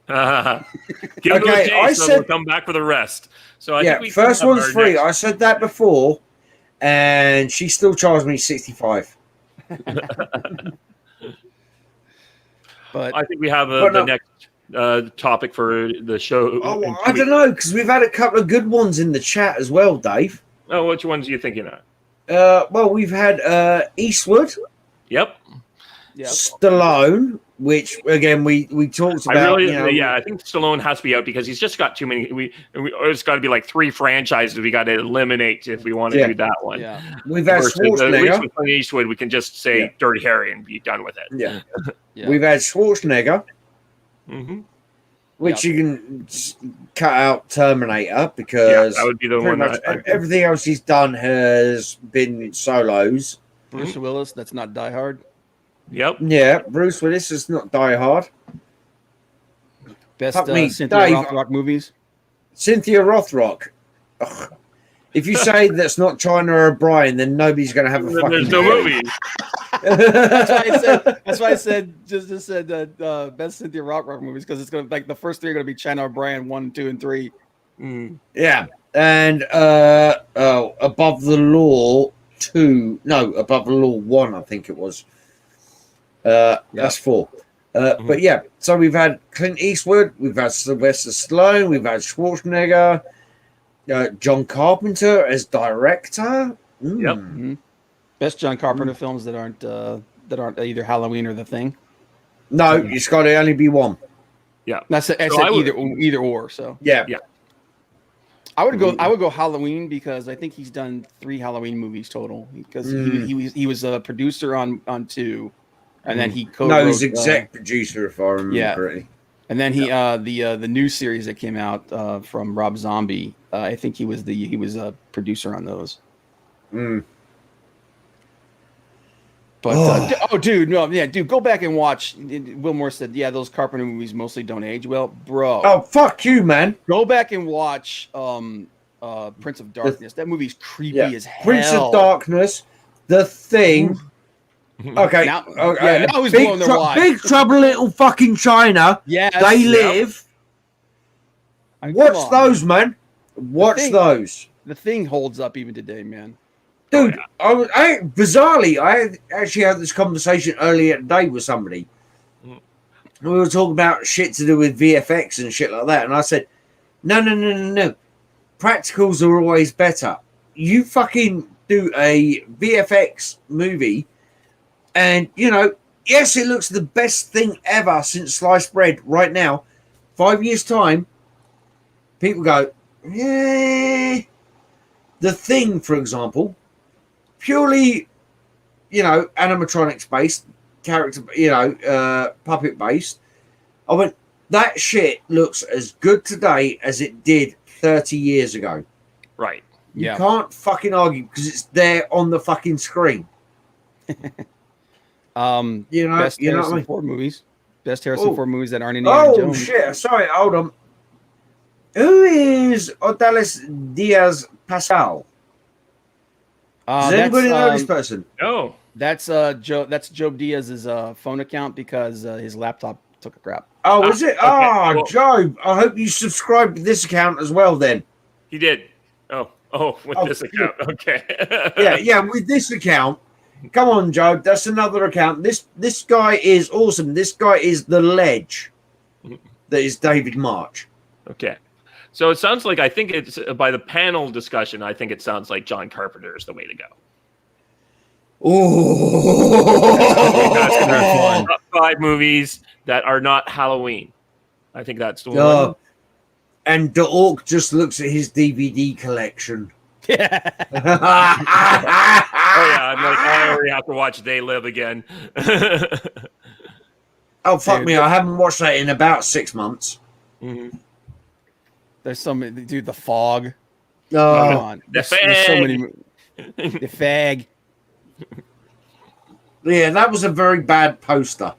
Give him those days, so we'll come back for the rest. So I think first one's free. I said that before, and she still charged me $65. But I think we have the next topic for the show. Oh, I don't know, because we've had a couple of good ones in the chat as well, Dave. Oh, which ones are you thinking of? Well, we've had Eastwood. Yep. Stallone, which again we talked about. I think Stallone has to be out because he's just got too many. It's got to be like 3 franchises we got to eliminate if we want to do that one. Yeah. We've had Schwarzenegger. At least with Clint Eastwood, we can just say Dirty Harry and be done with it. Yeah. We've had Schwarzenegger. Mm-hmm. Which you can cut out Terminator because that would be the one. Everything else he's done has been solos. Bruce Willis, that's not Die Hard. Yep. Yeah, Bruce Willis is not Die Hard. Best Cynthia Rothrock movies. Cynthia Rothrock. Ugh. If you say that's not China O'Brien, then nobody's going to have a fucking. There's no movies. That's why I said just said best Cynthia Rothrock movies, because it's gonna like the first three are gonna be China O'Brien 1, 2, and 3. Yeah, and Above the Law 2. No, Above the Law 1. I think it was. That's 4. But yeah, so we've had Clint Eastwood, we've had Sylvester Stallone, we've had Schwarzenegger, John Carpenter as director. Yep. Best John Carpenter films that aren't either Halloween or The Thing. No, it's got to only be one. Yeah, that's either or. So yeah. I would go Halloween, because I think he's done 3 Halloween movies total, because he was a producer on 2. And then he co-wrote. No, he's exec producer, if I remember correctly. And then he the new series that came out from Rob Zombie. I think he was a producer on those. But dude, go back and watch. Will Moore said, yeah, those Carpenter movies mostly don't age well, bro. Oh, fuck you, man. Go back and watch Prince of Darkness. That movie's creepy as hell. Prince of Darkness, The Thing. Okay. Now he's blowing their wad. Big Trouble in Little fucking China. Yeah. They Live. Watch those, man. Watch those. The Thing holds up even today, man. Dude, bizarrely, I actually had this conversation earlier today with somebody. We were talking about shit to do with VFX and shit like that. And I said, no. Practicals are always better. You fucking do a VFX movie, and, yes, it looks the best thing ever since sliced bread right now. 5 years' time, people go, yeah. The Thing, for example, purely, animatronics based, character, puppet based. I went, that shit looks as good today as it did 30 years ago. Right. You can't fucking argue, because it's there on the fucking screen. Best Harrison Ford movies. Best Harrison Ford movies that aren't in Jones. Shit! Sorry, hold on. Who is Odalis Diaz Pascal? Does anybody know this person? No. That's Job Diaz's phone account, because his laptop took a crap. Oh, is it? Okay, cool. Job. I hope you subscribe to this account as well. Then He did. With this account. Okay. yeah. With this account. Come on, Joe. That's another account. This guy is awesome. This guy is the ledge. That is David March. Okay. So it sounds like, I think it's by the panel discussion, I think it sounds like John Carpenter is the way to go. Oh, top 5 movies that are not Halloween. I think that's the one. And the Orc just looks at his DVD collection. Yeah. I'm like, I already have to watch They Live again. Oh, fuck me. I haven't watched that in about 6 months. Mm-hmm. There's so many, dude. The Fog. Oh, there's so many. The Fag. Yeah, that was a very bad poster.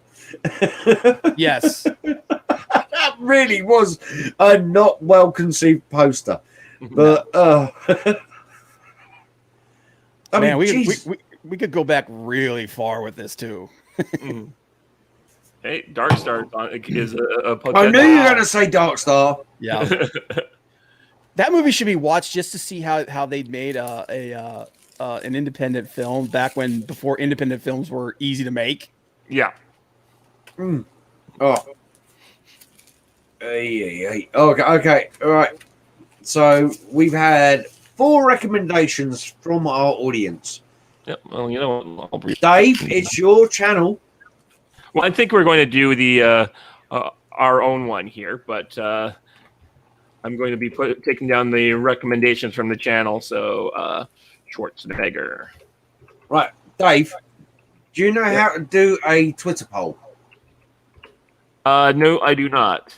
Yes. That really was a not well conceived poster. But man, we could go back really far with this too. Hey, Dark Star is a potential. I knew you were going to say Dark Star. Yeah. That movie should be watched just to see how they made an independent film before independent films were easy to make. Yeah. Oh. Okay. All right. So we've had 4 recommendations from our audience. Yep. Well, Dave, it's your channel. Well, I think we're going to do the our own one here, but I'm going to be taking down the recommendations from the channel. So Schwarzenegger. Right, Dave. Do you know how to do a Twitter poll? No, I do not.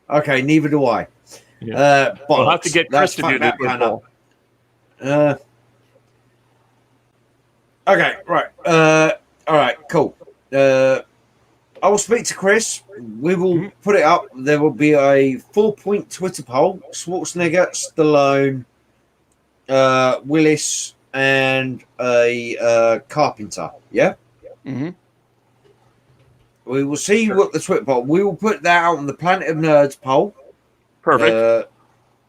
Okay, neither do I. Yeah. I'll have to get Chris to do this poll. Okay, right. All right, cool. I will speak to Chris. We will put it up. There will be a 4-point Twitter poll. Schwarzenegger, Stallone, Willis, and a Carpenter. Yeah. Mm-hmm. We will see what the Twitter poll. We will put that out on the Planet of Nerds poll. Perfect.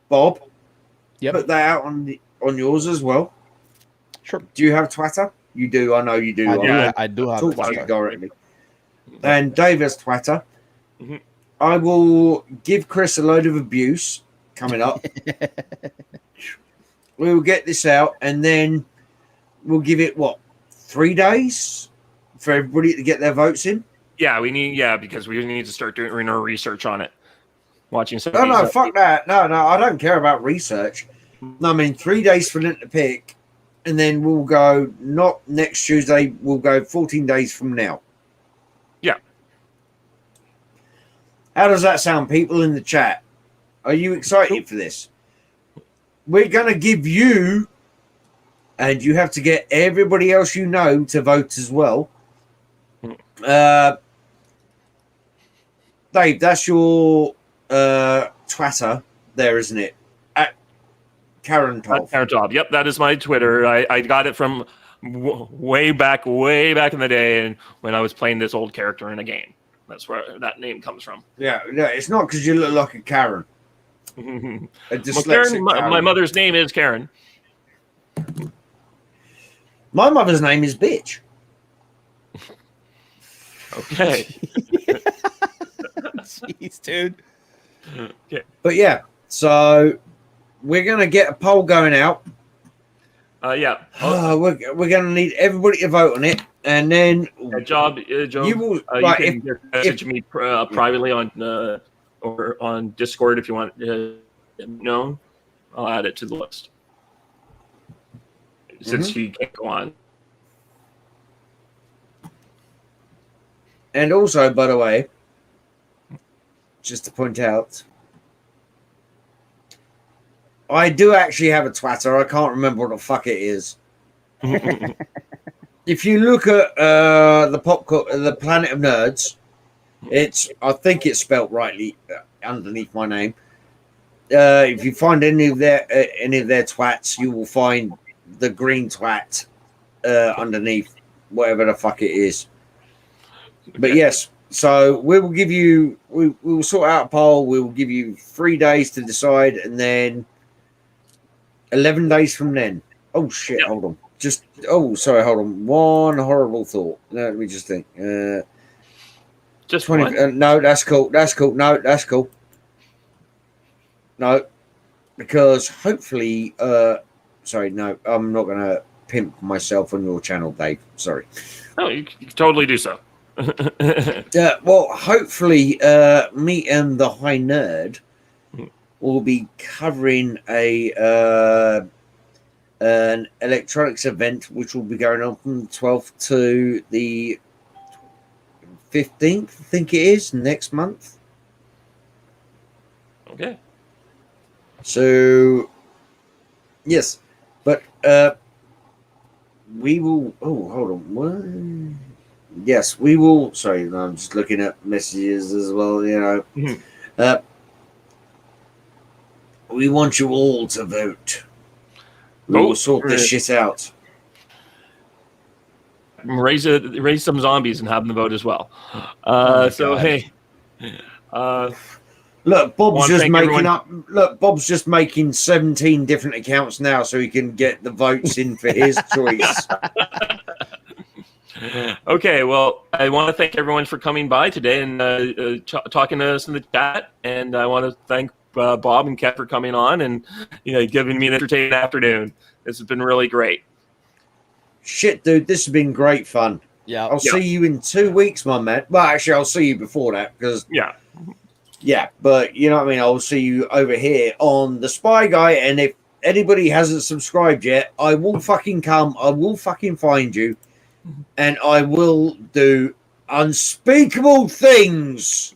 Bob. Yep. Put that out on yours as well. Sure. Do you have Twitter? You do. I know you do. I do have talk to you Twitter. directly. And Dave has Twitter. Mm-hmm. I will give Chris a load of abuse coming up. We will get this out, and then we'll give it 3 days for everybody to get their votes in. Yeah, because we need to start doing our research on it. Watching some. No, fuck that. No, I don't care about research. No, I mean 3 days for them to pick, and then we'll go not next Tuesday. We'll go 14 days from now. Yeah. How does that sound, people in the chat? Are you excited for this? We're going to give you, and you have to get everybody else you know to vote as well. Dave, that's your Twitter there, isn't it? At Karen Toff. Karen Toff. Yep, that is my Twitter. I got it from way back in the day, and when I was playing this old character in a game. That's where that name comes from. Yeah, it's not because you look like a Karen. Karen, my mother's name is Karen. My mother's name is Bitch. Okay. Jeez, dude. Okay. But yeah, so we're gonna get a poll going out. Yeah. We're gonna need everybody to vote on it, and then Job. you will. You can message me privately on or on Discord if you want known. I'll add it to the list since he can't go on. And also, by the way, just to point out, I do actually have a Twitter. I can't remember what the fuck it is. If you look at the Planet of Nerds, I think it's spelt rightly underneath my name. If you find any of their twats, you will find the green twat underneath whatever the fuck it is. But yes, so we will give you. We will sort out a poll. We will give you 3 days to decide, and then 11 days from then. Oh shit! Hold on. Hold on. One horrible thought. Let me just think. Just 20. No, that's cool. That's cool. No, that's cool. No, because hopefully, sorry, no, I'm not gonna pimp myself on your channel, Dave. Sorry. No, you can totally do so. Well, hopefully, me and the High Nerd will be covering an electronics event, which will be going on from the 12th to the 15th, I think it is, next month. Okay. So, yes, but we will. Oh, hold on. What? Yes, we will. Sorry, I'm just looking at messages as well. You know, we want you all to vote. We will sort this shit out. Raise some zombies and have them vote as well. So hey, look, Bob's just making 17 different accounts now, so he can get the votes in for his choice. Okay, well, I want to thank everyone for coming by today and talking to us in the chat, and I want to thank Bob and Kat for coming on and giving me an entertaining afternoon. This has been really great. Shit, dude, this has been great fun. Yeah, I'll see you in 2 weeks, my man. Well, actually, I'll see you before that because but you know what I mean. I'll see you over here on the Spy Guy, and if anybody hasn't subscribed yet, I will fucking come. I will fucking find you. And I will do unspeakable things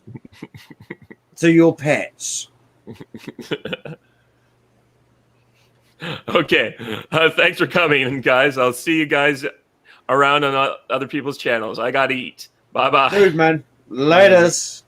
to your pets. Okay. Thanks for coming, guys. I'll see you guys around on other people's channels. I got to eat. Bye-bye. Dude, man. Laters.